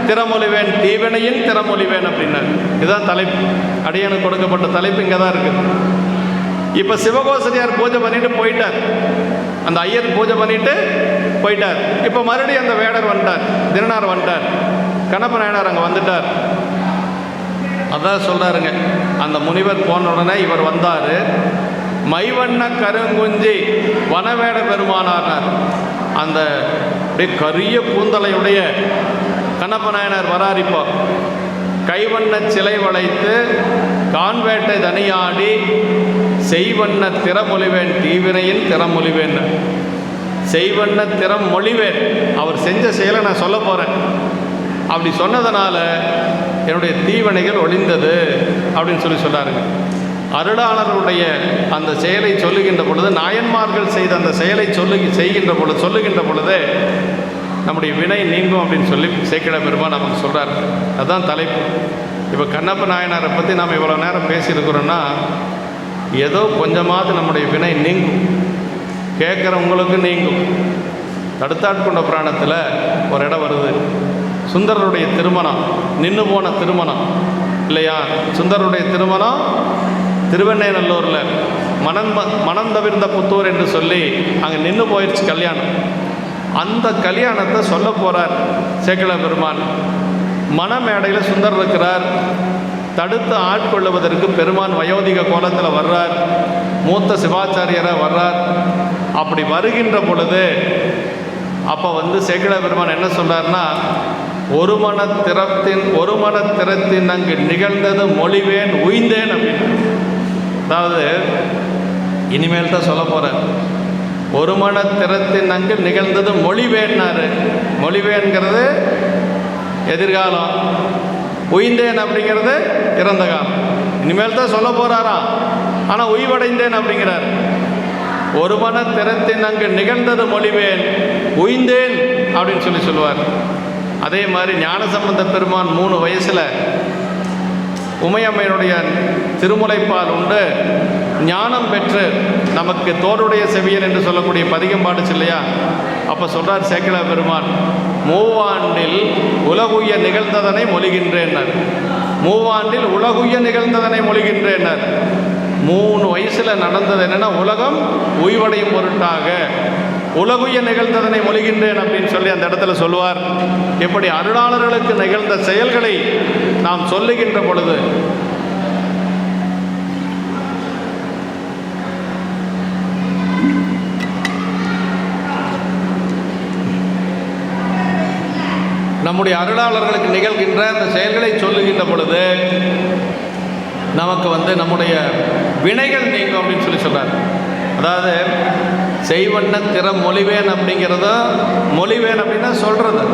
திறமொழிவேன் தீவினையின் திறமொழிவேன் அப்படின்னார். இதுதான் தலைப்பு. அடியனுக்கு கொடுக்கப்பட்ட தலைப்பு இங்கே தான் இருக்குது. இப்போ சிவகோசரியார் பூஜை பண்ணிட்டு போயிட்டார். அந்த ஐயர் பூஜை பண்ணிட்டு போயிட்டார். இப்போ மறுபடியும் அந்த வேடர் வந்துட்டார், திருநார் வந்துட்டார், கண்ணப்ப நாயனார் அங்கே வந்துட்டார். அதான் சொல்கிறாருங்க, அந்த முனிவர் போன உடனே இவர் வந்தார். மைவண்ண கருங்குஞ்சி வனவேட பெருமானார். அந்த கரிய கூந்தலையுடைய கண்ணப்ப நாயனார் வரார். இப்போ கைவண்ண சிலை வளைத்து கான்வேட்டை தனியாடி செய்வண்ண திறமொழிவேன் தீவினையின் திறமொழிவேன். செய்வண்ண திறம் மொழிவேன். அவர் செஞ்ச செயலை நான் சொல்ல போகிறேன். அப்படி சொன்னதுனால என்னுடைய தீவினைகள் ஒழிந்தது அப்படின்னு சொல்லி சொன்னாருங்க. அருளாளருடைய அந்த செயலை சொல்லுகின்ற பொழுது, நாயன்மார்கள் செய்த அந்த செயலை சொல்லுகின்ற பொழுது நம்முடைய வினை நீங்கும் அப்படின்னு சொல்லி சேக்கிழார் பெருமான் நமக்கு சொல்கிறார். அதுதான் தலைப்பு. இப்போ கண்ணப்ப நாயனாரை பற்றி நாம் இவ்வளோ நேரம் பேசியிருக்கிறோன்னா ஏதோ கொஞ்சமாவது நம்முடைய வினை நீங்கும், கேட்குறவங்களுக்கு நீங்கும். தடுத்தாட்கொண்ட புராணத்தில் ஒரு இடம் வருது. சுந்தரருடைய திருமணம், நின்று போன திருமணம் இல்லையா? சுந்தரருடைய திருமணம் திருவெண்ணைநல்லூரில் மனம் தவிர்ந்த புத்தூர் என்று சொல்லி அங்கே நின்று போயிடுச்சு கல்யாணம். அந்த கல்யாணத்தை சொல்ல போகிறார் சேக்கிழார் பெருமான். மணமேடையில் சுந்தர் இருக்கிறார். தடுத்து ஆட்கொள்ளுவதற்கு பெருமான் வயோதிக கோலத்தில் வர்றார். மூத்த சிவாச்சாரியராக வர்றார். அப்படி வருகின்ற பொழுது அப்போ சேக்கிழார் பெருமான் என்ன சொல்கிறார்னா, ஒரு மனத்திறத்தின் அங்கு நிகழ்ந்தது மொழிவேன் உய்ந்தேன் அப்படின்னு. அதாவது இனிமேல் தான் சொல்ல போகிறேன். ஒரு மனத்திறத்தின் அங்கு நிகழ்ந்தது மொழிவேன்னாரு. மொழிவேன்கிறது எதிர்காலம், உய்ந்தேன் அப்படிங்கிறது இறந்த காலம். இனிமேல் தான் சொல்ல போகிறாராம், ஆனால் உய்வடைந்தேன் அப்படிங்கிறார். ஒரு மனத்திறத்தின் அங்கு நிகழ்ந்தது மொழிவேன் உய்ந்தேன் அப்படின்னு சொல்லி சொல்லுவார். அதே மாதிரி ஞானசம்பந்த பெருமான் 3 வயசில் உமையம்மையினுடைய திருமுலைப்பால் உண்டு ஞானம் பெற்று நமக்கு தோடுடைய செவியன் என்று சொல்லக்கூடிய பதிகம் பாடுச்சு இல்லையா? அப்போ சொல்கிறார் சேக்கிழார் பெருமான், மூவாண்டில் உலகுய நிகழ்ந்ததனை மொழிகின்றேன்னார். மூவாண்டில் உலகுய நிகழ்ந்ததனை மொழிகின்றேன்னார். 3 வயசில் நடந்தது என்னென்னா, உலகம் உய்வடையும் பொருட்டாக உலகுய நிகழ்ந்ததனை மொழிகின்றேன் அப்படின்னு சொல்லி அந்த இடத்துல சொல்லுவார். எப்படி அருளாளர்களுக்கு நிகழ்ந்த செயல்களை நாம் சொல்லுகின்ற பொழுது நம்முடைய அருளாளர்களுக்கு நிகழ்கின்ற அந்த செயல்களை சொல்லுகின்ற பொழுது நமக்கு நம்முடைய வினைகள் நீங்கும் அப்படின்னு சொல்லி சொல்கிறார். அதாவது செய்வண்ண திறம் மொழிவேன் அப்படிங்கிறத மொழிவேன் அப்படின்னா சொல்கிறது.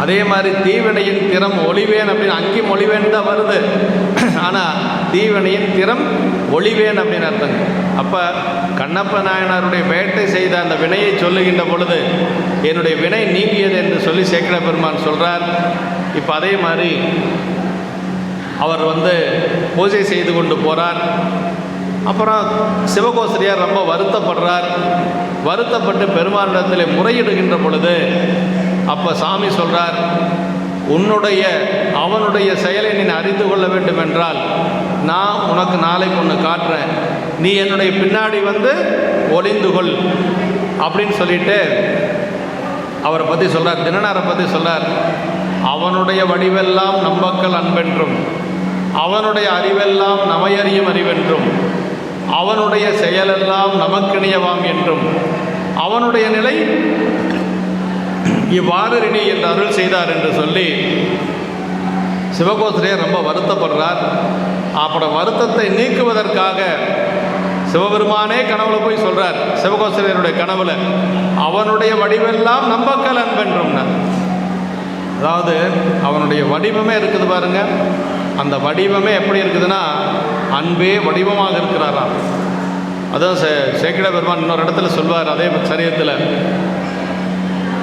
அதே மாதிரி தீவினையின் திறம் ஒளிவேன் அப்படின்னு அங்கி மொழிவேன் தான் வருது. ஆனால் தீவினையின் திறம் ஒளிவேன் அப்படின்னு அர்த்தங்க. அப்போ கண்ணப்ப நாயனாருடைய வேட்டை செய்த அந்த வினையை சொல்லுகின்ற பொழுது என்னுடைய வினை நீங்கியது என்று சொல்லி சேக்கிழார் பெருமான் சொல்கிறார். இப்போ அதே மாதிரி அவர் பூஜை செய்து கொண்டு போகிறார். அப்புறம் சிவகோசரியார் ரொம்ப வருத்தப்படுறார். வருத்தப்பட்டு பெருமானிடத்தில் முறையிடுகின்ற பொழுது அப்போ சாமி சொல்கிறார், அவனுடைய செயலை நீ அறிந்து கொள்ள வேண்டும் என்றால் நான் உனக்கு நாளைக்கு ஒன்று காட்டுறேன், நீ என்னுடைய பின்னாடி ஒளிந்து கொள் அப்படின்னு சொல்லிட்டு அவரை பற்றி சொல்கிறார். தினனாரை பற்றி சொல்கிறார், அவனுடைய வடிவெல்லாம் நம்பக்கல் அன்பென்றும், அவனுடைய அறிவெல்லாம் நமையறியும் அறிவென்றும், அவனுடைய செயலெல்லாம் நமக்கிணியவாம் என்றும், அவனுடைய நிலை இவ்வாறு நீ என்று அருள் செய்தார் என்று சொல்லி சிவகோசரியார் ரொம்ப வருத்தப்படுறார். அப்படி வருத்தத்தை நீக்குவதற்காக சிவபெருமானே கனவுல போய் சொல்கிறார், சிவகோசரியாருடைய கனவுல, அவனுடைய வடிவெல்லாம் நம்பக்கல் அன்பென்றும்னா, அதாவது அவனுடைய வடிவமே இருக்குது பாருங்க, அந்த வடிவமே எப்படி இருக்குதுன்னா அன்பே வடிவமாக இருக்கிறாராம். அதான் சேக்கிழ பெருமான் இன்னொரு இடத்துல சொல்வார், அதே சரீரத்தில்,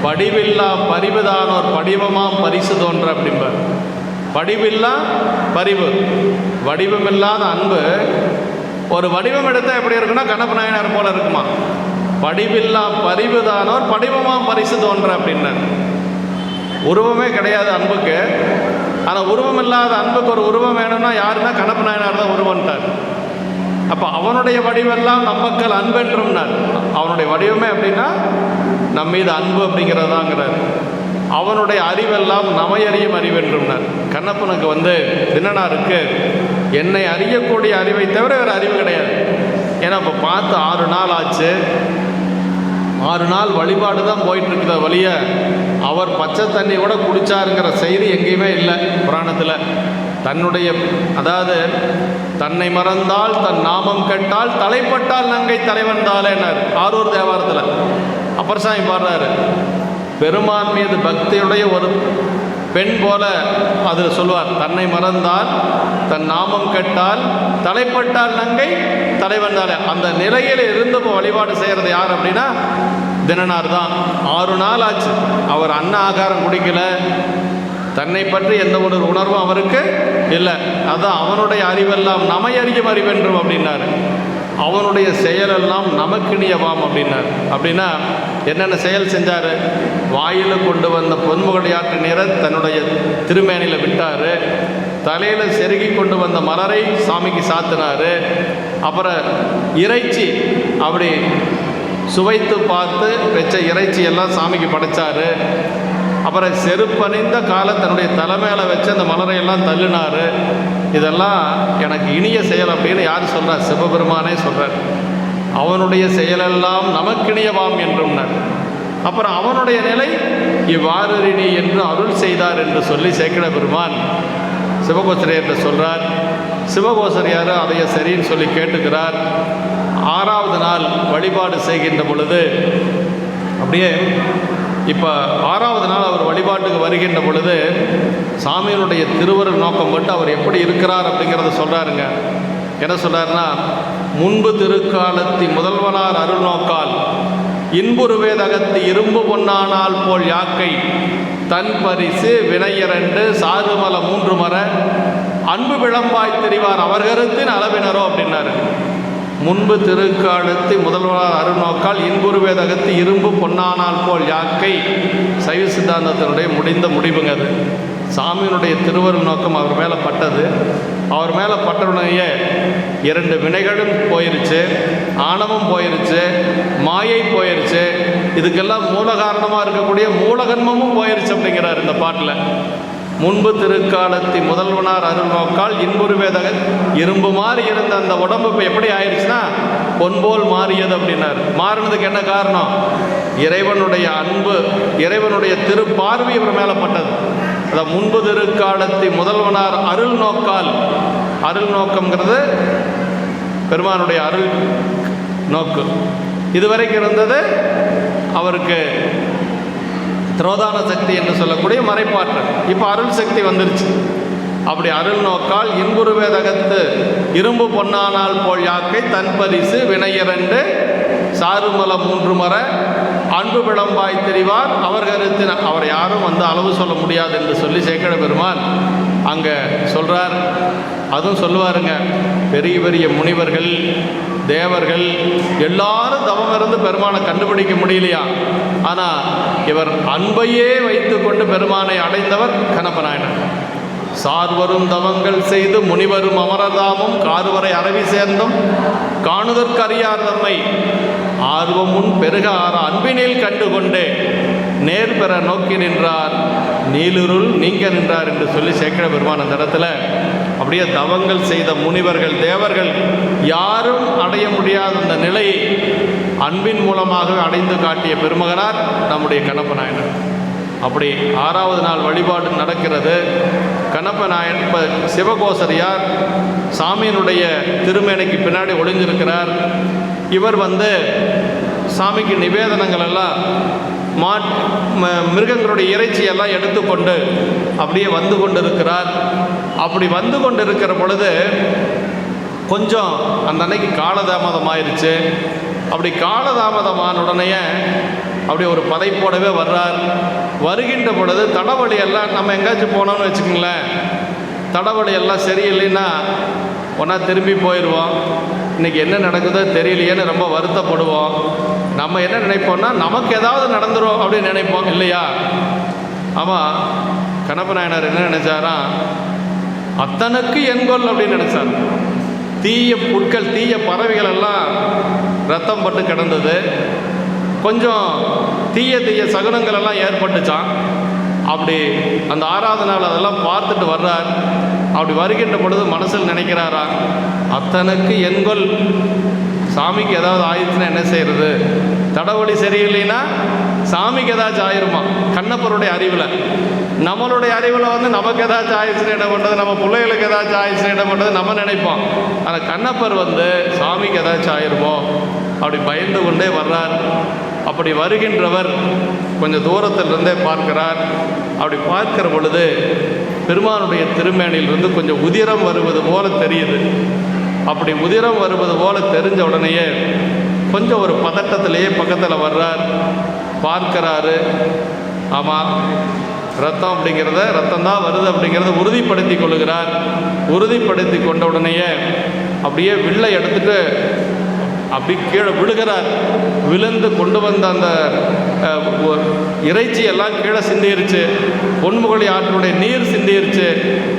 படிவில்லா பரிவுதானோர் படிவமாம் பரிசு தோன்ற அப்படிம்பார். படிவில்லா பரிவு, வடிவமில்லாத அன்பு ஒரு வடிவம் எடுத்தால் எப்படி இருக்குன்னா கண்ணப்ப நாயனார் போல இருக்குமா. படிவில்லா பரிவுதானோர் படிவமாம் பரிசு தோன்ற அப்படின்னார். உருவமே கிடையாது அன்புக்கு, ஆனால் உருவம் இல்லாத அன்புக்கு ஒரு உருவம் வேணும்னா யாருன்னா கண்ணப்ப நாயனார் தான் உருவன்ட்டார். அப்போ அவனுடைய வடிவெல்லாம் நம்பக்கல் அன்பென்றும்னார். அவனுடைய வடிவமே அப்படின்னா நம்ம மீது அன்பு அப்படிங்கிறதாங்கிறார். அவனுடைய அறிவெல்லாம் நமையறியும் அறிவென்றும்னார். கண்ணப்பனுக்கு தினனாருக்கு என்னை அறியக்கூடிய அறிவை தவிர வேறு அறிவு கிடையாது. ஏன்னா இப்போ பார்த்து 6 நாள் ஆச்சு. 6 நாள் வழிபாடு தான் போயிட்டுருக்குற வழிய அவர் பச்சை தண்ணி கூட குடித்தாருங்கிற செய்தி எங்கேயுமே இல்லை புராணத்தில். அதாவது தன்னை மறந்தால் தன் நாமம் கெட்டால் தலைப்பட்டால் நங்கை தலைவந்தாலேன்னார் ஆரூர் தேவாரத்தில். அப்பர் சாமி பாடுறாரு, பெருமான் மீது பக்தியுடைய ஒரு பெண் போல அதில் சொல்வார், தன்னை மறந்தால் தன் நாமம் கெட்டால் தலைப்பட்டால் நங்கை தலைவந்தாலே. அந்த நிலையில் இருந்து வழிபாடு செய்கிறது யார் அப்படின்னா தினனார் தான். 6 நாள் ஆச்சு, அவர் அன்ன ஆகாரம் குடிக்கல, தன்னை பற்றி எந்த ஒரு உணர்வும் அவருக்கு இல்லை. அதான் அவனுடைய அறிவெல்லாம் நமையறியும் அறிவென்றும் அப்படின்னாரு. அவனுடைய செயலெல்லாம் நமக்கிணியவாம் அப்படின்னார். அப்படின்னா என்னென்ன செயல் செஞ்சார்? வாயில் கொண்டு வந்த பொன்முகடையாற்று நீரை தன்னுடைய திருமேனியில் விட்டார். தலையில் செருகி கொண்டு வந்த மலரை சாமிக்கு சாத்தினார். அப்புறம் இறைச்சி அப்படி சுவைத்து பார்த்து வச்ச இறைச்சி எல்லாம் சாமிக்கு படைச்சார். அப்புறம் செருப்பணிந்த காலை தன்னுடைய தலைமையில வச்சு அந்த மலரையெல்லாம் தள்ளினார். இதெல்லாம் எனக்கு இனிய செயல் அப்படின்னு யார் சொல்கிறார்? சிவபெருமானே சொல்கிறார். அவனுடைய செயலெல்லாம் நமக்கிணியவாம் என்றும்னார். அப்புறம் அவனுடைய நிலை இவ்வாறு நீ என்று அருள் செய்தார் என்று சொல்லி சேக்கிழ பெருமான் சிவகோசரியார்கிட்ட சொல்கிறார். சிவகோசரியார் அதைய சரின்னு சொல்லி கேட்டுக்கிறார். 6வது நாள் வழிபாடு செய்கின்ற பொழுது அப்படியே இப்போ 6வது நாள் அவர் வழிபாட்டுக்கு வருகின்ற பொழுது சாமியினுடைய திருவருள் நோக்கம் பட்டு அவர் எப்படி இருக்கிறார் அப்படிங்கிறத சொல்கிறாருங்க. என்ன சொல்கிறாருன்னா, முன்பு திருக்காலத்தி முதல்வனார் அருள் நோக்கால் இன்புருவேதகத்து இரும்பு பொன்னானால் போல் யாக்கை தன் பரிசு வினையரண்டு சாறுமல 3 மர அன்பு விளம்பாய் தெரிவார் அவர் கருத்தின் அளவினரோ அப்படின்னாரு. முன்பு திருக்காலத்தி முதல்வனார் அருநோக்கால் இன்புருவேதகத்து இரும்பு பொன்னானால் போல் யாக்கை சைவ சித்தாந்தத்தினுடைய முடிந்த முடிவுங்க. அது சாமியினுடைய திருவருள் நோக்கம் அவர் மேலே பட்டது. அவர் மேலே பட்டவுடனேயே 2 வினைகளும் போயிருச்சு, ஆணவம் போயிருச்சு, மாயை போயிருச்சு. இதுக்கெல்லாம் மூல காரணமாக இருக்கக்கூடிய மூலகன்மமும் போயிருச்சு அப்படிங்கிறார் இந்த பாட்டில். முன்பு திருக்காலத்தி முதல்வனார் அருள் நோக்கால் இன்புருவேதக இரும்பு மாறி இருந்த அந்த உடம்பு இப்போ எப்படி ஆயிடுச்சுன்னா பொன்போல் மாறியது அப்படின்னார். மாறினதுக்கு என்ன காரணம்? இறைவனுடைய அன்பு, இறைவனுடைய திருப்பார்வை இவர் மேலே பட்டது. அதான் முன்பு திருக்காலத்தி முதல்வனார் அருள் நோக்கால். அருள் நோக்கம்ங்கிறது பெருமானுடைய அருள் நோக்கு. இதுவரைக்கும் இருந்தது அவருக்கு திரோதான சக்தி என்று சொல்லக்கூடிய மறைப்பாற்றல். இப்போ அருள் சக்தி வந்துருச்சு. அப்படி அருள் நோக்கால் இன்புருவேதகத்து இரும்பு பொன்னானால் போல் யாக்கை தன் பரிசு வினையரண்டு சாறுமல 3 மர அன்பு விளம்பாய் தெரிவார் அவர் கருத்தின். அவர் யாரும் அளவு சொல்ல முடியாது என்று சொல்லி சேக்கிழ பெருமான் அங்கே சொல்கிறார். அதுவும் சொல்லுவாருங்க, பெரிய பெரிய முனிவர்கள் தேவர்கள் எல்லாரும் தவம் இருந்து பெருமானை கண்டுபிடிக்க முடியலையா, ஆனால் இவர் அன்பையே வைத்து கொண்டு பெருமானை அடைந்தவர் கண்ணப்பநாயனார். சார்வரும் தவங்கள் செய்து முனிவரும் அமரதாமும் கார்வரை அரவி சேர்ந்தும் காணுதற்கறியார் தம்மை ஆர்வமுன் பெருக ஆற அன்பினில் கண்டுகொண்டே நேர் பெற நோக்கி நின்றார் நீலுருள் நீங்க நின்றார் என்று சொல்லி சேக்கிழ பெருமான் அந்த இடத்துல அப்படியே தவங்கள் செய்த முனிவர்கள் தேவர்கள் யாரும் அடைய முடியாத அந்த நிலையை அன்பின் மூலமாக அடைந்து காட்டிய பெருமகனார் நம்முடைய கண்ணப்பநாயனார். அப்படி 6வது நாள் வழிபாடு நடக்கிறது. கண்ணப்பநாயன் இப்போ சிவகோசரியார் சாமியினுடைய திருமேனைக்கு பின்னாடி ஒளிஞ்சிருக்கிறார். இவர் சாமிக்கு நிவேதனங்கள் எல்லாம் மிருகங்களுடைய இறைச்சியெல்லாம் எடுத்துக்கொண்டு அப்படியே வந்து கொண்டு இருக்கிறார். அப்படி வந்து கொண்டு இருக்கிற பொழுது கொஞ்சம் அந்த அன்னைக்கு காலதாமதம் ஆயிடுச்சு. அப்படி காலதாமதமான உடனேயே அப்படி ஒரு பதைப்போடவே வர்றார். வருகின்ற பொழுது தடவழி எல்லாம் நம்ம எங்கேயாச்சும் போனோம்னு வச்சுக்கோங்களேன், தடவழி எல்லாம் சரியில்லைன்னா ஒன்றா திரும்பி போயிடுவோம். இன்றைக்கி என்ன நடக்குதோ தெரியலையேன்னு ரொம்ப வருத்தப்படுவோம். நம்ம என்ன நினைப்போம்னா நமக்கு ஏதாவது நடந்துடும் அப்படின்னு நினைப்போம் இல்லையா? ஆமாம், கண்ணப்பநாயனார் என்ன நினைச்சாராம், அத்தனுக்கு என்கொல் அப்படின்னு நினைச்சார். தீய புட்கள் தீய பறவைகள் எல்லாம் ரத்தம் பட்டு கிடந்தது. கொஞ்சம் தீய தீய சகுனங்கள் எல்லாம் ஏற்பட்டுச்சான். அப்படி அந்த 6வது நாள் அதெல்லாம் பார்த்துட்டு வர்றார். அப்படி வருகின்ற பொழுது மனசில் நினைக்கிறாரா, அத்தனுக்கு என்கொல், சாமிக்கு ஏதாவது ஆயிடுச்சுன்னா என்ன செய்கிறது, தடவழி சரியில்லைன்னா சாமிக்கு ஏதாச்சும் ஆயிருமா, கண்ணப்பருடைய அறிவில் நம்மளுடைய அறிவில் நமக்கு ஏதாச்சும் ஆயிடுச்சுன்னு என்ன பண்ணுறது, நம்ம பிள்ளைகளுக்கு ஏதாச்சும் ஆயிடுச்சுன்னு என்ன பண்ணுறது நம்ம நினைப்போம். ஆனால் கண்ணப்பர் சாமிக்கு ஏதாச்சும் ஆயிருமோ அப்படி பயந்து கொண்டே வர்றார். அப்படி வருகின்றவர் கொஞ்சம் தூரத்திலிருந்தே பார்க்கிறார். அப்படி பார்க்கிற பொழுது பெருமானுடைய திருமேனிலிருந்து கொஞ்சம் உதிரம் வருவது போல தெரியுது. அப்படி உதிரம் வருவது போல தெரிஞ்ச உடனேயே கொஞ்சம் ஒரு பதட்டத்திலேயே பக்கத்தில் வர்றார். பார்க்கிறாரு. ஆமாம், ரத்தம் தான் வருது அப்படிங்கிறத உறுதிப்படுத்தி கொள்ளுகிறார். உறுதிப்படுத்தி கொண்ட உடனேயே அப்படியே வில்லை எடுத்துட்டு அப்படி கீழே விழுகிறார். விழுந்து கொண்டு வந்த அந்த இறைச்சி எல்லாம் கீழே சிந்திருச்சு. பொன்முகலி ஆற்றுடைய நீர் சிந்திருச்சு.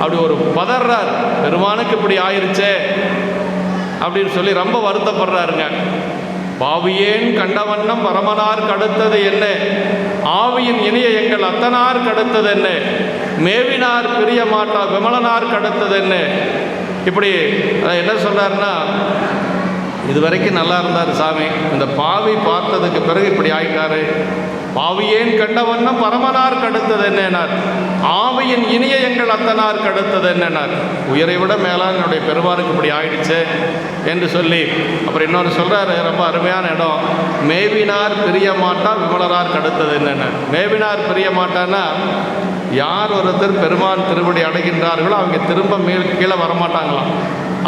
அப்படி ஒரு பதறார், பெருமானுக்கு இப்படி ஆயிருச்சே அப்படின்னு சொல்லி ரொம்ப வருத்தப்படுறாருங்க. பாவியேன் கண்டவண்ணம் பரமனார் கடுத்தது என்ன, ஆவியின் இனிய எங்கள் அத்தனார் கடுத்தது என்ன, மேவினார் பிரிய மாட்டா விமலனார் கடுத்தது என்ன. இப்படி என்ன சொல்றாருன்னா, இது வரைக்கும் நல்லா இருந்தார் சாமி, இந்த பாவி பார்த்ததுக்கு பிறகு இப்படி ஆயிட்டாரு. பாவியேன் கண்டவண்ணம் பரமனார் கடுத்தது என்னன்னார், ஆவியின் இனிய எங்கள் அத்தனார் கடுத்தது என்னன்னார். உயிரை விட மேலான என்னுடைய பெருமானுக்கு இப்படி ஆயிடுச்சு என்று சொல்லி அப்புறம் இன்னொன்று சொல்கிறாரு, ரொம்ப அருமையான இடம். மேவினார் பிரிய மாட்டா விமலனார் கடுத்தது என்னன்னார். மேவினார் பிரிய மாட்டான்னா, யார் ஒருத்தர் பெருமான் திருவடி அடைகின்றார்களோ அவங்க திரும்ப கீழே வரமாட்டாங்களாம்.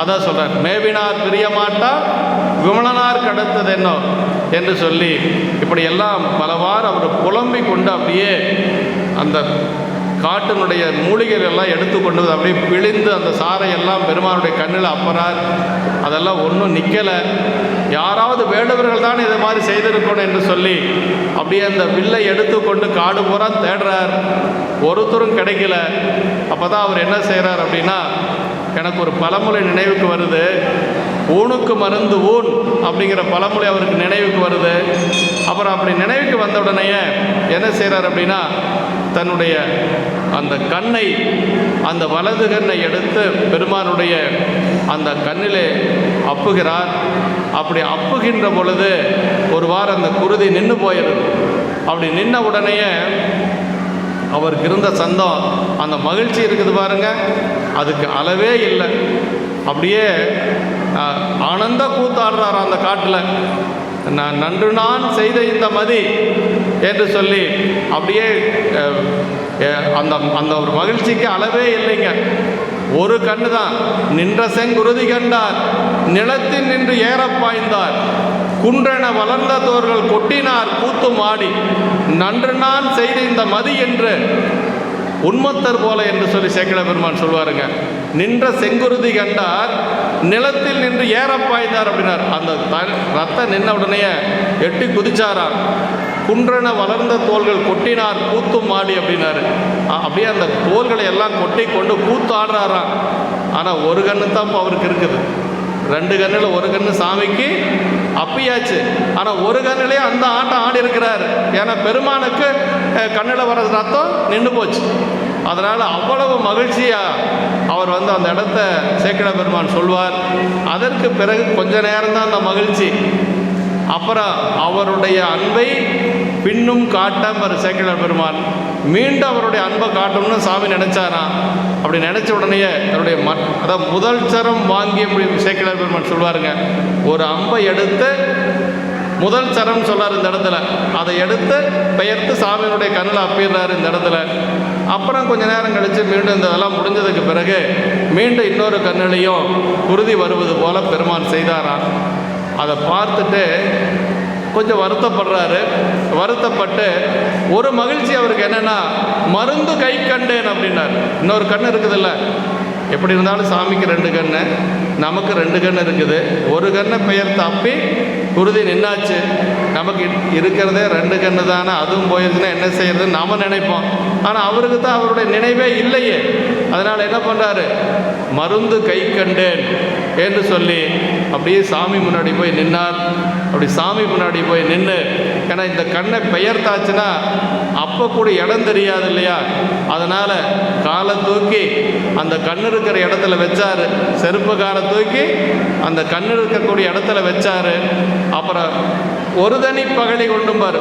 அதான் சொல்கிறார், மேவினார் பிரியமாட்டா விமலனார் கடத்தது என்ன என்று சொல்லி இப்படி எல்லாம் பலவாறு அவர் புலம்பிக் கொண்டு அப்படியே அந்த காட்டினுடைய மூலிகைகள் எல்லாம் எடுத்துக்கொண்டு அப்படியே பிழிந்து அந்த சாரையெல்லாம் பெருமானுடைய கண்ணில் அப்பறார். அதெல்லாம் ஒன்றும் நிற்கலை. யாராவது வேடுவர்கள் தான் இது மாதிரி செய்திருக்கணும் என்று சொல்லி அப்படியே அந்த வில்லை எடுத்துக்கொண்டு காடு பூரா தேடுறார். ஒருத்தரும் கிடைக்கல. அப்போ தான் அவர் என்ன செய்கிறார் அப்படின்னா, எனக்கு ஒரு பழமொழி நினைவுக்கு வருது. ஊனுக்கு மருந்து ஊன் அப்படிங்கிற பழமொழி அவருக்கு நினைவுக்கு வருது. அப்புறம் அப்படி நினைவுக்கு வந்த உடனேயே என்ன செய்கிறார் அப்படின்னா, தன்னுடைய அந்த கண்ணை, அந்த வலது கண்ணை எடுத்து பெருமானுடைய அந்த கண்ணிலே அப்புகிறார். அப்படி அப்புகின்ற பொழுது ஒரு வாரம் அந்த குருதி நின்று போயிடுது. அப்படி நின்ன உடனேயே அவருக்கு இருந்த சந்தம், அந்த மகிழ்ச்சி இருக்குது பாருங்க, அதுக்கு அளவே இல்லை. அப்படியே ஆனந்த கூத்தாடுறார் அந்த காட்டில். நன்று நான் செய்த இந்த மதி என்று சொல்லி அப்படியே அந்த அந்த ஒரு மகிழ்ச்சிக்கு அளவே இல்லைங்க. ஒரு கண்ணு தான். நின்ற செங்குருதி கண்டார், நிலத்தில் நின்று ஏற பாய்ந்தார், குன்றென வளர்ந்த தோர்கள் கொட்டினார் கூத்தும் ஆடி, நன்று நான் செய்த இந்த மதி என்று உண்மத்தர் போல என்று சொல்லி சேக்கிழ பெருமான் சொல்வாருங்க. நின்ற செங்குருதி கண்டார் நிலத்தில் நின்று ஏறப்பாய்ந்தார் அப்படின்னார். அந்த ரத்தம் நின்ன உடனே எட்டி குதிச்சாராம். குன்றன வளர்ந்த தோள்கள் கொட்டினார் கூத்தும் ஆடி அப்படின்னாரு. அப்படியே அந்த தோள்களை எல்லாம் கொட்டி கொண்டு கூத்து ஆடுறாராம். ஆனால் ஒரு கண்ணு தான் இப்போ அவருக்கு இருக்குது. 2 கண்ணில் ஒரு கண்ணு சாமிக்கு அப்பியாச்சு. ஆனால் ஒரு கண்ணிலே அந்த ஆட்டம் ஆடி இருக்கிறார். ஏன்னா பெருமானுக்கு கண்ணில் வர ரத்தம் நின்று போச்சு. அதனால் அவ்வளவு மகிழ்ச்சியாக அவர் அந்த இடத்த சேக்கிழ பெருமான் சொல்வார். அதற்கு பிறகு கொஞ்ச நேரம்தான் அந்த மகிழ்ச்சி. அப்புறம் அவருடைய அன்பை பின்னும் காட்ட சேக்கிழ பெருமான் மீண்டும் அவருடைய அன்பை காட்டணும்னு சாமி நினைச்சாராம். அப்படி நினைச்ச உடனே அவருடைய அதாவது முதல் சரம் வாங்கிய சேக்கிழ பெருமான் சொல்வாருங்க. ஒரு அம்பை எடுத்து முதல் சரம் சொல்லார் இந்த இடத்துல. அதை எடுத்து பெயர்த்து சாமியினுடைய கண்ணில் அப்பிடுறாரு இந்த இடத்துல. அப்புறம் கொஞ்ச நேரம் கழித்து மீண்டும் இந்த இதெல்லாம் முடிஞ்சதுக்கு பிறகு மீண்டும் இன்னொரு கண்ணிலையும் குருதி வருவது போல பெருமான் செய்தாராம். அதை பார்த்துட்டு கொஞ்சம் வருத்தப்படுறாரு. வருத்தப்பட்டு ஒரு மகிழ்ச்சி அவருக்கு என்னென்னா, மருந்து கை கண்டேன் அப்படின்னார். இன்னொரு கண் இருக்குதுல்ல, எப்படி இருந்தாலும் சாமிக்கு 2 கண்ணு, நமக்கு 2 கண் இருக்குது. ஒரு கண்ணை பெயர் தப்பி குருதி நின்னாச்சு. நமக்கு இருக்கிறதே 2 கண்ணு தானே, அதுவும் போயிடுச்சுன்னா என்ன செய்யறதுன்னு நாம் நினைப்போம். ஆனால் அவருக்கு தான் அவருடைய நினைவே இல்லையே. அதனால் என்ன பண்ணுறாரு, மருந்து கை கண்டேன் என்று சொல்லி அப்படியே சாமி முன்னாடி போய் நின்னார். அப்படி சாமி முன்னாடி போய் நின்று, ஏன்னா இந்த கண்ணை பெயர்த்தாச்சுன்னா அப்போ கூட இடம் தெரியாது இல்லையா, அதனால் காலை தூக்கி அந்த கண்ணு இருக்கிற இடத்துல வச்சார். செருப்பு காலை தூக்கி அந்த கண்ணு இருக்கக்கூடிய இடத்துல வச்சார். அப்புறம் ஒரு தனி பகழி கொண்டும்பார்.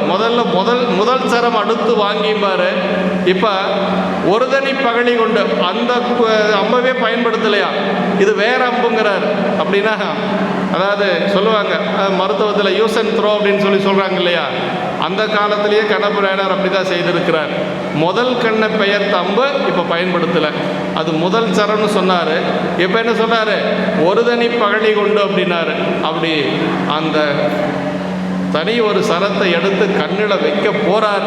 முதல் சரம் அடுத்து வாங்கிம்பார். இப்போ ஒரு தனி பகழி கொண்டு அந்த அம்பவே பயன்படுத்தலையா, இது வேற அம்புங்கிறார். அப்படின்னா அதாவது சொல்லுவாங்க மருத்துவத்தில் யூஸ் அண்ட் த்ரோ அப்படின்னு சொல்லி சொல்கிறாங்க இல்லையா, அந்த காலத்திலேயே கண்ணபுராயனார் அப்படி தான் செய்திருக்கிறார். முதல் கண்ணை பெயர்த்த அம்பு இப்போ பயன்படுத்தலை, அது முதல் சரம்னு சொன்னார். இப்போ என்ன சொன்னார், ஒரு தனி பகழி கொண்டு அப்படின்னாரு. அப்படி அந்த தனி ஒரு சரத்தை எடுத்து கண்ணில் வைக்க போகிறார்.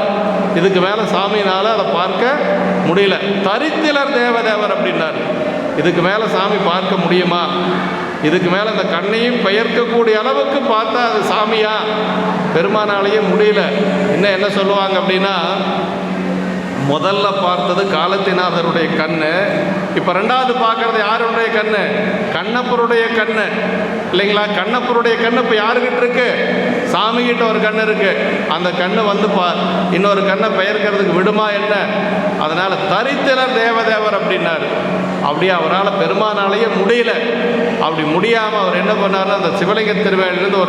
இதுக்கு மேலே சாமியினால் அதை பார்க்க முடியல. தரித்திலர் தேவதேவர் அப்படின்னார். இதுக்கு மேலே சாமி பார்க்க முடியுமா? இதுக்கு மேலே அந்த கண்ணையும் பெயர்க்கக்கூடிய அளவுக்கு பார்த்தா அது சாமியா? பெருமானாலேயே முடியல. இன்னும் என்ன சொல்லுவாங்க அப்படின்னா, முதல்ல பார்த்தது காலத்திநாதருடைய கண்ணு, இப்போ 2வது பார்க்கறது யாருடைய கண்ணு, கண்ணப்பருடைய கண்ணு இல்லைங்களா. கண்ணப்பருடைய கண்ணு இப்போ யாருக்கிட்ட இருக்கு, சாமிகிட்ட ஒரு கண்ணு இருக்கு. அந்த கண்ணு இன்னொரு கண்ணை பெயர்க்கிறதுக்கு விடுமா என்ன? அதனால தரித்திலர் தேவதேவர் அப்படின்னாரு. அப்படியே அவரால் பெருமானாலேயே முடியல. அப்படி முடியாமல் அவர் என்ன பண்ணார்னா, அந்த சிவலிங்க திருவேலிருந்து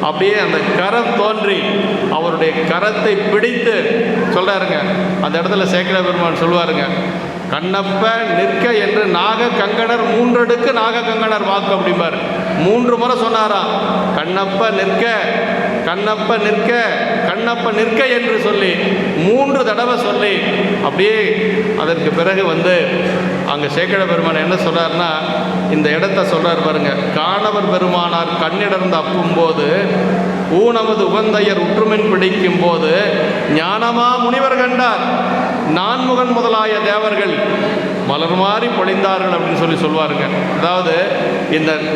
அப்படியே அந்த கரம் தோன்றி அவருடைய கரத்தை பிடித்து சொல்கிறாருங்க. அந்த இடத்துல சேக்கிழ பெருமான் சொல்லுவாருங்க, கண்ணப்ப நிற்க என்று நாக கங்கணர் 3 அடுக்கு நாக கங்கணர் வாக்கு அப்படிம்பார். 3 முறை சொன்னாராம், கண்ணப்ப நிற்க, கண்ணப்ப நிற்க, கண்ணப்ப நிற்க என்று சொல்லி 3 தடவை சொல்லி அப்படியே அதற்கு பிறகு அங்கே சேக்கிழ பெருமான் என்ன சொல்கிறார்னா, இந்த இடத்த சொல்கிறார் பாருங்க. காணவர் பெருமானார் கண்ணிடர்ந்து அப்பும்போது ஊனமது உகந்தையர் உற்றுமின் பிடிக்கும் போது ஞானமா முனிவர் கண்டார் நான்முகன் முதலாய தேவர்கள் மலர் மாறி பொழிந்தார்கள் அப்படின்னு சொல்லுவாருங்க. அதாவது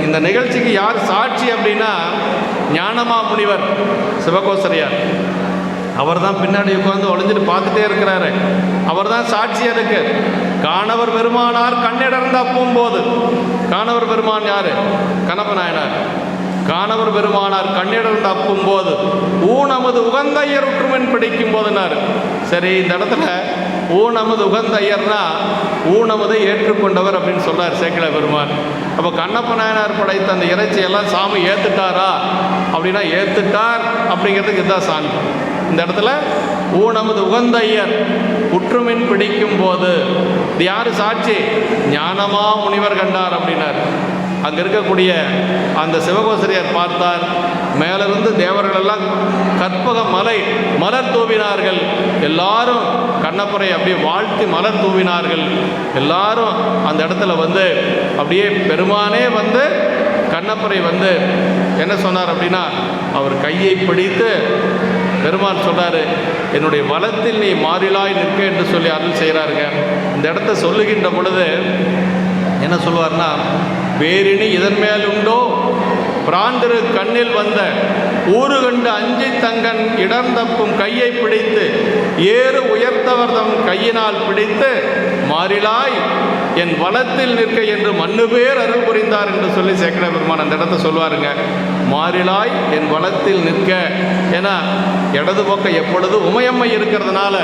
இந்த நிகழ்ச்சிக்கு யார் சாட்சி அப்படின்னா, ஞானமா முனிவர் சிவகோசரியார். அவர் தான் பின்னாடி உட்காந்து ஒளிஞ்சிட்டு பார்த்துட்டே இருக்கிறாரு. அவர் தான் சாட்சியாக இருக்கு. காணவர் பெருமானார் கண்ணிடர்ந்து அப்பும்போது, காணவர் பெருமான் யாரு, கண்ணப்ப நாயனார். காணவர் பெருமானார் கண்ணிடர்ந்து அப்பும்போது ஊனமது உகந்த ஐயர் உற்றுமின் பிடிக்கும் போதுனார். சரி, இந்த இடத்துல ஊனமது உகந்த ஐயர்னா ஊனமதை ஏற்றுக்கொண்டவர் அப்படின்னு சொல்றார் சேக்கிழ பெருமான். அப்போ கண்ணப்ப நாயனார் படைத்த அந்த இறைச்சியெல்லாம் சாமி ஏற்றுட்டாரா அப்படின்னா, ஏற்றுட்டார் அப்படிங்கிறதுக்கு இதுதான் சாமி. இந்த இடத்துல ஊனமது உகந்த ஐயர் உற்றுமின் பிடிக்கும் போது இது யாரு சாட்சி, ஞானமா முனிவர் கண்டார் அப்படின்னார். அங்கே இருக்கக்கூடிய அந்த சிவகோசரியார் பார்த்தார். மேலிருந்து தேவர்களெல்லாம் கற்பக மலர் தூவினார்கள். எல்லாரும் கண்ணப்பரை அப்படியே வாழ்த்தி மலர் தூவினார்கள். எல்லாரும் அந்த இடத்துல அப்படியே பெருமானே கண்ணப்பரை என்ன சொன்னார் அப்படின்னா, அவர் கையை பிடித்து பெருமான் சொல்கிறாரு, என்னுடைய வலத்தில் நீ மாறிலாய் நிற்க என்று சொல்லி அருள் செய்கிறாருங்க. இந்த இடத்த சொல்லுகின்ற பொழுது என்ன சொல்லுவார்னா, வேறினி இதன் மேல் உண்டோ பிராந்திரு கண்ணில் வந்த ஊறு கண்டு அஞ்சி தங்கன் இடர்ந்தப்பும் கையை பிடித்து ஏறு உயர்த்தவர்தம் கையினால் பிடித்து மாறிலாய் என் வலத்தில் நிற்க என்று மண்ணு பேர் அருள் புரிந்தார் என்று சொல்லி சேக்கிழ பெருமான் அந்த இடத்த சொல்வாருங்க. மாறிலாய் என் வலத்தில் நிற்க. ஏன்னா இடது பக்கம் எப்பொழுது உமையம்மை இருக்கிறதுனால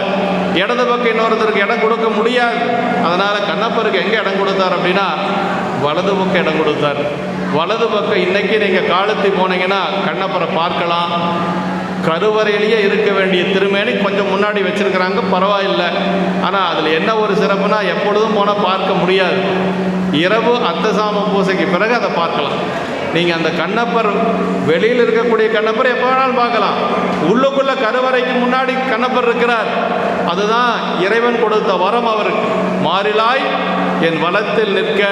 இடது பக்கம் இன்னொருத்தருக்கு இடம் கொடுக்க முடியாது. அதனால் கண்ணப்பருக்கு எங்கே இடம் கொடுத்தார் அப்படின்னா வலது பக்கம் இடம் கொடுத்தார். வலது பக்கம் இன்றைக்கி நீங்கள் காலத்தி போனீங்கன்னா கண்ணப்பரை பார்க்கலாம். கருவறையிலேயே இருக்க வேண்டிய திருமேனி கொஞ்சம் முன்னாடி வச்சுருக்கிறாங்க, பரவாயில்லை. ஆனால் அதில் என்ன ஒரு சிறப்புனா, எப்பொழுதும் போனால் பார்க்க முடியாது. இரவு அத்தசாம பூசைக்கு பிறகு அதை பார்க்கலாம். நீங்கள் அந்த கண்ணப்பர் வெளியில் இருக்கக்கூடிய கண்ணப்பர் எப்போ வேணாலும் பார்க்கலாம். உள்ளுக்குள்ளே கருவறைக்கு முன்னாடி கண்ணப்பர் இருக்கிறார். அதுதான் இறைவன் கொடுத்த வரம் அவருக்கு. மாறிலாய் என் வலத்தில் நிற்க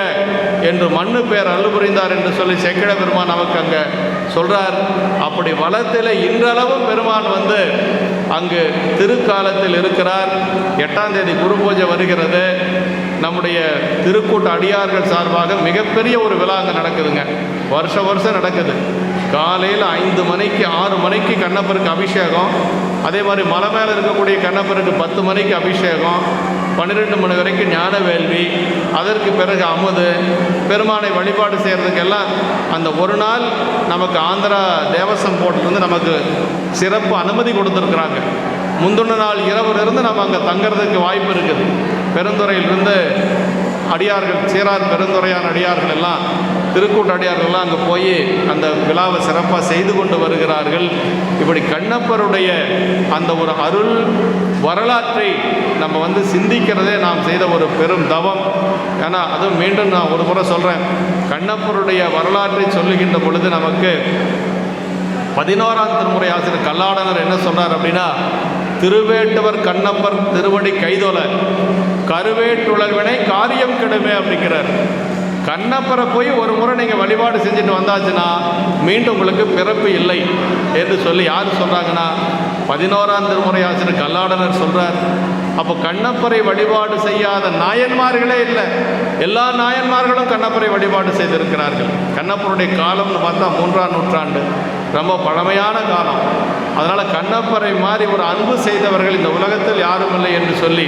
என்று மண்ணு பேர் அருள் புரிந்தார் என்று சொல்லி சேக்கிழ பெருமான் நமக்கு அங்கே சொல்கிறார். அப்படி வலத்தில் இன்றளவும் பெருமான் வந்து அங்கு திருக்காலத்தில் இருக்கிறார். 8ஆம் தேதி குரு பூஜை வருகிறது. நம்முடைய திருக்கூட்ட அடியார்கள் சார்பாக மிகப்பெரிய ஒரு விழா அங்கே நடக்குதுங்க. வருஷம் நடக்குது. காலையில் 5 மணிக்கு 6 மணிக்கு கண்ணப்பருக்கு அபிஷேகம். அதே மாதிரி மலை மேலே இருக்கக்கூடிய கண்ணப்பருக்கு 10 மணிக்கு அபிஷேகம். 12 மணி வரைக்கும் ஞான வேள்வி. அதற்கு பிறகு அமுது. பெருமானை வழிபாடு செய்கிறதுக்கெல்லாம் அந்த ஒரு நாள் நமக்கு ஆந்திரா தேவசம் போர்ட்டிலிருந்து நமக்கு சிறப்பு அனுமதி கொடுத்துருக்குறாங்க. முந்தின நாள் இரவுலேருந்து நம்ம அங்கே தங்கிறதுக்கு வாய்ப்பு இருக்குது. பெருந்துறையிலிருந்து அடியார்கள், சீரார் பெருந்துறையான அடியார்கள் எல்லாம், திருக்கூட்ட அடியார்கள்லாம் அங்கே போய் அந்த விழாவை சிறப்பாக செய்து கொண்டு வருகிறார்கள். இப்படி கண்ணப்பருடைய அந்த ஒரு அருள் வரலாற்றை நம்ம வந்து சிந்திக்கிறதே நாம் செய்த ஒரு பெரும் தவம். ஏன்னா அதுவும் மீண்டும் நான் ஒரு முறை சொல்கிறேன், கண்ணப்பருடைய வரலாற்றை சொல்லுகின்ற பொழுது நமக்கு 11ஆம் திருமுறை ஆசிரியர் கல்லாடனர் என்ன சொன்னார் அப்படின்னா, திருவேட்டுவர் கண்ணப்பர் திருவடி கைதொல கருவேட்டுழல்வினை காரியம் கெடுமே அப்படிங்கிறார். கண்ணப்பரை போய் ஒரு முறை நீங்கள் வழிபாடு செஞ்சுட்டு வந்தாச்சுன்னா மீண்டும் உங்களுக்கு பிறப்பு இல்லை என்று சொல்லி யார் சொல்கிறாங்கன்னா 11ஆம் திருமுறை ஆசிரியர் கல்லாடனர் சொல்கிறார். அப்போ கண்ணப்பரை வழிபாடு செய்யாத நாயன்மார்களே இல்லை. எல்லா நாயன்மார்களும் கண்ணப்பரை வழிபாடு செய்திருக்கிறார்கள். கண்ணப்பருடைய காலம்னு பார்த்தா 3ஆம் நூற்றாண்டு, ரொம்ப பழமையான காலம். அதனால் கண்ணப்பரை மாதிரி ஒரு அன்பு செய்தவர்கள் இந்த உலகத்தில் யாரும் இல்லை என்று சொல்லி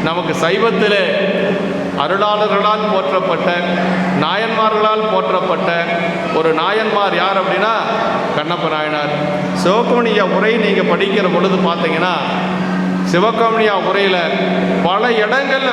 நமக்கு சைவத்திலே அருளாளர்களால் போற்றப்பட்ட, நாயன்மார்களால் போற்றப்பட்ட ஒரு நாயன்மார் யார் அப்படின்னா கண்ணப்ப நாயனார். சிவகோணியா உரை நீங்கள் படிக்கிற பொழுது பார்த்தீங்கன்னா சிவகோணியா உரையில் பல இடங்களில்